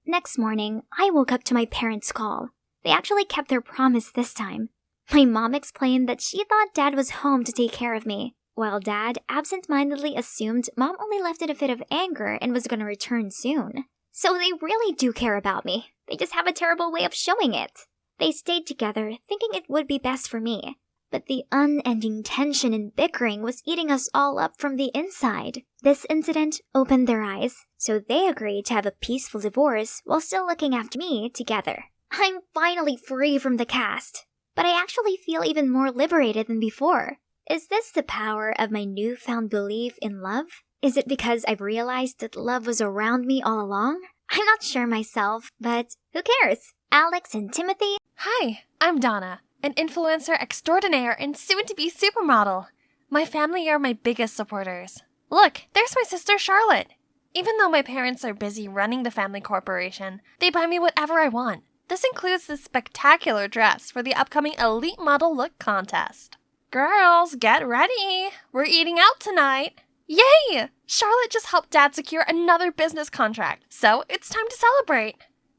Next morning, I woke up to my parents' call. They actually kept their promise this time. My mom explained that she thought Dad was home to take care of me, while Dad absent-mindedly assumed Mom only left in a fit of anger and was going to return soon. So they really do care about me. They just have a terrible way of showing it. They stayed together, thinking it would be best for me. But the unending tension and bickering was eating us all up from the inside. This incident opened their eyes, so they agreed to have a peaceful divorce while still looking after me together. I'm finally free from the cast, but I actually feel even more liberated than before. Is this the power of my newfound belief in love? Is it because I've realized that love was around me all along? I'm not sure myself, but who cares? Alex and Timothy. Hi, I'm Donna, an influencer extraordinaire and soon-to-be supermodel. My family are my biggest supporters. Look, there's my sister Charlotte. Even though my parents are busy running the family corporation, they buy me whatever I want. This includes this spectacular dress for the upcoming Elite Model Look contest. Girls, get ready. We're eating out tonight. Yay! Charlotte just helped Dad secure another business contract, so it's time to celebrate.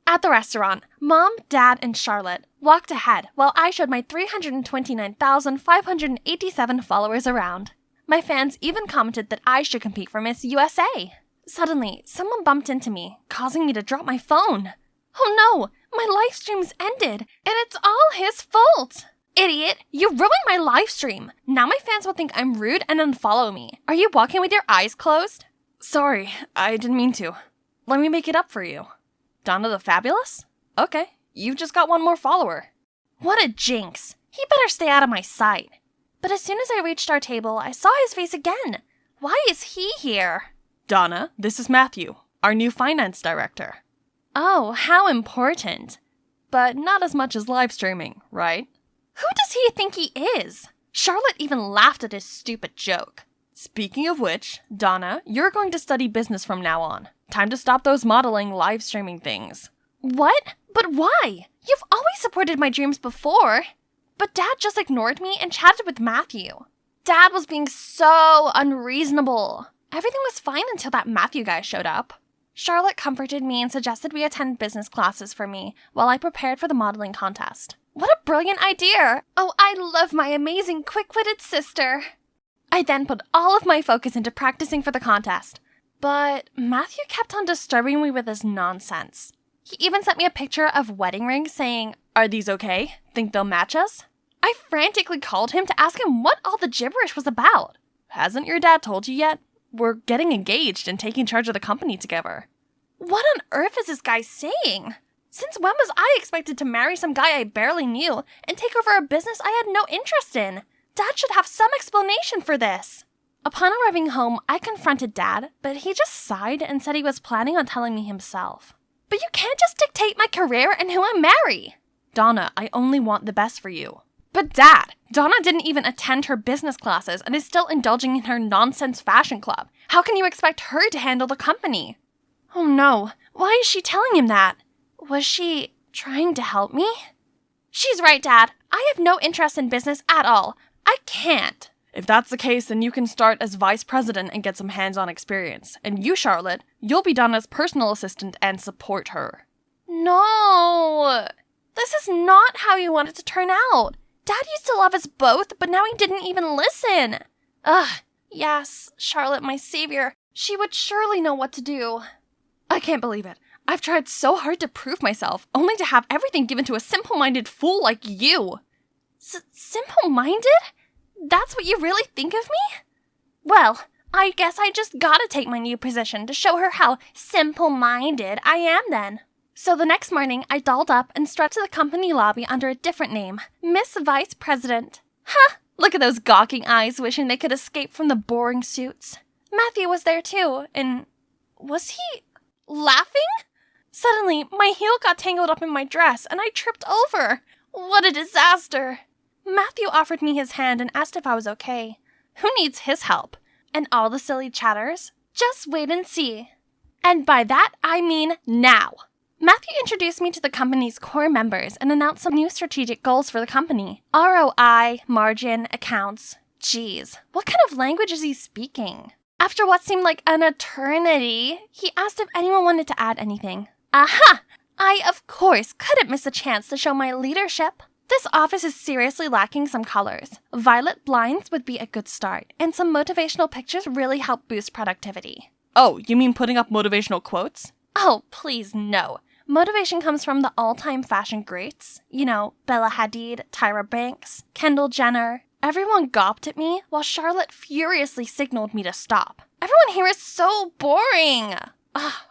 At the restaurant, Mom, Dad, and Charlotte walked ahead while I showed my 329,587 followers around. My fans even commented that I should compete for Miss USA. Suddenly, someone bumped into me, causing me to drop my phone. Oh no, my live stream's ended, and it's all his fault! Idiot, you ruined my live stream. Now my fans will think I'm rude and unfollow me. Are you walking with your eyes closed? Sorry, I didn't mean to. Let me make it up for you. Donna the Fabulous? Okay, you've just got one more follower. What a jinx. He better stay out of my sight. But as soon as I reached our table, I saw his face again. Why is he here? Donna, this is Matthew, our new finance director. Oh, how important. But not as much as live streaming, right? Who does he think he is? Charlotte even laughed at his stupid joke. Speaking of which, Donna, you're going to study business from now on. Time to stop those modeling, live streaming things. What? But why? You've always supported my dreams before. But Dad just ignored me and chatted with Matthew. Dad was being so unreasonable. Everything was fine until that Matthew guy showed up. Charlotte comforted me and suggested we attend business classes for me while I prepared for the modeling contest. What a brilliant idea! Oh, I love my amazing quick-witted sister. I then put all of my focus into practicing for the contest. But Matthew kept on disturbing me with his nonsense. He even sent me a picture of wedding rings saying, "Are these okay? Think they'll match us?" I frantically called him to ask him what all the gibberish was about. Hasn't your dad told you yet? We're getting engaged and taking charge of the company together. What on earth is this guy saying? Since when was I expected to marry some guy I barely knew and take over a business I had no interest in? Dad should have some explanation for this. Upon arriving home, I confronted Dad, but he just sighed and said he was planning on telling me himself. But you can't just dictate my career and who I marry. Donna, I only want the best for you. But Dad, Donna didn't even attend her business classes and is still indulging in her nonsense fashion club. How can you expect her to handle the company? Oh no, why is she telling him that? Was she trying to help me? She's right, Dad. I have no interest in business at all. I can't. If that's the case, then you can start as vice president and get some hands-on experience. And you, Charlotte, you'll be Donna's personal assistant and support her. No! This is not how you want it to turn out. Dad used to love us both, but now he didn't even listen. Ugh, yes, Charlotte, my savior. She would surely know what to do. I can't believe it. I've tried so hard to prove myself, only to have everything given to a simple-minded fool like you. Simple-minded? That's what you really think of me? Well, I guess I just gotta take my new position to show her how simple-minded I am then. So the next morning, I dolled up and strutted to the company lobby under a different name, Miss Vice President. Ha! Look at those gawking eyes wishing they could escape from the boring suits. Matthew was there too, and was he laughing? Suddenly, my heel got tangled up in my dress, and I tripped over. What a disaster! Matthew offered me his hand and asked if I was okay. Who needs his help? And all the silly chatters? Just wait and see. And by that, I mean now. Matthew introduced me to the company's core members and announced some new strategic goals for the company. ROI, margin, accounts. Geez, what kind of language is he speaking? After what seemed like an eternity, he asked if anyone wanted to add anything. Aha! I, of course, couldn't miss a chance to show my leadership. This office is seriously lacking some colors. Violet blinds would be a good start, and some motivational pictures really help boost productivity. Oh, you mean putting up motivational quotes? Oh, please no. Motivation comes from the all-time fashion greats. You know, Bella Hadid, Tyra Banks, Kendall Jenner. Everyone gawped at me while Charlotte furiously signaled me to stop. Everyone here is so boring.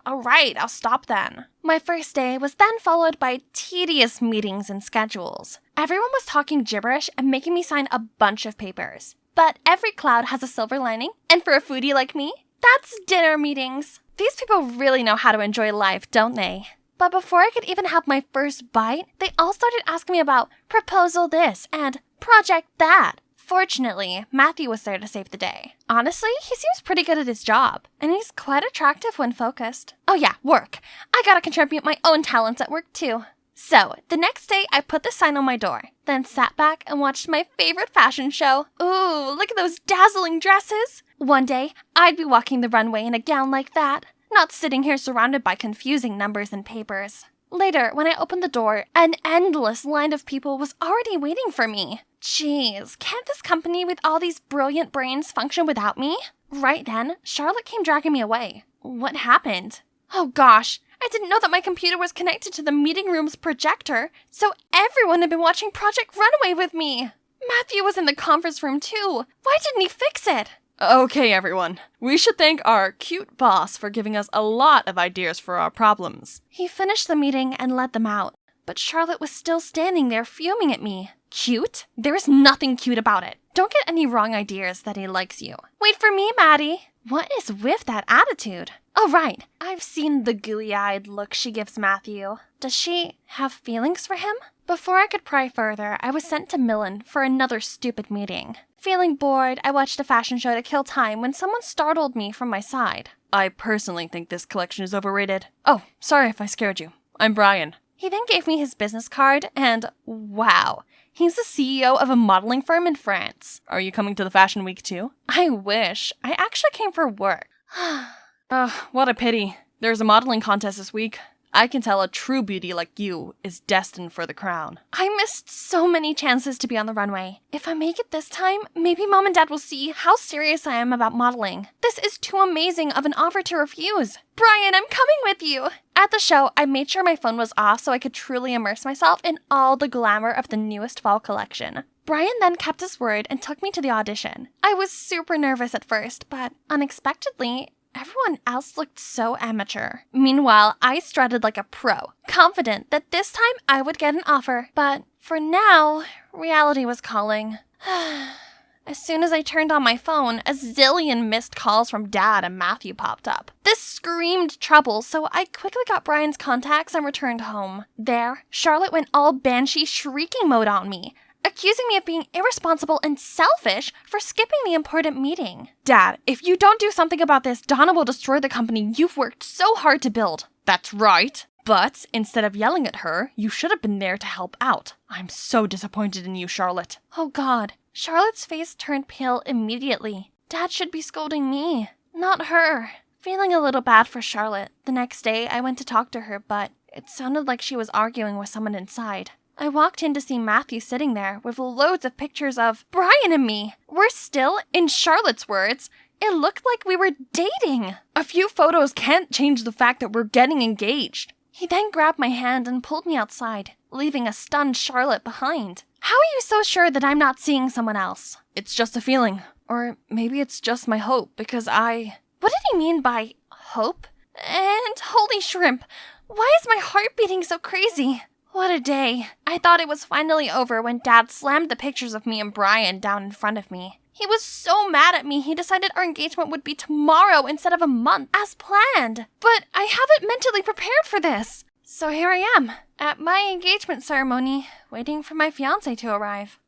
Alright, I'll stop then. My first day was then followed by tedious meetings and schedules. Everyone was talking gibberish and making me sign a bunch of papers. But every cloud has a silver lining, and for a foodie like me, that's dinner meetings. These people really know how to enjoy life, don't they? But before I could even have my first bite, they all started asking me about proposal this and project that. Fortunately, Matthew was there to save the day. Honestly, he seems pretty good at his job, and he's quite attractive when focused. Oh yeah, work. I gotta contribute my own talents at work too. So, the next day I put the sign on my door, then sat back and watched my favorite fashion show. Ooh, look at those dazzling dresses. One day, I'd be walking the runway in a gown like that, not sitting here surrounded by confusing numbers and papers. Later, when I opened the door, an endless line of people was already waiting for me. Jeez, can't this company with all these brilliant brains function without me? Right then, Charlotte came dragging me away. What happened? Oh gosh, I didn't know that my computer was connected to the meeting room's projector, so everyone had been watching Project Runway with me. Matthew was in the conference room too. Why didn't he fix it? Okay, everyone. We should thank our cute boss for giving us a lot of ideas for our problems. He finished the meeting and let them out, but Charlotte was still standing there fuming at me. Cute? There is nothing cute about it. Don't get any wrong ideas that he likes you. Wait for me, Maddie. What is with that attitude? Oh, right. I've seen the gooey-eyed look she gives Matthew. Does she have feelings for him? Before I could pry further, I was sent to Millen for another stupid meeting. Feeling bored, I watched a fashion show to kill time when someone startled me from my side. I personally think this collection is overrated. Oh, sorry if I scared you. I'm Brian. He then gave me his business card, and wow, he's the CEO of a modeling firm in France. Are you coming to the fashion week too? I wish. I actually came for work. What a pity. There's a modeling contest this week. I can tell a true beauty like you is destined for the crown. I missed so many chances to be on the runway. If I make it this time, maybe Mom and Dad will see how serious I am about modeling. This is too amazing of an offer to refuse. Brian, I'm coming with you. At the show, I made sure my phone was off so I could truly immerse myself in all the glamour of the newest fall collection. Brian then kept his word and took me to the audition. I was super nervous at first, but unexpectedly, everyone else looked so amateur. Meanwhile, I strutted like a pro, confident that this time I would get an offer. But for now, reality was calling. As soon as I turned on my phone, a zillion missed calls from Dad and Matthew popped up. This screamed trouble, so I quickly got Brian's contacts and returned home. There, Charlotte went all banshee shrieking mode on me, accusing me of being irresponsible and selfish for skipping the important meeting. Dad, if you don't do something about this, Donna will destroy the company you've worked so hard to build. That's right. But instead of yelling at her, you should have been there to help out. I'm so disappointed in you, Charlotte. Oh God. Charlotte's face turned pale immediately. Dad should be scolding me, not her. Feeling a little bad for Charlotte, the next day I went to talk to her, but it sounded like she was arguing with someone inside. I walked in to see Matthew sitting there with loads of pictures of Brian and me. We're still, in Charlotte's words, it looked like we were dating. A few photos can't change the fact that we're getting engaged. He then grabbed my hand and pulled me outside, leaving a stunned Charlotte behind. How are you so sure that I'm not seeing someone else? It's just a feeling. Or maybe it's just my hope, because What did he mean by hope? And holy shrimp, why is my heart beating so crazy? What a day. I thought it was finally over when Dad slammed the pictures of me and Brian down in front of me. He was so mad at me, he decided our engagement would be tomorrow instead of a month, as planned. But I haven't mentally prepared for this. So here I am, at my engagement ceremony, waiting for my fiancé to arrive.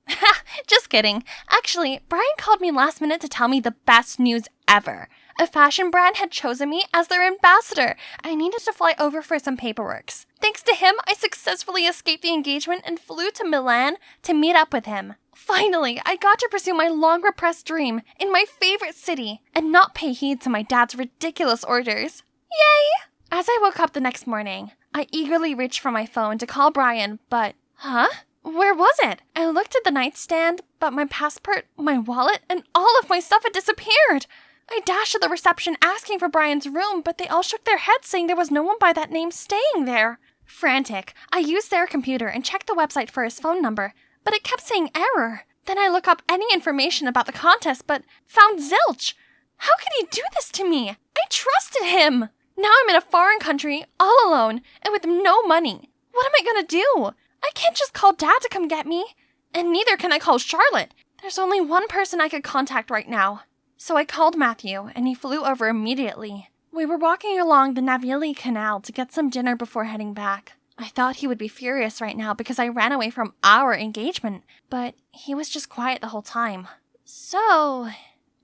Just kidding. Actually, Brian called me last minute to tell me the best news ever. A fashion brand had chosen me as their ambassador. I needed to fly over for some paperwork. Thanks to him, I successfully escaped the engagement and flew to Milan to meet up with him. Finally, I got to pursue my long-repressed dream in my favorite city and not pay heed to my dad's ridiculous orders. Yay! As I woke up the next morning, I eagerly reached for my phone to call Brian, but... Huh? Where was it? I looked at the nightstand, but my passport, my wallet, and all of my stuff had disappeared. I dashed to the reception asking for Brian's room, but they all shook their heads saying there was no one by that name staying there. Frantic, I used their computer and checked the website for his phone number, but it kept saying error. Then I looked up any information about the contest, but found zilch. How could he do this to me? I trusted him. Now I'm in a foreign country, all alone, and with no money. What am I gonna do? I can't just call Dad to come get me. And neither can I call Charlotte. There's only one person I could contact right now. So I called Matthew, and he flew over immediately. We were walking along the Navili Canal to get some dinner before heading back. I thought he would be furious right now because I ran away from our engagement, but he was just quiet the whole time. So,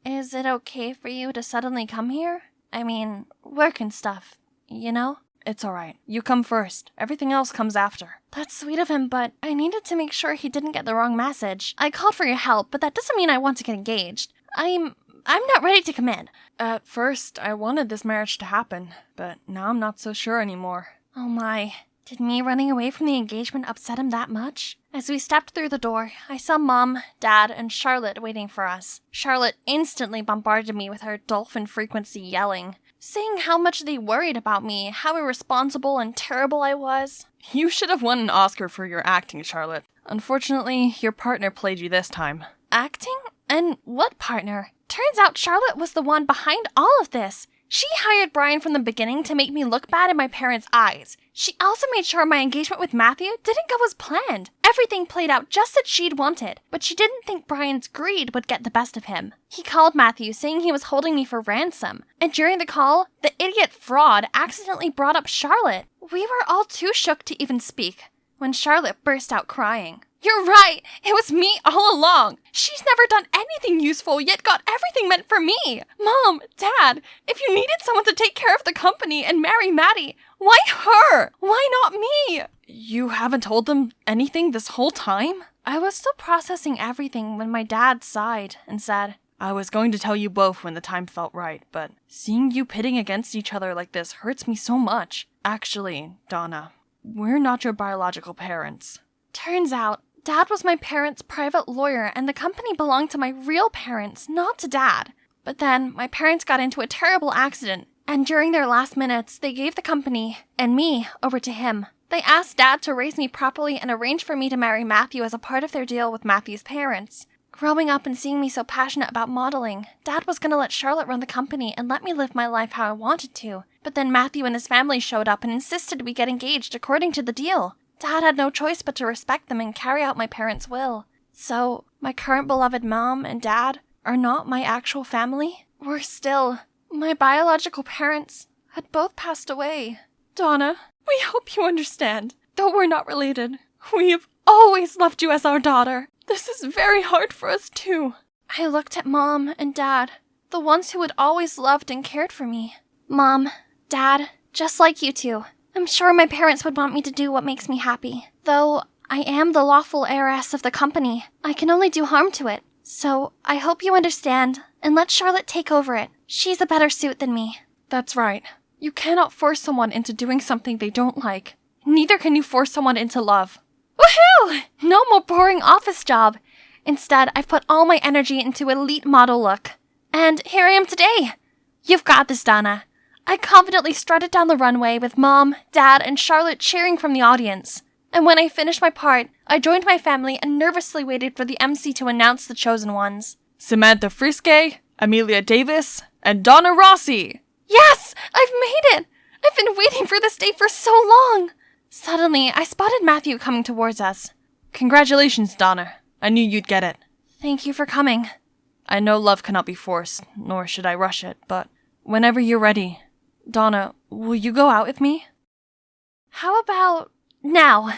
is it okay for you to suddenly come here? I mean, work and stuff, you know? It's alright. You come first. Everything else comes after. That's sweet of him, but I needed to make sure he didn't get the wrong message. I called for your help, but that doesn't mean I want to get engaged. I'm not ready to commit. At first, I wanted this marriage to happen, but now I'm not so sure anymore. Oh my. Did me running away from the engagement upset him that much? As we stepped through the door, I saw Mom, Dad, and Charlotte waiting for us. Charlotte instantly bombarded me with her dolphin frequency yelling, saying how much they worried about me, how irresponsible and terrible I was. You should have won an Oscar for your acting, Charlotte. Unfortunately, your partner played you this time. Acting? And what partner? Turns out Charlotte was the one behind all of this. She hired Brian from the beginning to make me look bad in my parents' eyes. She also made sure my engagement with Matthew didn't go as planned. Everything played out just as she'd wanted, but she didn't think Brian's greed would get the best of him. He called Matthew saying he was holding me for ransom, and during the call, the idiot fraud accidentally brought up Charlotte. We were all too shook to even speak, when Charlotte burst out crying. You're right! It was me all along! She's never done anything useful, yet got everything meant for me! Mom, Dad, if you needed someone to take care of the company and marry Maddie, why her? Why not me? You haven't told them anything this whole time? I was still processing everything when my dad sighed and said, I was going to tell you both when the time felt right, but seeing you pitting against each other like this hurts me so much. Actually, Donna, we're not your biological parents. Turns out, Dad was my parents' private lawyer, and the company belonged to my real parents, not to Dad. But then, my parents got into a terrible accident, and during their last minutes, they gave the company, and me, over to him. They asked Dad to raise me properly and arrange for me to marry Matthew as a part of their deal with Matthew's parents. Growing up and seeing me so passionate about modeling, Dad was going to let Charlotte run the company and let me live my life how I wanted to. But then Matthew and his family showed up and insisted we get engaged according to the deal. Dad had no choice but to respect them and carry out my parents' will. So, my current beloved mom and dad are not my actual family. We're still. My biological parents had both passed away. Donna, we hope you understand. Though we're not related, we have always loved you as our daughter. This is very hard for us too. I looked at Mom and Dad, the ones who had always loved and cared for me. Mom, Dad, just like you two. I'm sure my parents would want me to do what makes me happy. Though I am the lawful heiress of the company, I can only do harm to it. So I hope you understand, and let Charlotte take over it. She's a better suit than me. That's right. You cannot force someone into doing something they don't like. Neither can you force someone into love. Woohoo! No more boring office job. Instead, I've put all my energy into elite model look. And here I am today. You've got this, Donna. I confidently strutted down the runway with Mom, Dad, and Charlotte cheering from the audience. And when I finished my part, I joined my family and nervously waited for the MC to announce the chosen ones. Samantha Friske, Amelia Davis, and Donna Rossi! Yes! I've made it! I've been waiting for this day for so long! Suddenly, I spotted Matthew coming towards us. Congratulations, Donna. I knew you'd get it. Thank you for coming. I know love cannot be forced, nor should I rush it, but whenever you're ready... Donna, will you go out with me? How about now?